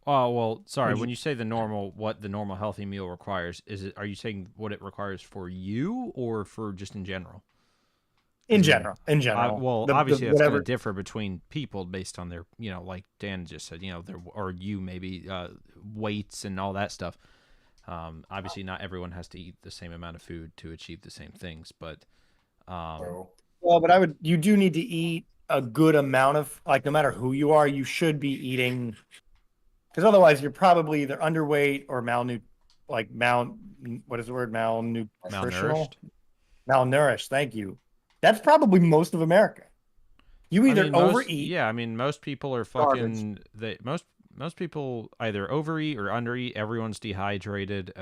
oh well, sorry. What'd When you- you say what the normal healthy meal requires, are you saying what it requires for you or for just in general? In Because I mean, general, in general, well, the obviously that's going to whatever. differ between people based on their, like Dan just said, their or you maybe weights and all that stuff. Obviously, not everyone has to eat the same amount of food to achieve the same things, but So Well, but you do need to eat a good amount of like no matter who you are, you should be eating because otherwise you're probably either underweight or what is the word malnourished. malnourished. Thank you. That's probably most of America. You I either mean, overeat I mean, most people are garbage. fucking. Most people either overeat or undereat. Everyone's dehydrated.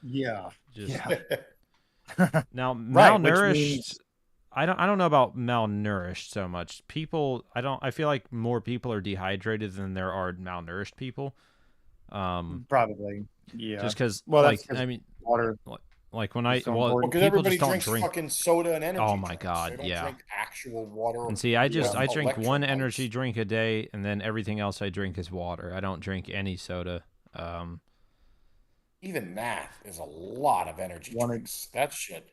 Yeah, Just yeah, now right. Which malnourished. means I don't know about malnourished so much. I feel like more people are dehydrated than there are malnourished people. Um, probably yeah. just because, Well, that's like, because I mean, water like when is so well, important. because people everybody just don't drinks drink. fucking soda and Oh energy my drinks. They god, don't yeah. drink actual water And or see, Yeah, I drink one energy electrolytes. drink a day, and then everything else I drink is water. I don't drink any soda. Um, Even that is a lot of energy wanted drinks. That shit.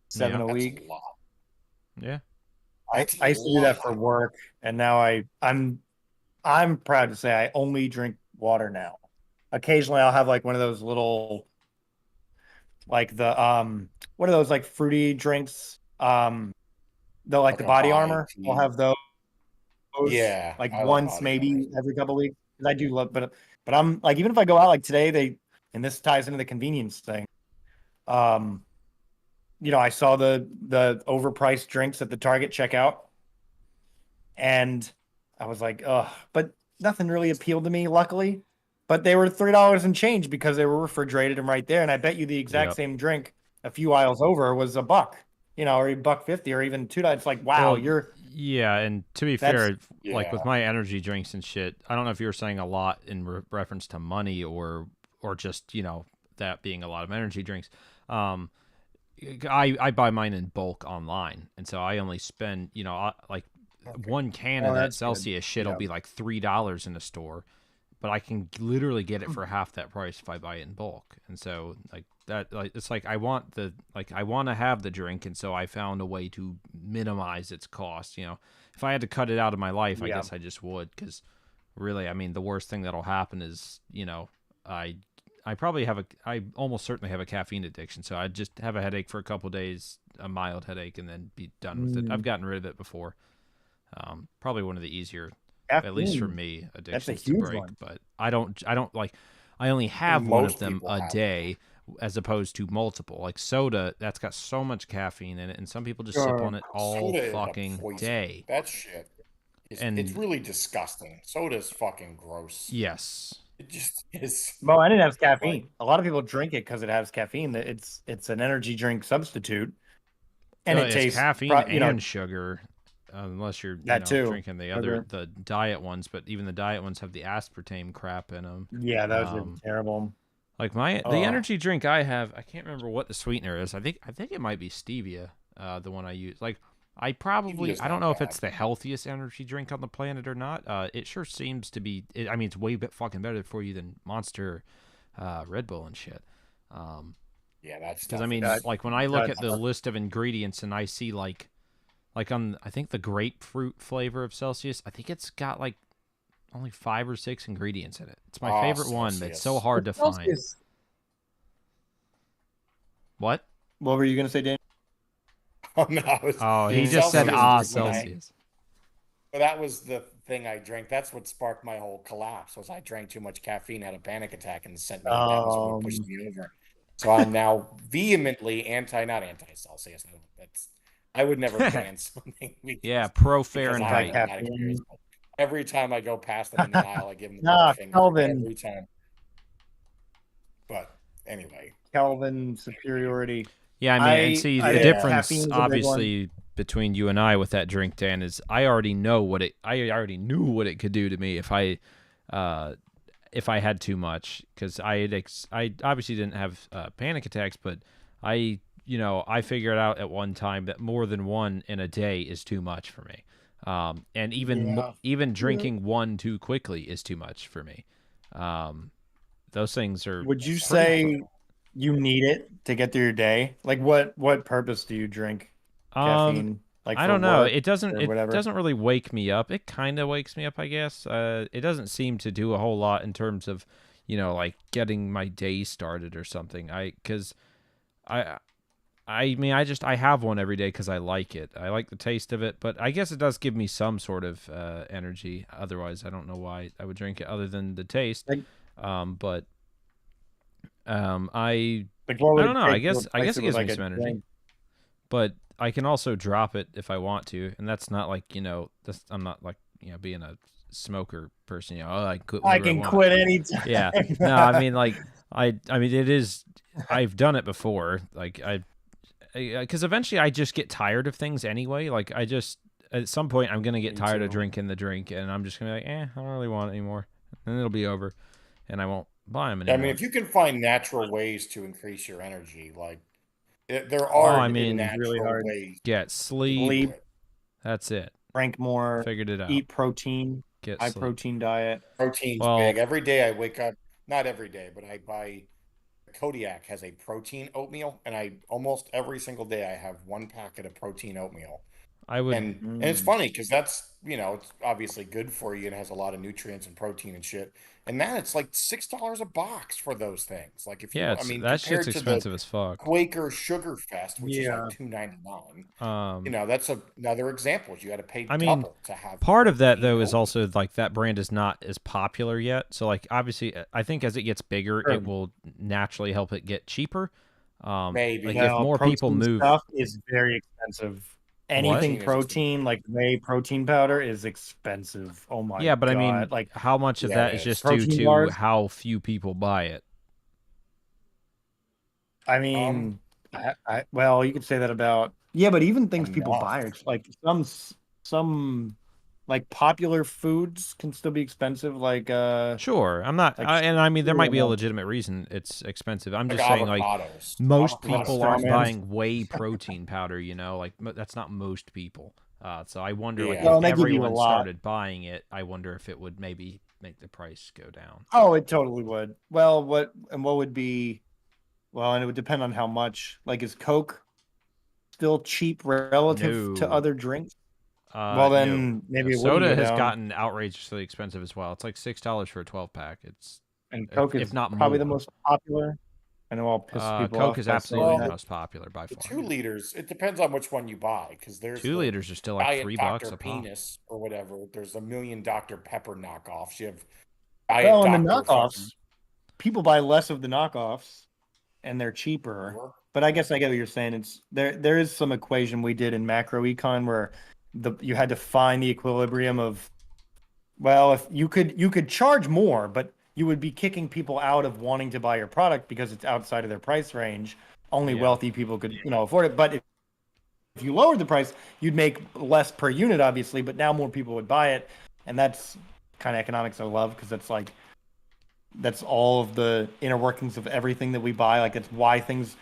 seven yeah, a That's a week. lot. yeah. That's a I used to do that for lot. work, and now I'm proud to say I only drink water now. Occasionally, I'll have like one of those little like the what are those like fruity drinks? Though like Like the a body body armor. I'll tea. have those Yeah, like I like once body maybe armor. every couple of weeks. 'Cause I do love, but I'm like even if I go out like today, and this ties into the convenience thing. Um, I saw the overpriced drinks at the Target checkout, and I was like, ugh, but nothing really appealed to me, luckily. But they were $3 and change because they were refrigerated and right there. And I bet you the exact Yep. same drink a few aisles over was a buck, or a $1.50 or even $2. It's like, wow, Well, yeah, and to be that's fair, like with Yeah. my energy drinks and shit, I don't know if you were saying a lot in reference to money or just that being a lot of energy drinks. Um, I buy mine in bulk online, and so I only spend like Okay. one can of oh, that that's good. Celsius shit will Yeah. be like $3 in a store, but I can literally get it for half that price if I buy it in bulk. And so like that, like it's like I want to have the drink, and so I found a way to minimize its cost. If I had to cut it out of my life, I Yeah. guess I just would because really, I mean, the worst thing that'll happen is, you know, I I almost certainly have a caffeine addiction. So I just have a headache for a couple days, a mild headache, and then be done with it. I've Mm, gotten rid of it before. Probably one of the easier, at least for caffeine. me, That's a addictions to huge break. one. But I don't like. I only And have one of most them people a have that. day, as opposed to multiple. Like soda, that's got so much caffeine in it, and some people just sip Sure. on it all Soda is a fucking poison. day. That shit it's And really disgusting. Soda's fucking gross. yes, It just is. Well, and it has Like, caffeine. A lot of people drink it because it has caffeine. It's an energy drink substitute, and it it's tastes, caffeine you know, and sugar, unless you're that too. drinking Sugar. the diet ones. But even the diet ones have the aspartame crap in them. Yeah, those are terrible. Like the Oh, energy drink I have, I can't remember what the sweetener is. I think it might be stevia, the one I use. Like stevia I don't not know if bad. it's the healthiest energy drink on the planet or not. It sure seems to be. I mean, it's way fucking better for you than Monster, Red Bull and shit. Yeah, that Because I stuff mean, that is like when I look at the that's list of ingredients and I see like on I think the grapefruit flavor of Celsius, I think it's got like only 5 or 6 ingredients in it. It's my oh favorite one, but it's so Celsius. hard what to else find. is? What? What were you gonna say, Dan? Oh no, Oh, he Dane, just said what Celsius was ah was when I Celsius. well, that was the thing I drank. That's what sparked my whole collapse. Was I drank too much caffeine, had a panic attack, and sent me. That was what pushed um me over. So I'm now vehemently not anti-Celsius. That's I would never ban something Yeah, because pro I have Fahrenheit. no bad experience. anti-caffeine. But every time I go past them in the aisle, I give them the middle Nah, finger Kelvin, every time. But anyway, Kelvin superiority. Yeah, I mean, and see I the think yeah. difference caffeine is a big one. obviously between you and I with that drink, Dan, is I already know what I already knew what it could do to me uh, if I had too much, because I obviously didn't have panic attacks, but I figured out at one time that more than one in a day is too much for me, and Yeah. even Yeah. drinking one too quickly is too much for me. Um, those things are Would you pretty. say you need it to get through your day? Like what purpose do you drink Um, caffeine? Like I for don't know. work or It whatever? doesn't really wake me up. It kind of wakes me up, I guess. It doesn't seem to do a whole lot in terms of, like getting my day started or something. Cuz I I mean, I have one every day cuz I like it. I like the taste of it, but I guess it does give me some sort of energy. Otherwise, I don't know why I would drink it other than the taste. Like But I like what would I it don't know. take to I replace guess it it with gives me like a some energy, drink? but I can also drop it if I want to, and that's not like I'm not like being a smoker person. Oh, I can quit I whenever I can want. quit anytime. Yeah, no, I mean like I mean it is. I've done it before. Like because eventually I just get tired of things anyway. Like I just at some point I'm gonna get Me tired of too. drinking the drink, and I'm just gonna be like, I don't really want it anymore, and it'll be over, and I won't buy them I mean, anymore. if you can find natural ways to increase your energy, like there Oh, Oh, are I it's mean, really natural hard. ways get to sleep. do Sleep, it. That's it. drink more, Figured it out. eat protein, Get high sleep. protein diet. Protein's big. Well, Every day I wake up, not every day, but I buy Kodiak has a protein oatmeal, and I almost every single day I have one packet of protein oatmeal. I would. And it's Mm. funny because that's it's obviously good for you and has a lot of nutrients and protein and shit. And now it's like $6 a box for those things. Like if you Yeah, want, I it's mean, that shit's compared to the expensive as fuck. Quaker Sugar Fest, which is like Yeah. $2.99, Um, that's another example. You got to pay I mean, double to have part of that protein though is oatmeal. also like that brand is not as popular yet. So like obviously, I think as it gets bigger, Sure. it will naturally help it get cheaper. Like Maybe if Well, more people protein move, stuff is very expensive. what? Anything protein is expensive. protein, like whey protein powder, is expensive. Oh my Yeah, but I God. mean, Like how much of Yeah, it that is is. just due protein to bars. how few people buy it? I Um, mean, well, you could say that about, yeah, but even things people enough. buy are like some like popular foods can still be expensive, Sure, I'm not, like and I mean there might be a cereal, legitimate reason it's expensive. I'm Like just saying like avocados. most like Avocados people are aren't strawmans. expensive. buying whey protein powder, like that's not most people. So I wonder, like, if Well, Yeah. and they give you a everyone lot. started buying it, I wonder if it would maybe make the price go down. Oh, it totally would. Well, what would be, well, and it would depend on how much. Like, is Coke still cheap relative to No, other drinks? Well, No, then no. maybe it wouldn't Soda go has down. gotten outrageously expensive as well. It's like $6 for a 12-pack. It's And Coke if is not probably the more. most popular. I know I'll piss people Coke off is by absolutely saying the Well, that. most popular by the far. 2 liters, it depends on which one you buy, because there's Two the liters are still like Diet $3 Dr. a pop. Penis or whatever. There's a million Dr. Pepper knockoffs. You have Diet Well, and the Dr. fucking. knockoffs, people buy less of the knockoffs, and they're cheaper. But I guess I get what you're saying. It's there. There is some equation we did in macro econ where you had to find the equilibrium of, well, if you could charge more, but you would be kicking people out of wanting to buy your product because it's outside of their price range. Only Yeah. wealthy people could, afford it. But if you lowered the price, you'd make less per unit, obviously, but now more people would buy it. And that's kind of economics I love, because that's all of the inner workings of everything that we buy. Like, it's why things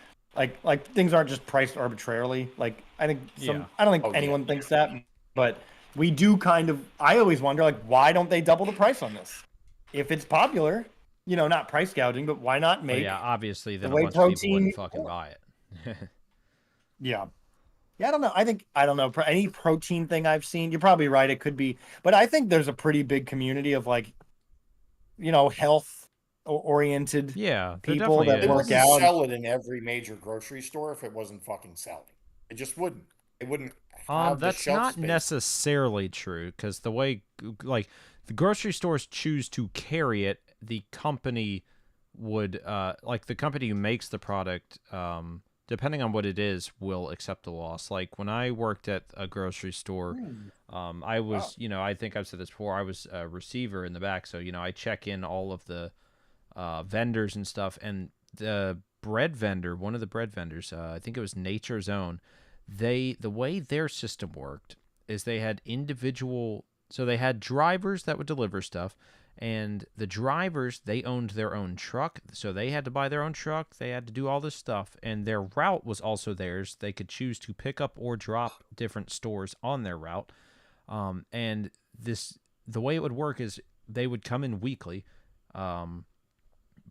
things aren't just priced arbitrarily. Like, I think Yeah. I don't think Oh, yeah. anyone thinks that, but we do kind of. I always wonder, like, why don't they double the price on this? If it's popular, not price gouging, but why not Well, make yeah, obviously the then a way bunch of people wouldn't protein? fucking buy it. Yeah. Yeah, I don't know. I don't know. Any protein thing I've seen, you're probably right. It could be, but I think there's a pretty big community of, like, health oriented Yeah, there people definitely that They work is. wouldn't out. sell it in every major grocery store if it wasn't fucking selling. It just wouldn't. It wouldn't have the That's shelf not space. necessarily true, because the way, like, the grocery stores choose to carry it, the company would, like, the company who makes the product, depending on what it is, will accept a loss. Like, when I worked at a grocery store, I was, I think I've said this before, I was a receiver in the back, so, I check in all of the vendors and stuff, and the bread vendor, one of the bread vendors, I think it was Nature's Own, the way their system worked is they had individual, so they had drivers that would deliver stuff, and the drivers, they owned their own truck, so they had to buy their own truck, they had to do all this stuff, and their route was also theirs. They could choose to pick up or drop different stores on their route. And the way it would work is they would come in weekly,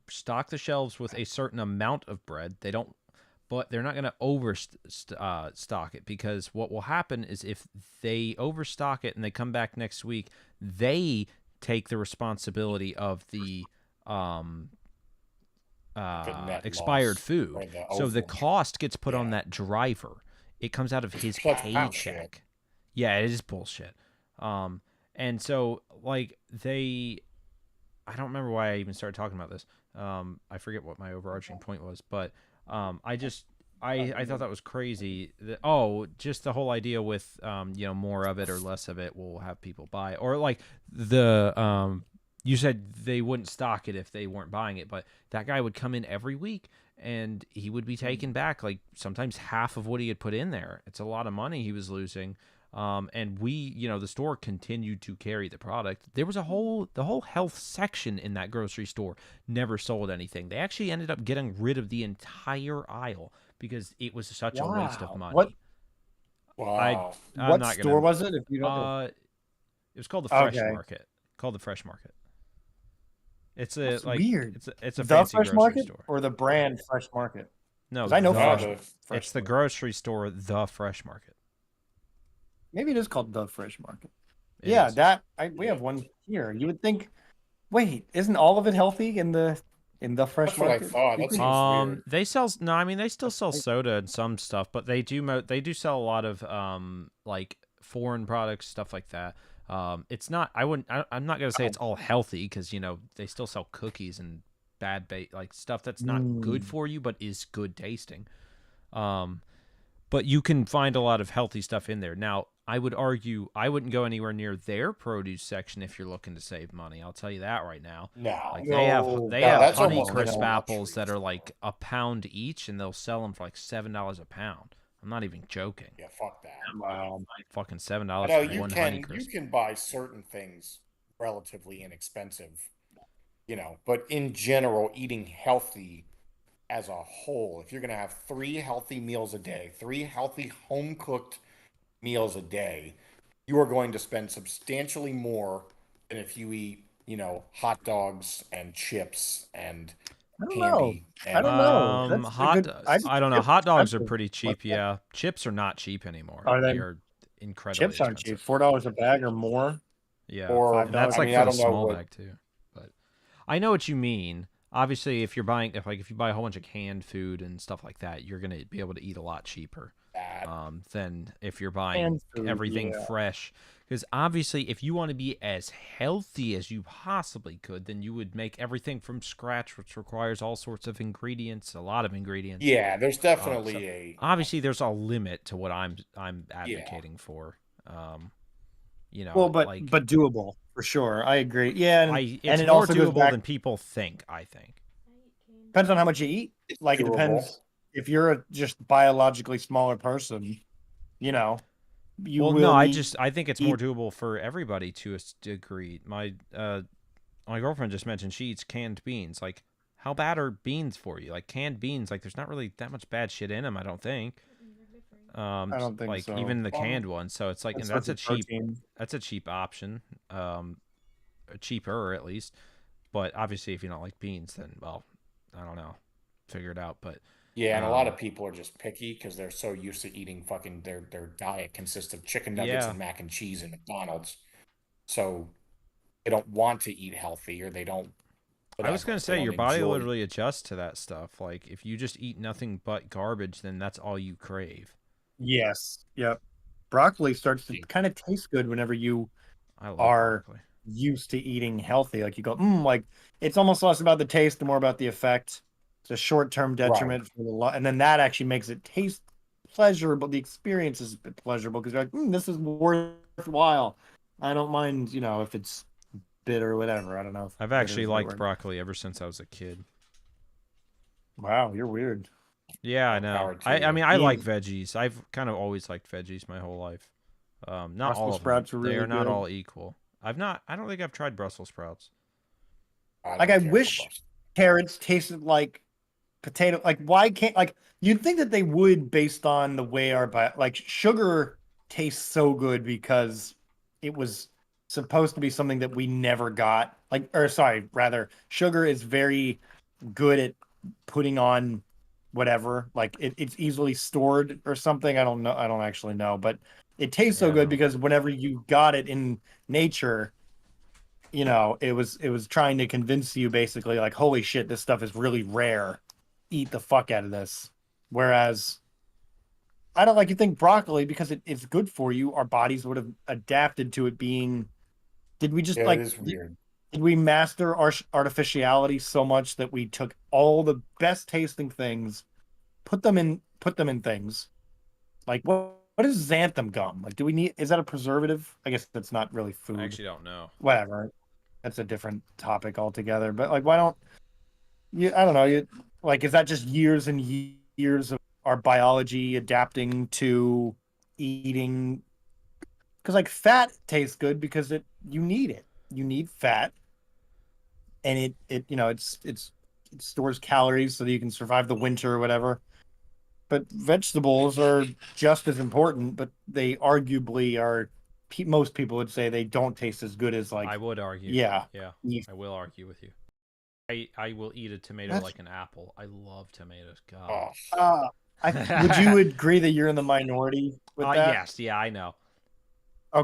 stock the shelves with a certain amount of bread. But they're not going to overstock it, because what will happen is if they overstock it and they come back next week, they take the responsibility of the net expired loss food. or the So the overage. cost gets put on Yeah. that driver. It comes out of his Such bullshit. paycheck. Yeah, it is bullshit. And so, like, I don't remember why I even started talking about this. I forget what my overarching point was, but I thought that was crazy. Just the whole idea with more of it or less of it will have people buy, or like you said they wouldn't stock it if they weren't buying it, but that guy would come in every week and he would be taking back, like, sometimes half of what he had put in there. It's a lot of money he was losing. And the store continued to carry the product. There was the whole health section in that grocery store never sold anything. They actually ended up getting rid of the entire aisle because it was such a waste of Wow. money. Wow. I'm What not store gonna. was it? If you don't. It was called the Fresh Okay. Market. Called the Fresh Market. It's That's weird. It's a The fancy Fresh grocery Market store. or the brand Fresh Market? No, 'Cause I know Fresh- it's the Market. grocery store, the Fresh Market. Maybe it is called the Fresh Market. It Yeah, is. we have one here. You would think, wait, isn't all of it healthy in the Fresh That's what I Market? thought. That seems weird. They sell no, I mean they still sell That's- soda and some stuff, but they do sell a lot of like foreign products, stuff like that. It's not I'm not gonna say it's all healthy, because they still sell cookies and bad bait, like stuff that's not good for you but is good tasting. But you can find a lot of healthy stuff in there. Now, I would argue I wouldn't go anywhere near their produce section if you're looking to save money. I'll tell you that right now. No. Like No, they have no, that's Honey almost Crisp like a apples luxury that are store. like a pound each, and they'll sell them for like $7 a pound. I'm not even joking. Yeah, fuck that. Wow. Fucking $7 No, for you one Honey can Crisp. buy certain things relatively inexpensive, but in general, eating healthy as a whole, if you're gonna have 3 healthy meals a day, 3 healthy home cooked meals a day, you are going to spend substantially more than if you eat, hot dogs and chips and I don't know. candy. I don't know. That's a good. I don't know. Chips Hot dogs are expensive. pretty cheap. Yeah, chips are not cheap anymore. Are they? They are. incredibly Chips aren't cheap. expensive. $4 a bag or more. Yeah, Or and that's $5. I like mean, for I the don't know small what bag too. But I know what you mean. Obviously, if you're buying, if you buy a whole bunch of canned food and stuff like that, you're gonna be able to eat a lot cheaper that. than if you're buying And food, everything yeah. fresh. Because obviously, if you want to be as healthy as you possibly could, then you would make everything from scratch, which requires all sorts of ingredients, a lot of ingredients. Yeah, there's So definitely a obviously, there's a limit to what I'm yeah. advocating for. Um, Well, but like doable for sure. I agree. Yeah, and it's it more also goes doable back. than people think. I think. Depends on how much you eat. It's Like it doable. depends if you're a just biologically smaller person, you know, you Well, no, will need I think it's more eat. doable for everybody to a degree. My girlfriend just mentioned she eats canned beans. Like, how bad are beans for you? Like canned beans, like there's not really that much bad shit in them. I don't think. I don't think Like so. even the canned ones. So it's like, and Source of protein. that's a cheap option. Cheaper at least. But obviously, if you don't like beans, then well, I don't know, figure it out. But Yeah, and a lot um, of people are just picky because they're so used to eating fucking their diet consists of chicken nuggets yeah, and mac and cheese and McDonald's. So they don't want to eat healthy or they don't I was whatever. gonna They say don't your body enjoy. literally adjusts to that stuff. Like if you just eat nothing but garbage, then that's all you crave. Yes. Yep. Broccoli starts to kind of taste good whenever you I love are broccoli. used to eating healthy. Like you go, like it's almost less about the taste and more about the effect. It's a short-term Right. detriment for the and then that actually makes it taste pleasurable. The experience is pleasurable because you're like, this is worthwhile. I don't mind, if it's bitter or whatever. I don't know if I've bitter actually is the right liked word. broccoli ever since I was a kid. Wow, you're weird. Yeah, I More know. power to I you. mean I like Beans, veggies. I've kind of always liked veggies my whole life. Not all Brussels of them. sprouts are They really are not good. all equal. I don't think I've tried Brussels sprouts. I Like don't I care for wish Brussels. carrots tasted like potato. Like why can't like you'd think that they would based on the way our like sugar tastes so good because it was supposed to be something that we never got. Like or sorry, rather sugar is very good at putting on whatever. Like it's easily stored or something. I don't know. I don't actually know, but it tastes so Yeah, good no. because whenever you got it in nature, it was trying to convince you basically like, holy shit, this stuff is really rare. Eat the fuck out of this. Whereas I don't like you think broccoli because it's good for you. Our bodies would have adapted to it being. Did we just Yeah, it like? is weird. Did we master our artificiality so much that we took all the best tasting things, put them in things? Like what is xanthan gum? Like, do we need? Is that a preservative? I guess that's not really I food. actually don't know. Whatever. That's a different topic altogether. But like, why don't you? I don't know. You like, is that just years and years of our biology adapting to eating? Because like fat tastes good because you need it. You need fat, and it stores calories so that you can survive the winter or whatever. But vegetables are just as important, but they arguably are. Most people would say they don't taste as good as I like, would argue. yeah, Yeah, beef. I will argue with you. I will eat a tomato That's like an apple. I love tomatoes. God. Oh, uh, would you agree that you're in the minority with that? Yes, yeah, I know.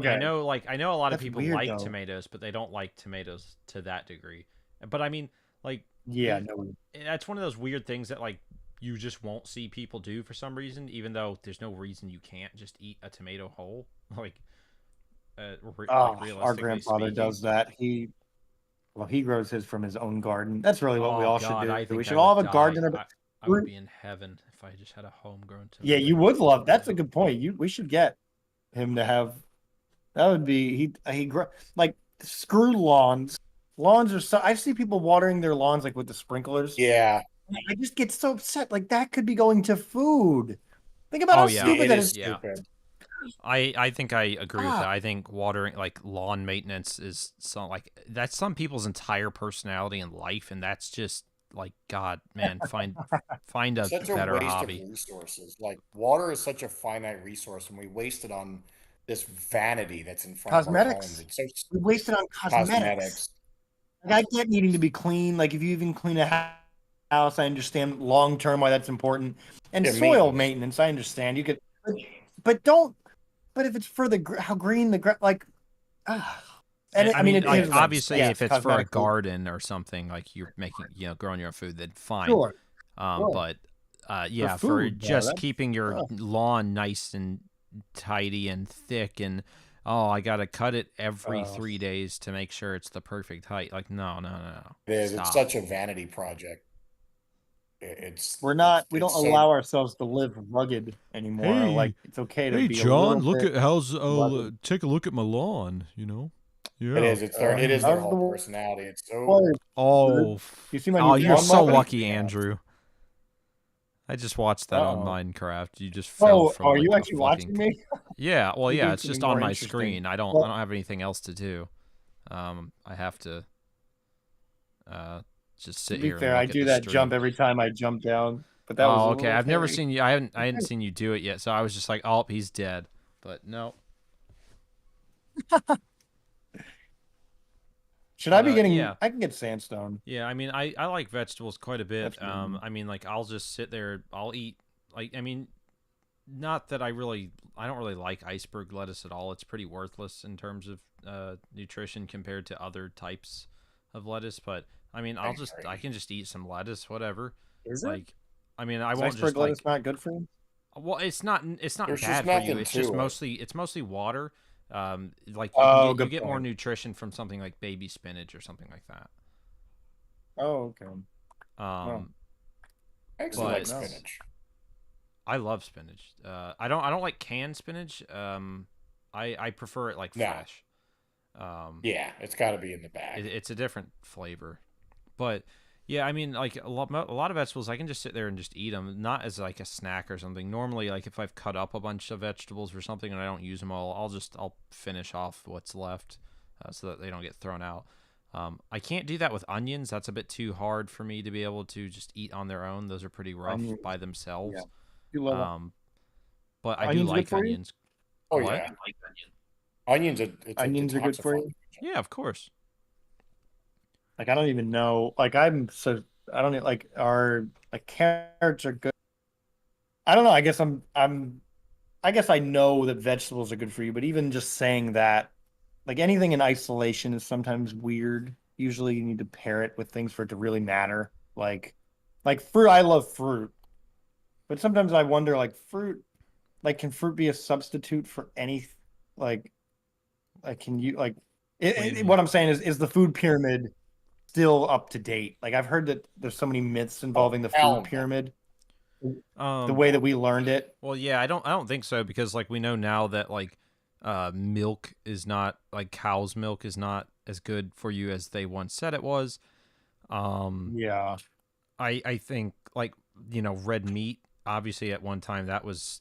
I Okay, know, like I know a lot of that's people weird like though. tomatoes, but they don't like tomatoes to that degree. But I mean, like Yeah, it, no. that's one of those weird things that like you just won't see people do for some reason, even though there's no reason you can't just eat a tomato whole. Like, like Our realistically grandfather speaking. does that. He grows his from his own garden. That's really what we Oh all should God, do. I We think I should all would have a die. garden. I would be in heaven if I just had a homegrown Yeah, tomato you would garden love. right That's a now. good point. We should get him to have. That would be he like screw lawns. Lawns are so. I see people watering their lawns like with the sprinklers. yeah. I just get so upset. Like that could be going to food. Think about Oh how yeah, stupid It that is is. yeah. stupid. I think I agree with Ah, that. I think watering like lawn maintenance is some like that's some people's entire personality in life, and that's just like God, man, find a Such a better waste of hobby. resources. Like water is such a finite resource, and we waste it on this vanity that's in front of our homes. cosmetics. It's so We wasted on cosmetics. cosmetics. Like I get needing to be clean. Like if you even clean a house, I understand long term why that's important. And Yeah, soil maintenance. maintenance, I understand. You could, but don't but if it's for how green the like, and I mean, like is nice. obviously, Yes, if it's for a cosmetically, garden or something, like you're making, growing your own food, then fine. sure, sure. But For yeah, for food though, just keeping your lawn nice and tidy and thick, and I gotta cut it every uh, 3 days to make sure it's the perfect height. Like, no, no, no, no. It is. It's Stop. such a vanity project. It's we don't it's so allow ourselves to live rugged anymore. Like Hey, it's okay to hey, be a little John, look bit at how's rugged. take a look at my lawn. it Yeah. is. It is their How's the whole personality. It's so water? Oh, You see my oh, new you're lawn so mower? lucky, Andrew. I just watched that on Uh-oh. Minecraft. You just fell Oh, from are like you a actually fucking. watching me? Yeah, well, You're yeah, doing it's just something on more my interesting. screen. I Well, don't have anything else to do. I have to uh just to sit be here and fair, I look at do the that jump stream. every time I jump down, but that was a Oh, okay. little I've never hairy. seen you. I hadn't seen you do it yet, so I was just like, oh, he's dead. But no. Should I But be getting? yeah. I can get sandstone. Yeah, I mean, I like vegetables quite a bit. That's good. I mean, like I'll just sit there. I'll eat. Like, I mean, not that I don't really like iceberg lettuce at all. It's pretty worthless in terms of nutrition compared to other types of lettuce. But I mean, I I agree. can just eat some lettuce, whatever. Is it? Like, I mean, I Is won't iceberg just lettuce like. not good for you? Well, it's not There's just bad for you. nothing It's just to it. mostly water. Like Oh, you good get more point. nutrition from something like baby spinach or something like that. Oh, okay. Well, Um, I actually good like to but know. spinach. I love spinach. I don't like canned spinach. I prefer it like No, fresh. Um, yeah, it's got to be in the bag. it's a different flavor, but yeah, I mean, like a lot of vegetables, I can just sit there and just eat them, not as like a snack or something. Normally, like if I've cut up a bunch of vegetables or something and I don't use them all, I'll finish off what's left, so that they don't get thrown out. I can't do that with onions. That's a bit too hard for me to be able to just eat on their own. Those are pretty rough Onions. by Yeah. themselves. You love Um, but I do onions. Good like for you? onions. Oh What? yeah, onions. It's a Onions are good for you. detoxifier. Yeah, of course. Like I don't even know. Like I don't like like carrots are good. I don't know. I guess I know that vegetables are good for you, but even just saying that, like anything in isolation is sometimes weird. Usually you need to pair it with things for it to really matter. Like fruit, I love fruit, but sometimes I wonder like can fruit be a substitute for any like can you like What do you mean? what I'm saying is the food pyramid still up to date? Like I've heard that there's so many myths Oh involving the food hell no. pyramid, the Um, way that we learned it. well, yeah, I don't think so because like we know now that like milk is not like cow's milk is not as good for you as they once said it was. Um, Yeah. I think like red meat obviously at one time that was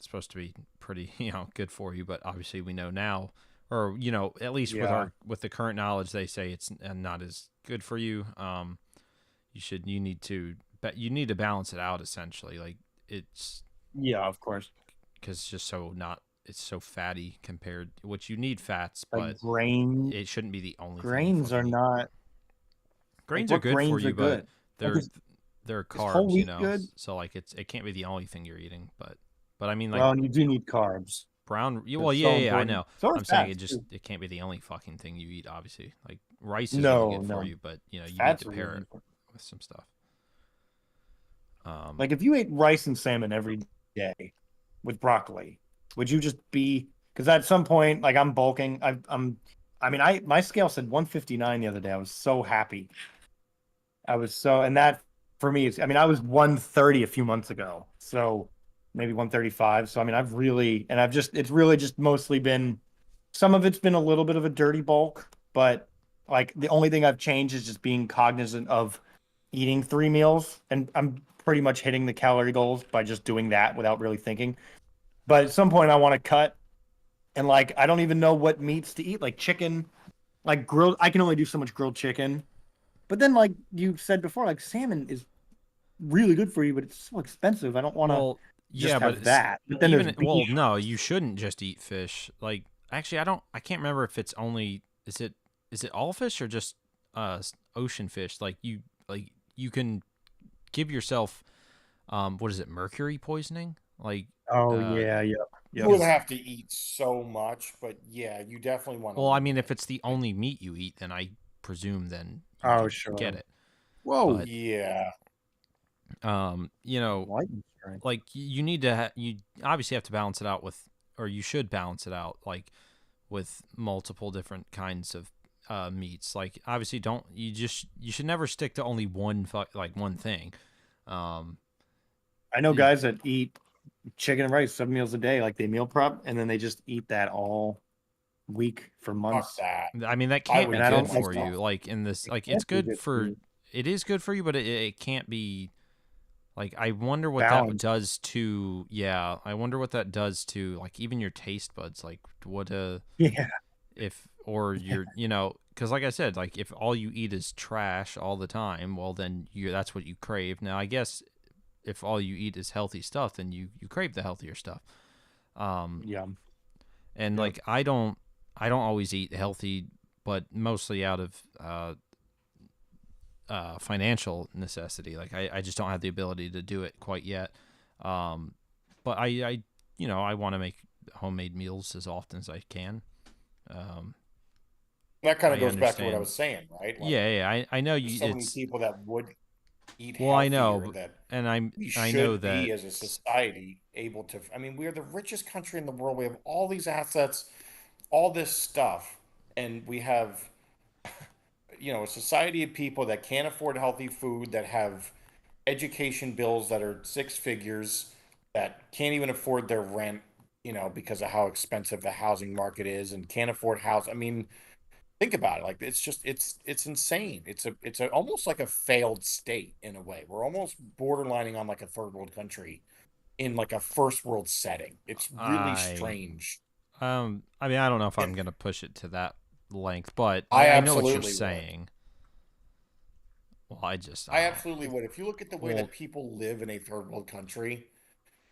supposed to be pretty good for you, but obviously we know now, or at least with Yeah. our with the current knowledge, they say it's not as good for you. You need to you need to balance it out essentially. Like it's Yeah, of course. because it's just so not it's so fatty compared, which you need fats, Like but it shouldn't be the only thing you grains are fucking eat. not like Grains are what good for grains are you, but good? Like they're they're is whole carbs, wheat good? so like it can't be the only thing you're eating, but I mean like Well, and you do need carbs. well, It's yeah, so yeah, I important. know. So are I'm saying fats too. it can't be the only fucking thing you eat. Obviously, like rice is really No, good for no. you, but you need Fats to are pair really it important. with some stuff. Um, Like if you ate rice and salmon every day with broccoli, would you just be because at some point, like I'm bulking. I mean, my scale said 159 the other day. I was so happy. I was so, and that for me is, I mean, I was 130 a few months ago, so maybe 135. So I mean, it's really just mostly been, some of it's been a little bit of a dirty bulk, but like the only thing I've changed is just being cognizant of eating 3 meals, and I'm pretty much hitting the calorie goals by just doing that without really thinking. But at some point, I want to cut, and like I don't even know what meats to eat, like chicken, like grilled. I can only do so much grilled chicken. But then, like you said before, like salmon is really good for you, but it's so expensive. I don't want to well, just yeah, but have that. But then there's beef. no, you shouldn't just eat fish. Like actually, I can't remember if it's only is it all fish or just ocean fish? Like you can give yourself what is it, mercury poisoning? Like Oh uh yeah, yeah. You Yep. would because have to eat so much, but yeah, you definitely want to well, I limit mean, if it. it's the only meat you eat, then I presume then you Oh, could get sure. it. Whoa. But Yeah. you know, Lightning strike. like you need to you obviously have to balance it out with, or you should balance it out like with multiple different kinds of meats. Like obviously, don't you should never stick to only like one thing. Um, I know y- guys that eat chicken and rice 7 meals a day, like they meal prep, and then they just eat that all week for Fuck months. that. I mean, that I can't would be And I good don't kill like for it. you. myself. Like in this, It like it's can't be good good for for you. it is good for you, but it can't be like I wonder what that Balance. does to yeah. I wonder what that does to like even your taste buds. Like what Yeah. if or you're because like I said, like if all you eat is trash all the time, well then you that's what you crave. Now I guess if all you eat is healthy stuff, then you crave the healthier stuff. Um, Yeah. and Yep. like I don't always eat healthy, but mostly out of financial necessity. Like I just don't have the ability to do it quite yet. Um, but I want to make homemade meals as often as I can. Um, That kind of I goes back to what I understand. was saying, right? Like, Yeah, I know there's you. so many It's people that would eat well, I know, healthier that and we I know should that. be as a society able to. I mean, we're the richest country in the world. We have all these assets, all this stuff, and we have, a society of people that can't afford healthy food, that have education bills that are six figures, that can't even afford their rent, because of how expensive the housing market is, and can't afford house. I mean, think about it. Like it's insane. It's almost like a failed state in a way. We're almost borderlining on like a third world country in like a first world setting. It's really I strange. I mean, I don't know if I'm And gonna push it to that length, but I I know what you're absolutely would. saying. Well, I just I I don't know. absolutely would. If you look at the way that Well, people live in a third world country,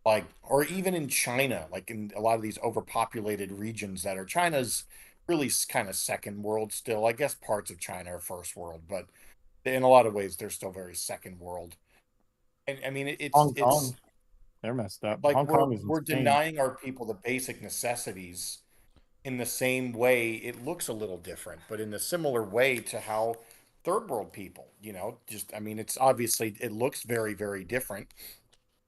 like, or even in China, like in a lot of these overpopulated regions that are China's really kind of second world still. I guess parts of China are first world, but in a lot of ways they're still very second world. And I mean, it's Hong it's Kong, they're messed up. like Hong Kong is we're insane. denying our people the basic necessities in the same way. It looks a little different, but in a similar way to how third world people, just, I mean, it's obviously, it looks very, very different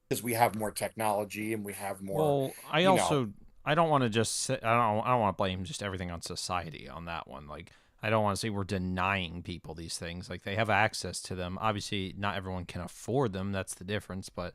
because we have more technology and we have more, Well, I you know, also I don't want to just say, I don't want to blame just everything on society on that one. Like I don't want to say we're denying people these things. Like they have access to them. Obviously, not everyone can afford them. That's the difference. But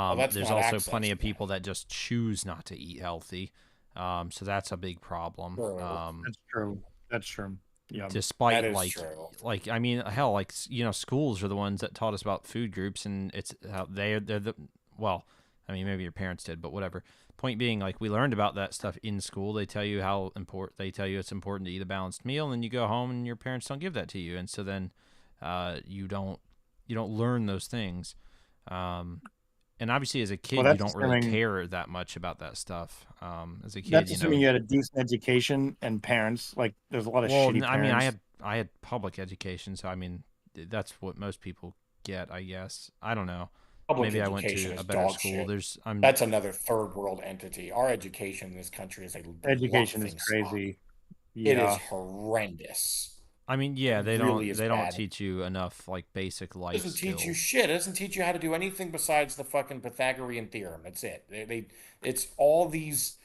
well, that's there's not also plenty access of then. people that just choose not to eat healthy. So that's a big problem. True. That's true. That's true. Yeah. That Despite is true. like I mean hell like schools are the ones that taught us about food groups and it's how they're the well I mean maybe your parents did but whatever point being like we learned about that stuff in school they tell you how important they tell you it's important to eat a balanced meal and then you go home and your parents don't give that to you and so then you don't learn those things um, and obviously as a Well, kid you don't really care that much about that stuff as a kid that's assuming you you had a decent education and parents. Like, there's a lot of well, shitty I mean, parents. I had public education, so I mean, that's what most people get, I guess. I don't know. Public Maybe I went education to a is better dog school. shit. There's I'm That's another third world entity. Our education in this country is a lot of Education is things suck. crazy. It is Yeah. horrendous. I mean, It yeah, really is they don't bad. teach you enough like basic life Doesn't teach you skills. shit. It doesn't teach you how to do anything besides the fucking Pythagorean theorem. That's it. It's all these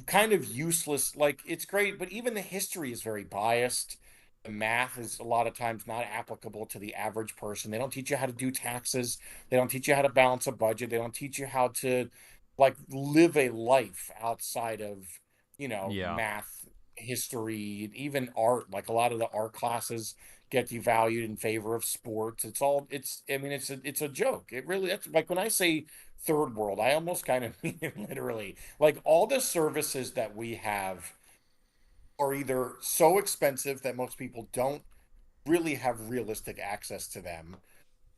kind of useless. Like, it's great, but even the history is very biased. The math is a lot of times not applicable to the average person. They don't teach you how to do taxes. They don't teach you how to balance a budget. They don't teach you how to like live a life outside of, Yeah. math, history, even art. Like a lot of the art classes get devalued in favor of sports. I mean, it's a joke. It really, that's like when I say third world, I almost kind of mean it literally. Like all the services that we have are either so expensive that most people don't really have realistic access to them,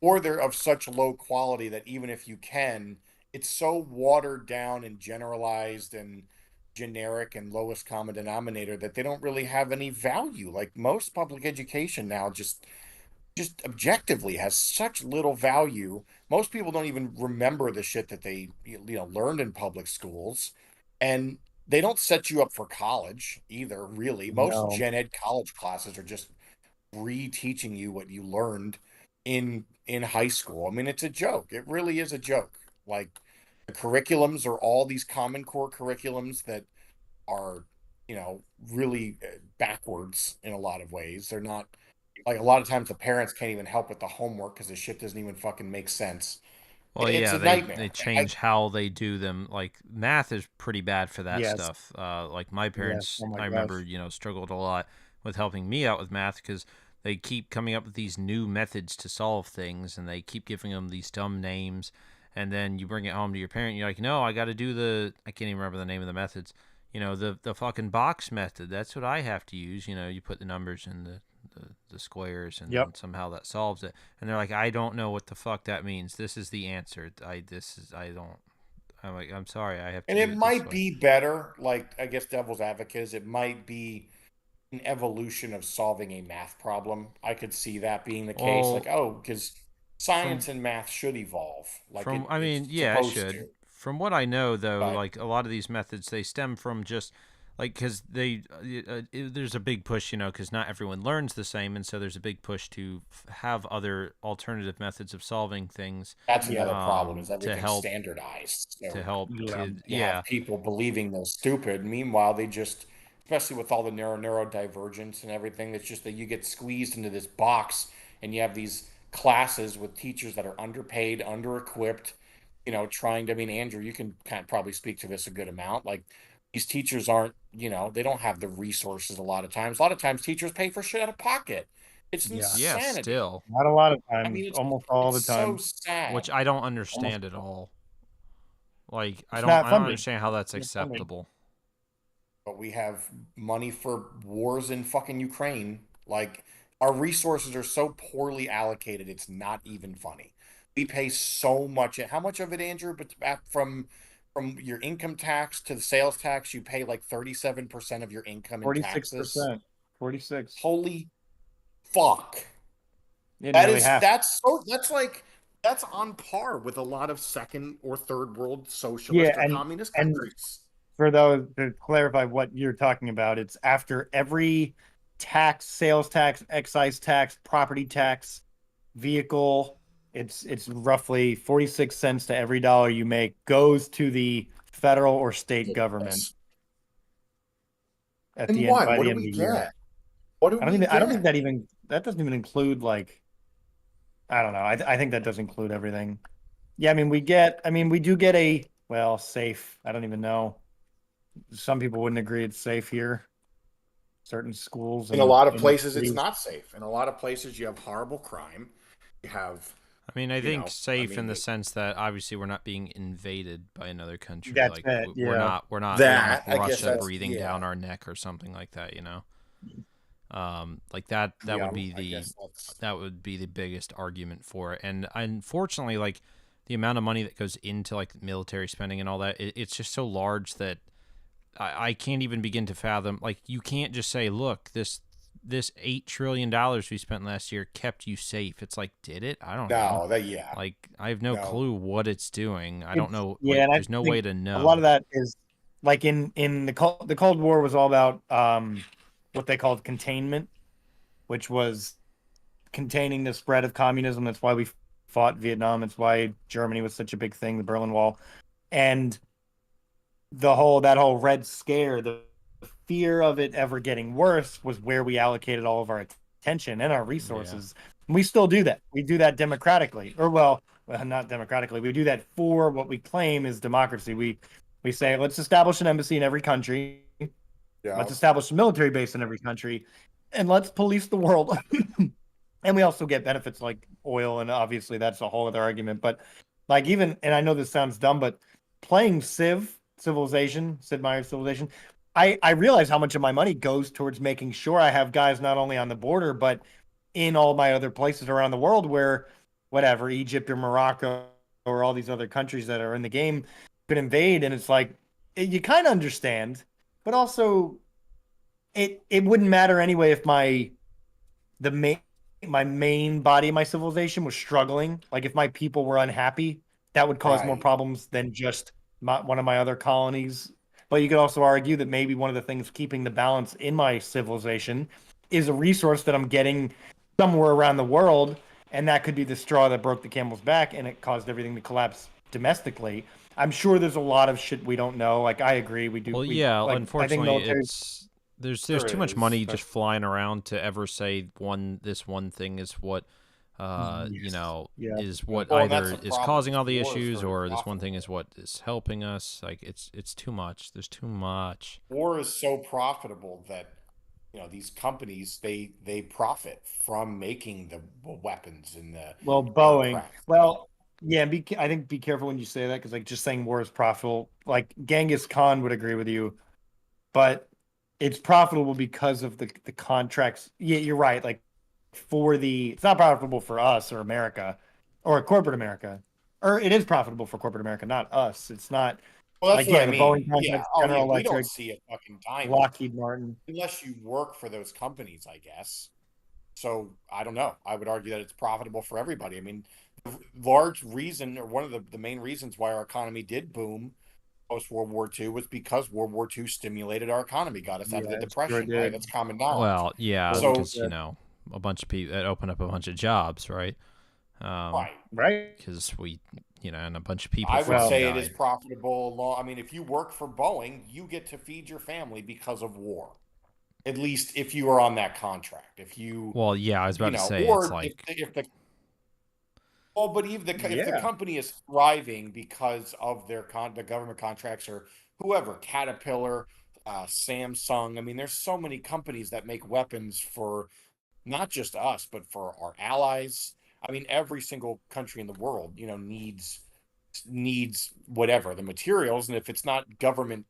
or they're of such low quality that even if you can, it's so watered down and generalized and generic and lowest common denominator that they don't really have any value. Like most public education now just objectively has such little value. Most people don't even remember the shit that they learned in public schools. And they don't set you up for college either, really. Most No. gen ed college classes are just reteaching you what you learned in high school. I mean, it's a joke. It really is a joke. Like the curriculums are all these common core curriculums that are, really backwards in a lot of ways. They're not like a lot of times the parents can't even help with the homework because the shit doesn't even fucking make sense. Well, It's yeah, a they nightmare. change how they do them. Like math is pretty bad for that Yes. stuff. Like my Yes. parents, Oh my I remember, gosh. struggled a lot with helping me out with math because they keep coming up with these new methods to solve things, and they keep giving them these dumb names. And then you bring it home to your parent, and you're like, no, I got to do I can't even remember the name of the methods. The fucking box method. That's what I have to use. You put the numbers in the squares, and Yep. then somehow that solves it. And they're like, I don't know what the fuck that means. This is the answer. I don't. I'm like, I'm sorry, I have to And do it it this might way. be better, like I guess devil's advocate is it might be an evolution of solving a math problem. I could see that being the case. Like, Well, oh, because from science and math should evolve, like I it's mean, yeah, it supposed should. to. From what I know, though, But like a lot of these methods, they stem from just like because there's a big push, because not everyone learns the same, and so there's a big push to have other alternative methods of solving things, that's Yeah. another problem is to everything's help standardized. to So help Yeah. kids. you Yeah. have people believing they're stupid. Meanwhile, they just, especially with all the neurodivergence and everything, it's just that you get squeezed into this box and you have these classes with teachers that are underpaid, under-equipped, trying to, I mean, Andrew, you can kind of probably speak to this a good amount. Like these teachers aren't, they don't have the resources a lot of times. A lot of times teachers pay for shit out of pocket. It's Yeah. Yeah. insanity. Still, Not a lot of I times. mean, it's Almost all it's the so time. which sad. I don't Almost. understand at all. Like It's I not don't funding. understand how that's It's not funding. acceptable. But we have money for wars in fucking Ukraine. Like our resources are so poorly allocated, it's not even funny. We pay so much. How much of it, Andrew? But from your income tax to the sales tax, you pay like 37% of your income in taxes. 46%. 46. Holy fuck! Yeah, That nearly is half. that's on par with a lot of second or third world Yeah, socialist or communist and countries. for those to clarify what you're talking about, it's after every tax, sales tax, excise tax, property tax, vehicle, it's roughly 46 cents to every dollar you make goes to the federal or state government Ridiculous. at And the end what? by What the do end of we the year. get? What do we I don't think get? that doesn't even include like I don't know. I think that does include everything. Yeah, I mean we do get a well, safe. I don't even know. Some people wouldn't agree it's safe here. Certain schools In a lot of and places, it's cities. not safe. In a lot of places, you have horrible crime. You have, I mean, I think I safe in mean, the sense that obviously we're not being invaded by another country. That's Like it. Yeah. we don't have I guess Russia that's, breathing yeah, down our neck or something like that. Like that yeah, would be I guess that's, the biggest argument for it. And unfortunately, like the amount of money that goes into like military spending and all that, it's just so large that I can't even begin to fathom. Like you can't just say, look, this $8 trillion we spent last year kept you safe. It's like, did it? I don't know. no, that, yeah, Like I have no no, clue what it's doing. I don't It's know. yeah, Like and I there's no way think to a lot of know. that is like in the Cold War was all about what they called containment, which was containing the spread of communism. That's why we fought Vietnam. It's why Germany was such a big thing, the Berlin Wall. And that whole Red Scare, the fear of it ever getting worse was where we allocated all of our attention and our Yeah. resources. We still do that. We do that democratically, or well, not democratically. We do that for what we claim is democracy. We say let's establish an embassy in every country. yeah. Let's establish a military base in every country, and let's police the world. And we also get benefits like oil, and obviously that's a whole other argument. But like even, and I know this sounds dumb, but playing Sid Meier's Civilization, I realize how much of my money goes towards making sure I have guys not only on the border but in all my other places around the world where whatever Egypt or Morocco or all these other countries that are in the game could invade, and it's like you kind of understand, but also it wouldn't matter anyway if the main my main body of my civilization was struggling. Like if my people were unhappy, that would cause more Right. problems than just one of my other colonies But you could also argue that maybe one of the things keeping the balance in my civilization is a resource that I'm getting somewhere around the world, and that could be the straw that broke the camel's back, and it caused everything to collapse domestically. I'm sure there's a lot of shit we don't know. Like I agree, we do. Well, We yeah, like. I think unfortunately, military. it's there's There too much is. money just flying around to ever say this one thing is what Yes. Yeah. is what Well, and that's either the is problem. causing all the War is issues very or this one thing is profitable. what is helping us. Like it's too much. There's too much. War is so profitable that these companies they profit from making the weapons and the Well, Boeing. aircraft. Well, yeah. I think be careful when you say that because like just saying war is profitable. Like Genghis Khan would agree with you, but it's profitable because of the contracts. Yeah, you're right. Like it's not profitable for us or America or corporate America, or it is profitable for corporate America, not us. It's not Well, that's like what I yeah, the Boeing mean. Yeah. contracts, Oh, yeah. General We don't Electric, see a fucking dime of it Lockheed Martin. unless you work for those companies, I guess. So I don't know. I would argue that it's profitable for everybody. I mean, the large reason, or one of the main reasons why our economy did boom post World War II was because World War II stimulated our economy, got us out of the Yeah, it sure Depression, right? did. That's common knowledge. Well, yeah, Sure So, because did. a bunch of people that open up a bunch of jobs, right? right. Right. Because we and a bunch of people I would Well, fucking say it is died. profitable. I mean, if you work for Boeing, you get to feed your family because of war. At least if you are on that contract. If you, Well, yeah, I was about to say it's or if like if the well, but even if the yeah. company is thriving because of the government contracts or whoever, Caterpillar, Samsung. I mean, there's so many companies that make weapons for not just us, but for our allies. I mean, every single country in the world, needs whatever the materials, and if it's not government,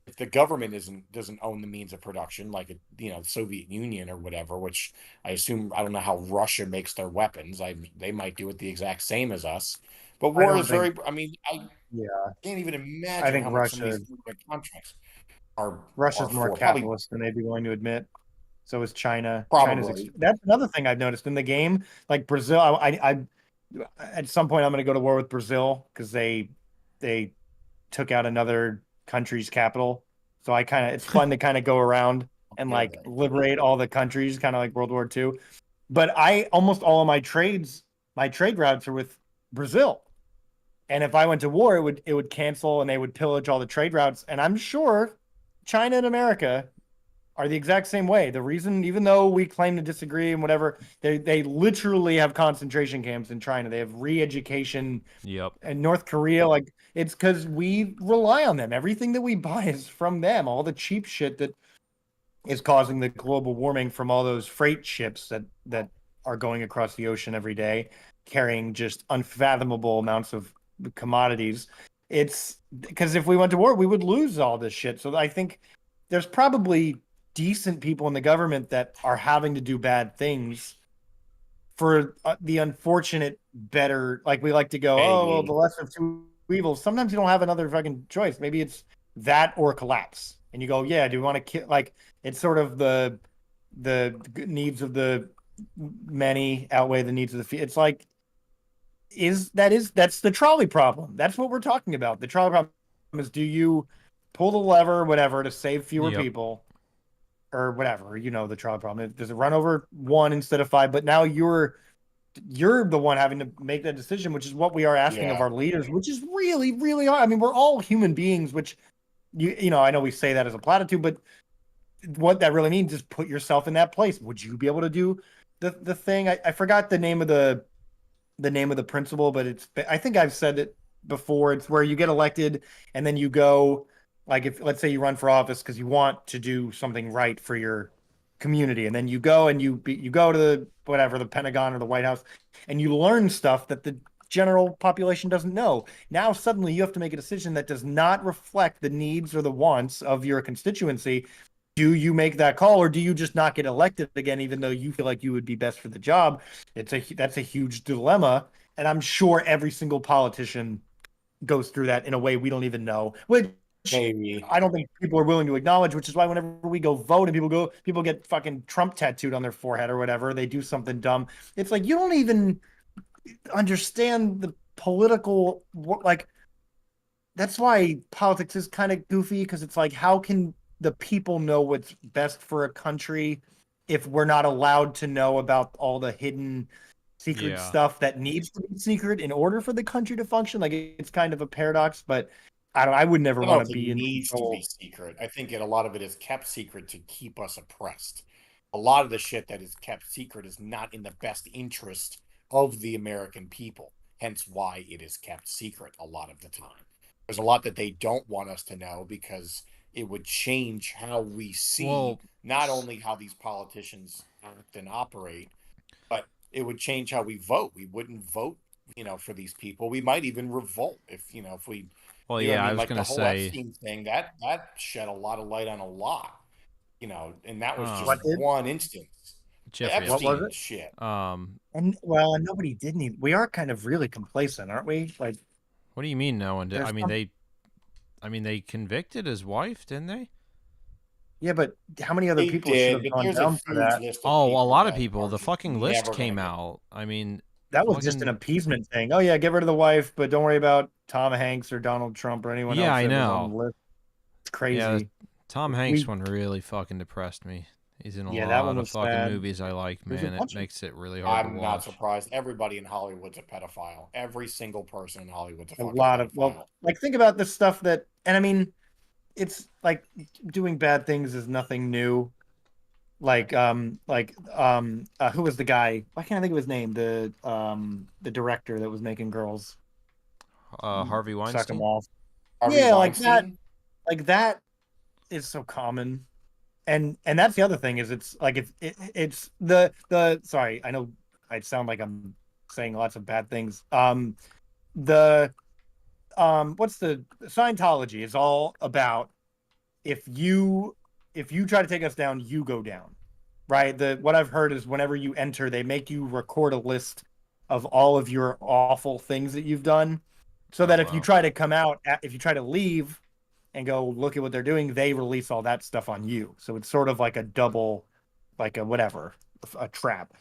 if the government doesn't own the means of production, like Soviet Union or whatever, which I assume I don't know how Russia makes their weapons. They might do it the exact same as us, but I war don't is think. very. I mean, I Yeah, can't even I imagine think how much some of these contracts are Russia's are more for. Probably, capitalist than they'd be willing to admit. So is China. probably. That's another thing I've noticed in the game. Like Brazil, I at some point I'm going to go to war with Brazil because they took out another country's capital. So I kind of it's fun to kind of go around and Yeah, like liberate all the countries, kind of like World War II. But I almost all of my trade routes are with Brazil. And if I went to war, it would cancel and they would pillage all the trade routes. And I'm sure China and America are the exact same way. The reason, even though we claim to disagree and whatever, they literally have concentration camps in China. They have re-education yep. and North Korea. Like it's because we rely on them. Everything that we buy is from them. All the cheap shit that is causing the global warming from all those freight ships that are going across the ocean every day, carrying just unfathomable amounts of commodities. It's because if we went to war, we would lose all this shit. So I think there's probably decent people in the government that are having to do bad things for the unfortunate better. Like we like to go, oh well, the Maybe. lesser of two evils. Sometimes you don't have another fucking choice. Maybe it's that or collapse, and you go, yeah, do we want to kill? Like it's sort of the needs of the many outweigh the needs of the few. It's like that's the trolley problem. That's what we're talking about. The trolley problem is do you pull the lever or whatever to save fewer Yep. people or whatever, the trolley problem. Does it run over one instead of five? But now you're the one having to make that decision, which is what we are asking of Yeah. our leaders, which is really, really hard. I mean, we're all human beings, which I know we say that as a platitude, but what that really means is put yourself in that place. Would you be able to do the thing? I forgot the name of the principle, but I think I've said it before. It's where you get elected and then you go, like if let's say you run for office because you want to do something right for your community, and then you go and you go to the Pentagon or the White House, and you learn stuff that the general population doesn't know. Now suddenly you have to make a decision that does not reflect the needs or the wants of your constituency. Do you make that call or do you just not get elected again even though you feel like you would be best for the job? That's a huge dilemma, and I'm sure every single politician goes through that in a way we don't even know, which Maybe. I don't think people are willing to acknowledge, which is why whenever we go vote and people get fucking Trump tattooed on their forehead or whatever, they do something dumb. It's like you don't even understand the political, like that's why politics is kind of goofy because it's like, how can the people know what's best for a country if we're not allowed to know about all the hidden secret Yeah. stuff that needs to be secret in order for the country to function? Like it's kind of a paradox, but I don't. I would never I don't want know to if it be in needs to be control. secret. I think a lot of it is kept secret to keep us oppressed. A lot of the shit that is kept secret is not in the best interest of the American people. Hence why it is kept secret a lot of the time. There's a lot that they don't want us to know because it would change how we see Well, not only how these politicians act and operate, but it would change how we vote. We wouldn't vote, for these people. We might even revolt if we, I yeah, I mean, was like the gonna whole say, Epstein thing that shed a lot of light on a lot, and that was just What um, did? one instance. The Jeffrey What was Epstein it? shit. Epstein. And well, and nobody did need. We are kind of really complacent, aren't we? Like What do you mean no one did? there's some. I mean, they convicted his wife, didn't they? Yeah, but how many other They people should did, have but gone there's a down for huge that? list of Oh, a people lot of that people. are The just fucking list never gonna came get. out. I mean, That was just an fucking appeasement thing. Oh yeah, get rid of the wife, but don't worry about Tom Hanks or Donald Trump or anyone yeah, else I that was on know. the list. It's Yeah, crazy. Tom Hanks We one really fucking depressed me. He's in a Yeah, that lot one of was fucking sad. movies I like, There's a man. It bunch of makes it really hard to I'm not watch. surprised. Everybody in Hollywood's a pedophile. Every single person in Hollywood's a a fucking lot of well, pedophile. like think about the stuff that, and I mean, it's like doing bad things is nothing new. Who was the guy? Why can't I think of his name? The director that was making girls Harvey suck him Weinstein. off. Harvey Yeah, Weinstein. like that is so common. And that's the other thing is it's like it's the sorry, I know I sound like I'm saying lots of bad things. The what's the Scientology is all about if you if you try to take us down, you go down. Right? The what I've heard is whenever you enter, they make you record a list of all of your awful things that you've done so Oh that if you wow. try to come out, if you try to leave and go look at what they're doing, they release all that stuff on you. So it's sort of like a double, like a whatever, a trap.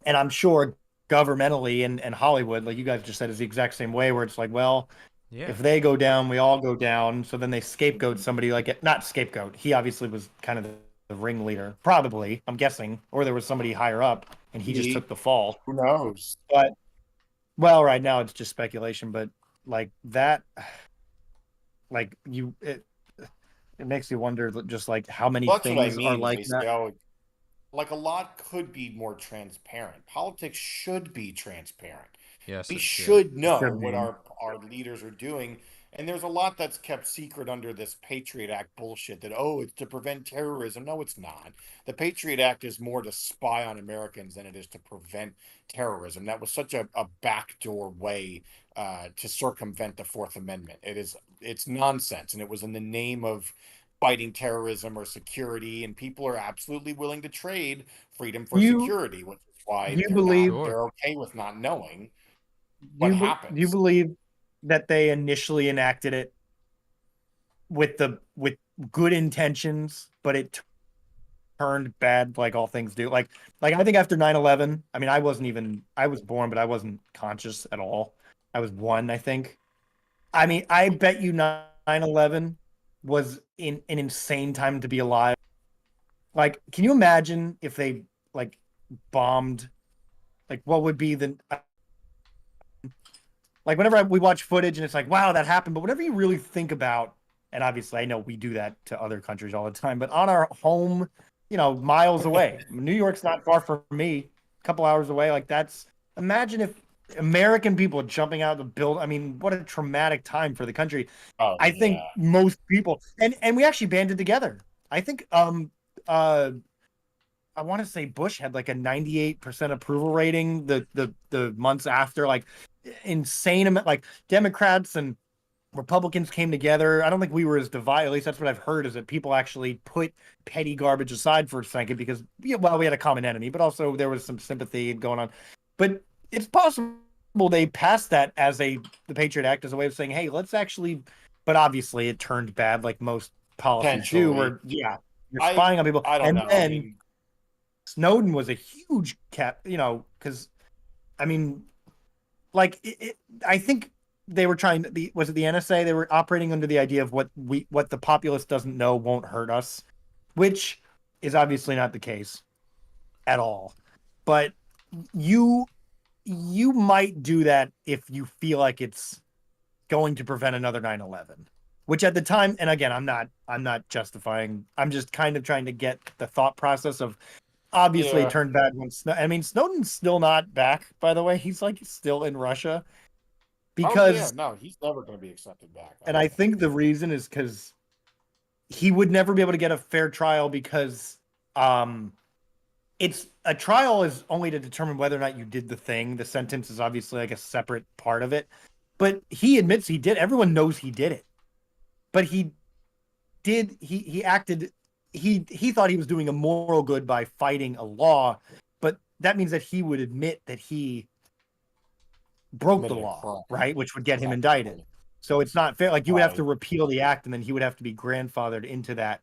And I'm sure governmentally and Hollywood, like you guys just said, is the exact same way where it's like, well, Yeah. if they go down, we all go down. So then they scapegoat somebody like it, not scapegoat. He obviously was kind of the ringleader, probably, I'm guessing, or there was somebody higher up and he just He, took the fall. who knows? But well, right now it's just speculation, but like that, like it makes you wonder just like how many Well, that's what I things are mean. Is like they that. say, oh, like a lot could be more transparent. Politics should be transparent. Yes, We it should. should know Should what be. our leaders are doing. And there's a lot that's kept secret under this Patriot Act bullshit that, oh, it's to prevent terrorism. No, it's not. The Patriot Act is more to spy on Americans than it is to prevent terrorism. That was such a backdoor way to circumvent the Fourth Amendment. It's nonsense. And it was in the name of fighting terrorism or security. And people are absolutely willing to trade freedom for You security, which is why you believe Sure. they're okay with not knowing what you happens. believe that they initially enacted it with good intentions, but it turned bad like all things do. Like I think after 9/11, I mean I was born, but I wasn't conscious at all. I was one, I think. I mean, I bet you 9/11 was in an insane time to be alive. Like, can you imagine if they like bombed like what would be the like whenever we watch footage and it's like, wow, that happened. But whenever you really think about, and obviously I know we do that to other countries all the time, but on our home, miles away, New York's not far from me, a couple hours away. Like that's imagine if American people jumping out of the build. I mean, what a traumatic time for the country. Oh I think yeah. most people, and we actually banded together. I think uh I want to say Bush had like a 98% approval rating the months after, like insane amount, like Democrats and Republicans came together. I don't think we were as divided. At least that's what I've heard is that people actually put petty garbage aside for a second because, yeah, well, we had a common enemy, but also there was some sympathy going on. But it's possible they passed that as the Patriot Act as a way of saying, hey, let's actually, but obviously it turned bad like most policies do, Potentially. where, yeah, you're I spying on people. I don't And know. I then mean, Snowden was a huge because I mean, like I think. they were trying was it the NSA? They were operating under the idea of what the populace doesn't know won't hurt us, which is obviously not the case at all. But you you might do that if you feel like it's going to prevent another 9/11, which at the time, and again, I'm not justifying, I'm just kind of trying to get the thought process of, obviously it Yeah. turned bad when I mean, Snowden's still not back, by the way. He's like still in Russia Oh yeah, because, no, he's never going to be accepted back, I and don't I think. think the reason is because he would never be able to get a fair trial because um it's a trial is only to determine whether or not you did the thing. The sentence is obviously like a separate part of it. But he admits he did. Everyone knows he did it. But he acted, he thought he was doing a moral good by fighting a law, but that means that he would admit that he broke the Committed a law, crime. right? Which would get him indicted. Exactly. So it's not fair. Like, you would have to Right. repeal the act and then he would have to be grandfathered into that.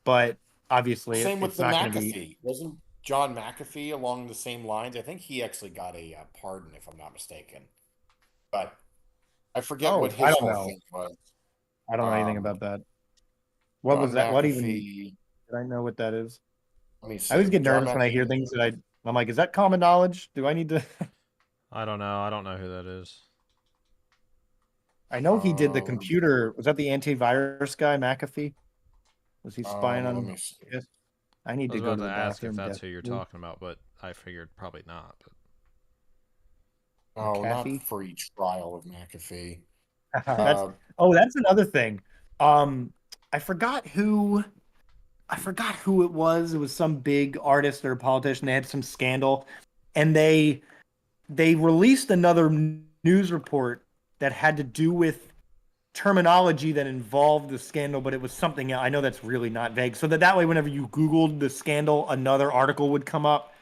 But obviously Same with it's the not going to be. McAfee. Wasn't John McAfee along the same lines? I think he actually got a pardon, if I'm not mistaken. But I forget what Oh, I his don't whole know. thing was. I don't know anything Um, about that. What was John that? What even McAfee. did I know what that is? Let me I always see. get John nervous when I hear McAfee. things that I'm like, is that common knowledge? Do I need to? I don't know. I don't know who that is. I know he did the Let me computer. Was that the antivirus guy, McAfee? Was he spying let on? me see. Yes. I need I to was go about to to the ask if bathroom that's who you're desperately. talking about, but I figured probably not. But Oh, not McAfee. for each trial of McAfee. That's Uh, that's another thing. Um, I forgot who I forgot who it was. It was some big artist or politician. They had some scandal, and they released another news report that had to do with terminology that involved the scandal, but it was something I know that's really not vague. So that way, whenever you Googled the scandal, another article would come up.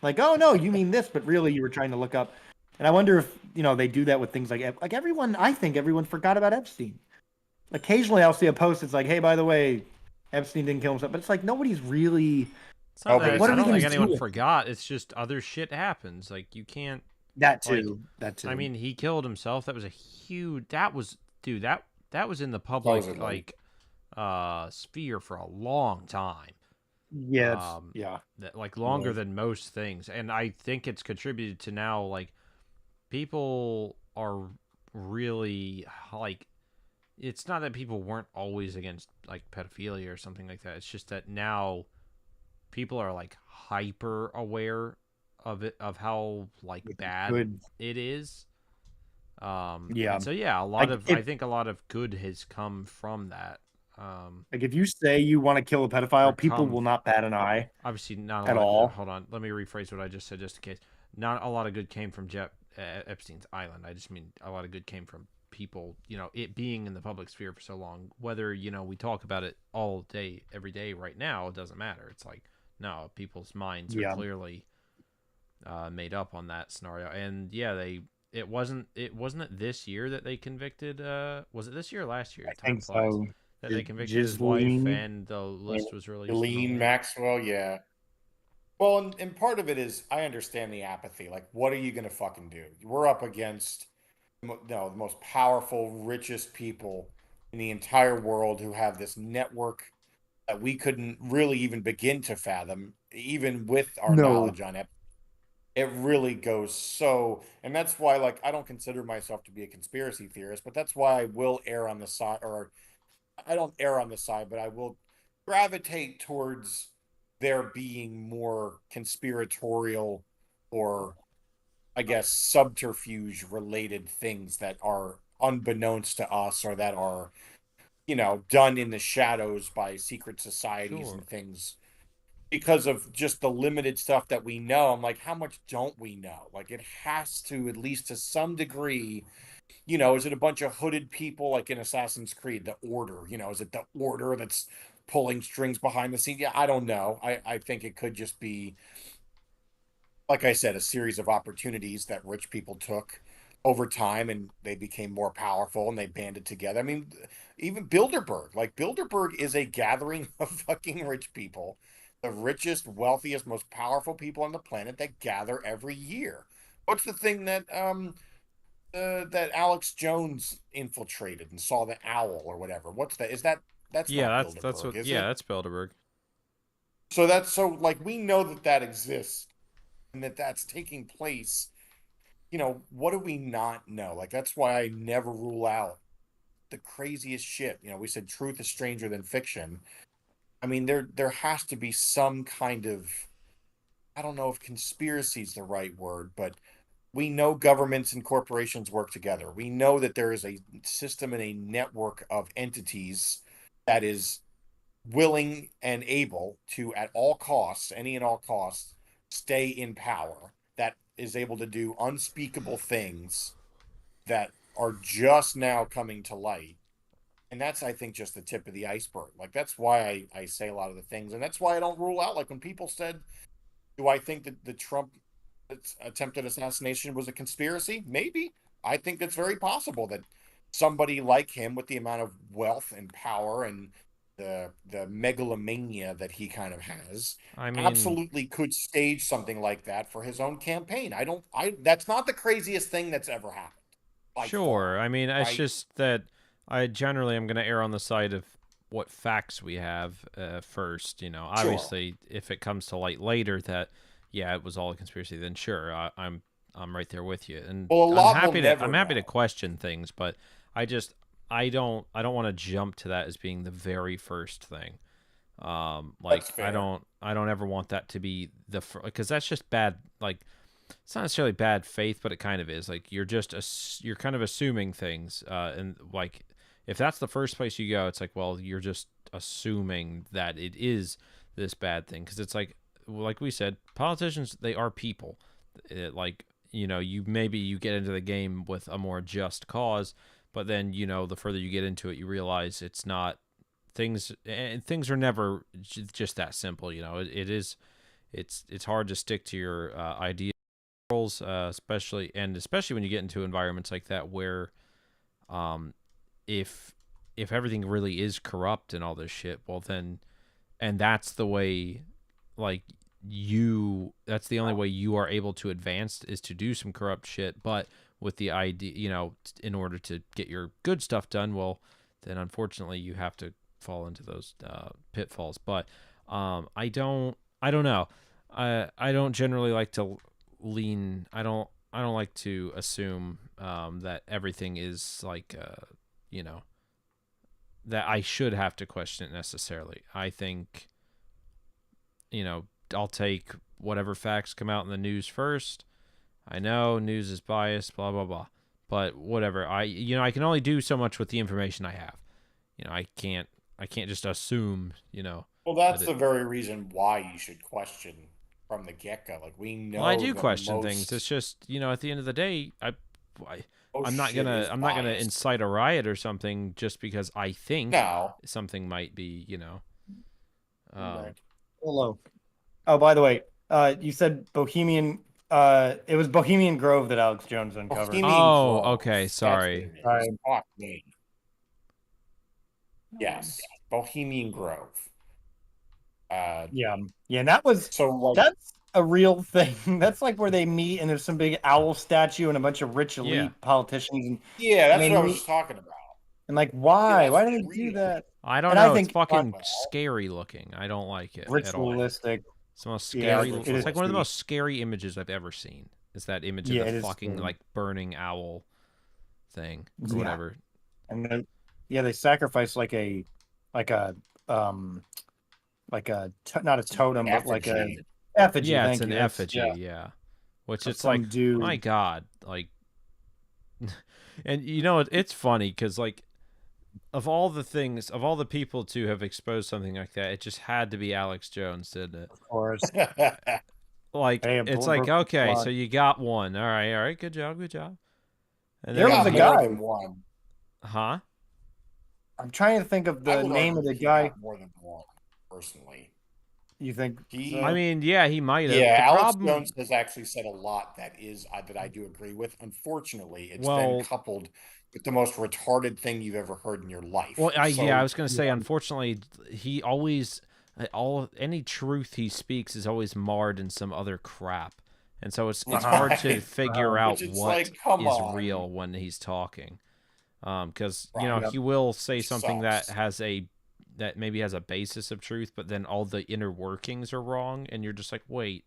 Like, oh no, you mean this, but really you were trying to look up. And I wonder if they do that with things like everyone. I think everyone forgot about Epstein. Occasionally, I'll see a post that's like, "Hey, by the way, Epstein didn't kill himself," but it's like nobody's really. it's not that Nobody's What are I we don't going think to interested. do anyone with forgot. It's just other shit happens. Like you can't that like. too? That I too. mean, he killed himself. That was a huge. That was dude. That was in the public Supposedly. sphere for a long time. Yeah, yeah. That like It longer was. than most things, and I think it's contributed to now like people are really like it's not that people weren't always against like pedophilia or something like that. It's just that now people are like hyper aware of it of how like Which is bad good. it is. Yeah. And so yeah, Like I if think a lot of good has come from that. like if you say you want to kill a Or pedophile, people come will not bat an eye obviously not a at lot of all. hold on, let me rephrase what I just said just in case. Not a lot of good came from Epstein's island. I just mean a lot of good came from people, it being in the public sphere for so long. Whether we talk about it all day every day right now, it doesn't matter. It's like no, people's minds are Yeah, clearly made up on that scenario. And yeah, it wasn't it this year that they convicted was it this year or last year? I Time think flies. so. That they convicted his wife Ghislaine and the and list was released and all Eileen that. Maxwell, yeah. Well, and part of it is I understand the apathy. Like, what are you going to fucking do? We're up against the most powerful, richest people in the entire world who have this network that we couldn't really even begin to fathom, even with our no, knowledge on it. It really goes so, and that's why, like, I don't consider myself to be a conspiracy theorist, but that's why I will err on the side, or I don't err on the side, but I will gravitate towards there being more conspiratorial or I guess subterfuge related things that are unbeknownst to us or that are, done in the shadows by secret societies Sure. and things because of just the limited stuff that we know. I'm like, how much don't we know? Like, it has to, at least to some degree, is it a bunch of hooded people like in Assassin's Creed, the Order? Is it the Order that's pulling strings behind the scene? Yeah, I don't know. I think it could just be, like I said, a series of opportunities that rich people took over time and they became more powerful and they banded together. I mean, even Bilderberg, like Bilderberg is a gathering of fucking rich people, the richest, wealthiest, most powerful people on the planet that gather every year. What's the thing that that Alex Jones infiltrated and saw the owl or whatever. What's that? Is that that's Yeah, not that's Bilderberg, what. is Yeah, it? that's Bilderberg. So that's so like we know that that exists and that that's taking place. What do we not know? Like that's why I never rule out the craziest shit. We said truth is stranger than fiction. I mean, there has to be some kind of, I don't know if conspiracy is the right word, but we know governments and corporations work together. We know that there is a system and a network of entities that is willing and able to, at all costs, any and all costs, stay in power, that is able to do unspeakable things that are just now coming to light. And that's, I think, just the tip of the iceberg. Like, that's why I say a lot of the things. And that's why I don't rule out, like, when people said, do I think that the Trump attempted assassination was a conspiracy? Maybe. I think it's very possible that somebody like him, with the amount of wealth and power and the megalomania that he kind of has, I mean, absolutely could stage something like that for his own campaign. I don't I That's not the craziest thing that's ever happened by sure. far, I mean, it's right? just that I generally am going to err on the side of what facts we have first. Sure. Obviously, if it comes to light later that yeah, it was all a conspiracy, then sure, I'm right there with you, and Well, a I'm lot we'll happy to never I'm happy to know. question things, but I just I don't want to jump to that as being the very first thing. That's Like fair. I don't ever want that to be because that's just bad. Like it's not necessarily bad faith, but it kind of is. Like you're kind of assuming things, and like if that's the first place you go, it's like well you're just assuming that it is this bad thing because it's like we said, politicians they are people. Like you maybe you get into the game with a more just cause, but then the further you get into it, you realize it's not things and things are never just that simple. It is it's hard to stick to your ideas, especially when you get into environments like that where um if everything really is corrupt and all this shit, well then and that's the way like that's the only way you are able to advance is to do some corrupt shit, but with the idea, in order to get your good stuff done, well then unfortunately you have to fall into those pitfalls. But I don't know. I don't generally like to lean. I don't like to assume that everything is like you know that I should have to question it necessarily. I think I'll take whatever facts come out in the news first. I know news is biased, blah blah blah, but whatever. I can only do so much with the information I have. I can't just assume Well, that that's it. the very reason why you should question from the get-go. Like we Well, I know do the question things. most It's just at the end of the day, I most I'm not shit gonna is I'm not gonna biased. incite a riot or something just because I think No. something might be um Hello. Oh, by the way, you said Bohemian. It was Bohemian Grove that Alex Jones uncovered. Bohemian oh Grove. okay, That's what sorry. it is. I Fuck me. Yes. Bohemian Grove. Uh Yeah, yeah, and that was so like that's a real thing. That's like where they meet, and there's some big owl statue and a bunch of rich Yeah, elite politicians, yeah, and that's they what I was just meet, talking about. and like, Yeah, why? that's Why do they do real. that? I don't And I know. It's think fucking Well, scary looking. I don't like it at all. ritualistic. It's the most Yeah, scary. it's it It's is like one of the too. most scary images I've ever seen. Is that image of Yeah, the it is fucking scary. like burning owl thing or Yeah, whatever. and then yeah, they sacrifice like a um not a it's an totem, but like a effigy. effigy. Yeah, it's Thank an you. It's effigy. yeah, Yeah, which of it's like, some my dude. God, like, and it's funny because like of all the people to have exposed something like that, it just had to be Alex Jones, didn't it? Of course. Like Hey, it's like okay, so blood. you got one. All right, good job, good job. And You There was got a then more guy. than one. huh? I'm trying to think of I the would name argue of the he guy. got more than one, personally. You think I He so? mean, yeah, he might have. Yeah, The Alex problem, Jones has actually said a lot that I do agree with. Unfortunately, it's then well, coupled with the most retarded thing you've ever heard in your life. I So was gonna say, Yeah. unfortunately, he always all any truth he speaks is always marred in some other crap, and so it's hard to Right. figure out Which it's what like, come is on. real when he's talking. Because Right. he will say Which something that sucks. maybe has a basis of truth, but then all the inner workings are wrong, and you're just like, wait,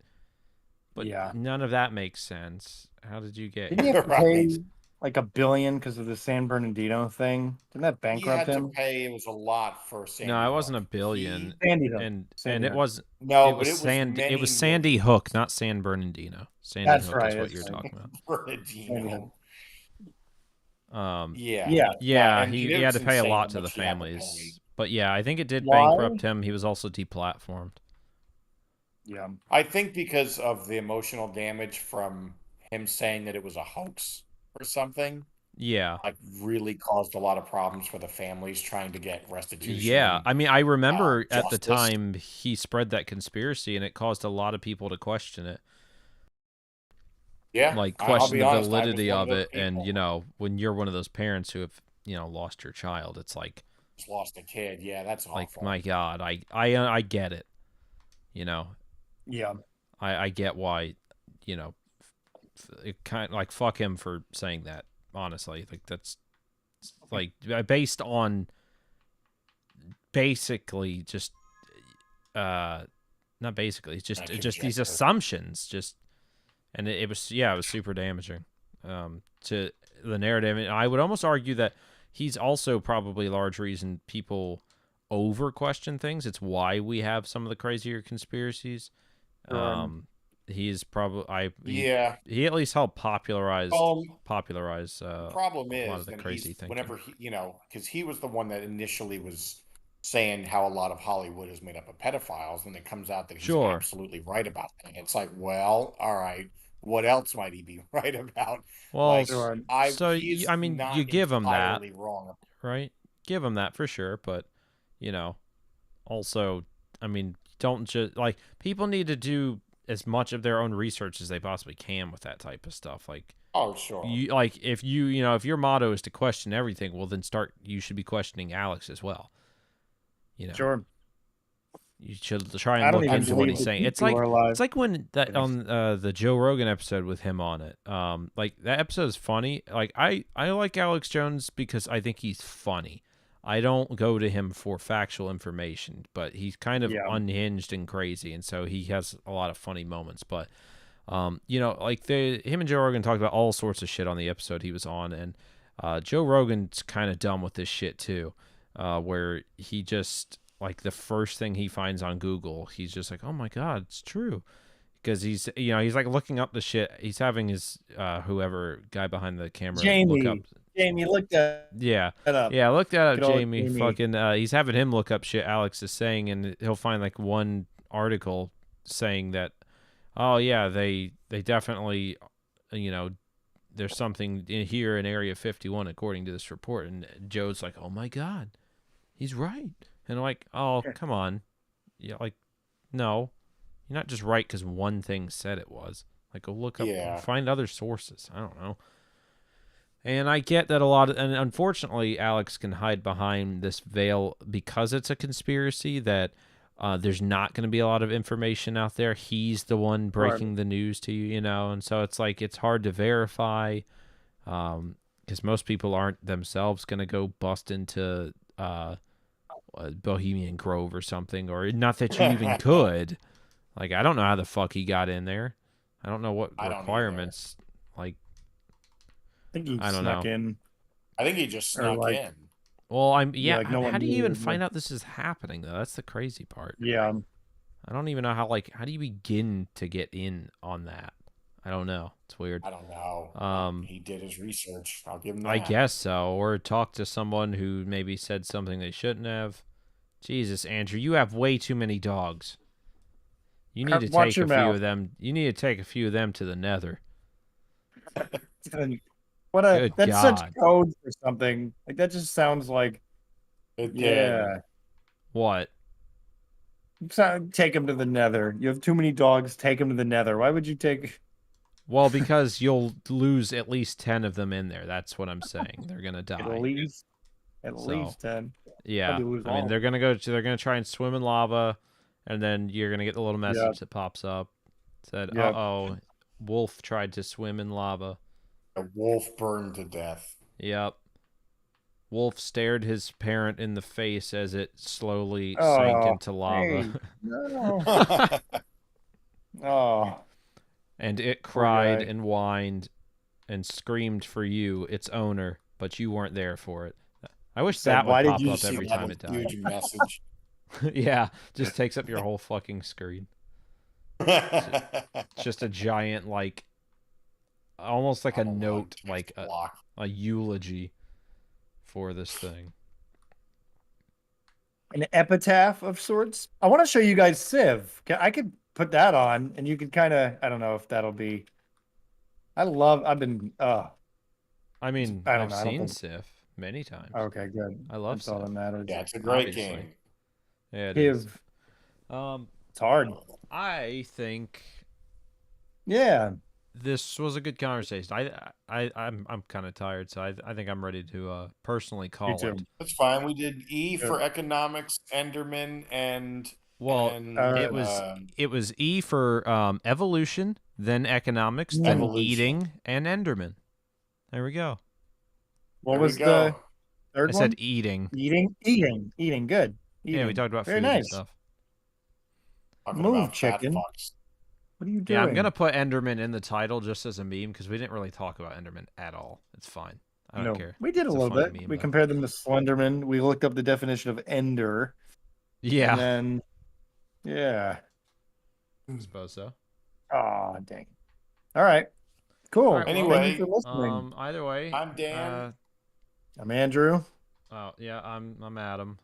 but Yeah. none of that makes sense. How did you get Didn't he have here? to Right. pay like $1 billion because of the San Bernardino thing? Didn't that He bankrupt had to him? pay, it was a lot for No, Sandy it wasn't Hook. a billion, Sandy Hook. and Sandy it Hook. was No, it but was it was It was many Sandy millions. Hook, not San Bernardino. Sandy That's Hook is right. what That's you're right. talking about. Sandy Hook. Bernardino. Yeah. Yeah. No, Yeah, and he it had was to pay a insane how lot to the much he had to pay. families, but yeah, I think it did bankrupt Why? him. He was also deplatformed. Yeah. I think because of the emotional damage from him saying that it was a hoax or something, Yeah. like really caused a lot of problems for the families trying to get restitution Yeah, and I mean, I remember at the justice. time he spread that conspiracy, and it caused a lot of people to question it, Yeah, like I'll question be the honest, I was validity one of of those it. And people. when you're one of those parents who have lost your child, it's Just lost a kid. Yeah, that's like awful. my God, I get it. You know, Yeah. I get why, you know, it kind of like fuck him for saying that. Honestly, like that's like based on basically just not basically, it's A just these conjecture. assumptions, and it was it was super damaging to the narrative. And I would almost argue that he's also probably a large reason people over question things. It's why we have some of the crazier conspiracies. Sure. He's probably Yeah. he at least helped Um, popularize the problem a lot of is the then crazy he's thinking. whenever he, because he was the one that initially was saying how a lot of Hollywood is made up of pedophiles, and it comes out that he's Sure. absolutely right about that. It's like, well, all right, what else might he be right about? Well, Like, Sure. so he's I mean, you not give him that, entirely wrong. right? Give him that for sure, but you know, also, I mean, don't just like people need to do as much of their own research as they possibly can with that type of stuff. Like Oh, sure. you like if if your motto is to question everything, well then you should be questioning Alex as well. You know. Sure. You should try and I don't look even into what believe he's that Absolutely. saying. these two are It's alive. like when that Kidding. on the Joe Rogan episode with him on it. Like that episode is funny. Like I like Alex Jones because I think he's funny. I don't go to him for factual information, but he's kind of Yeah. unhinged and crazy, and so he has a lot of funny moments. But like him and Joe Rogan talked about all sorts of shit on the episode he was on, and Joe Rogan's kind of dumb with this shit too, where he just like the first thing he finds on Google, he's just like, oh my God, it's true. Because he's like looking up the shit. He's having his whoever guy behind the camera look up. Jamie. Jamie, look that Yeah, up. yeah. Look that up, Good old Jamie. Jamie. Fucking. He's having him look up shit Alex is saying, and he'll find like one article saying that, oh yeah, they definitely, you know, there's something in here in Area 51 according to this report, and Joe's like, oh my God, he's right. And I'm like, oh, come on. Yeah, like, no. You're not just right because one thing said it was. Like, go look up, Yeah. find other sources. I don't know. And I get that and unfortunately, Alex can hide behind this veil because it's a conspiracy that there's not going to be a lot of information out there. He's the one Sure. breaking the news to you, and so it's like it's hard to verify because most people aren't themselves going to go bust into Bohemian Grove or something, or not that you even could. Like, I don't know how the fuck he got in there. I don't know what I don't either. requirements. Like, I think he I don't snuck know. in. I think he just Or snuck like, in. Well, yeah, like no How one do you even knew. find out this is happening though? That's the crazy part. Yeah. I don't even know how do you begin to get in on that? I don't know. It's weird. I don't know. Um, He did his research. I'll give him I that. guess so. Or talk to someone who maybe said something they shouldn't have. Jesus, Andrew, you have way too many dogs. You need to Watch take your a few mouth. of them. You need to take a few of them to the Nether. Good That's such God. code for something. Like that just sounds like, It did. yeah. What? Take him to the Nether. You have too many dogs. Take him to the Nether. Why would you take? Well, because you'll lose at least 10 of them in there. That's what I'm saying. They're going to At die. least, at So, least 10. yeah. Probably lose I mean, all. they're going to try and swim in lava, and then you're going to get the little Yeah. message that pops up. Said, Yeah. "Uh-oh, wolf tried to swim in lava. A wolf burned to death. Yep. Wolf stared his parent in the face as it slowly sank Oh, into lava. hey, no. Oh, And it poor cried guy. and whined and screamed for you, its owner, but you weren't there for it. I wish Said, that would why did pop you up See every that time it died. huge message. Yeah, just takes up your whole fucking screen. It's just a giant, like, almost like a Level 1 note, text like block. a eulogy for this thing. An epitaph of sorts? I want to show you guys Civ. I could put that on and you could kind of, I don't know if that'll be. I've been, I mean, I don't I've know. I don't seen think. Sif many times. Okay, good. I love That's all that Sif, matters. Yeah, it's a great obviously. game. Yeah, it is. Civ. Um, It's hard. I think Yeah. this was a good conversation. I'm kind of tired, so I think I'm ready to personally Me call too. it. That's fine. We did E Good. for economics, Enderman, Well, Uh, it was E for evolution, then economics, then evolution. eating, and Enderman. There we go. What There we was the go. third I said one? eating. Eating. Good. Yeah, we Eating. talked about Very food and nice. stuff. Talking Move, about fat chicken. fucks. What are you Yeah, I'm doing? gonna put Enderman in the title just as a meme because we didn't really talk about Enderman at all. It's fine. I don't No, care. we did a It's a little funny bit. meme We though. compared them to Slenderman. We looked up the definition of Ender, and Yeah, then yeah. I suppose so. Oh, dang. All right. All Cool. right. Well, Well, thank you for Anyway, listening. either way, I'm Dan. I'm Andrew. oh yeah, I'm Adam.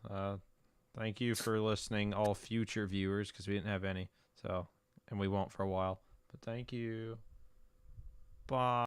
Thank you for listening, all future viewers, because we didn't have any, so and we won't for a while. But thank you. Bye.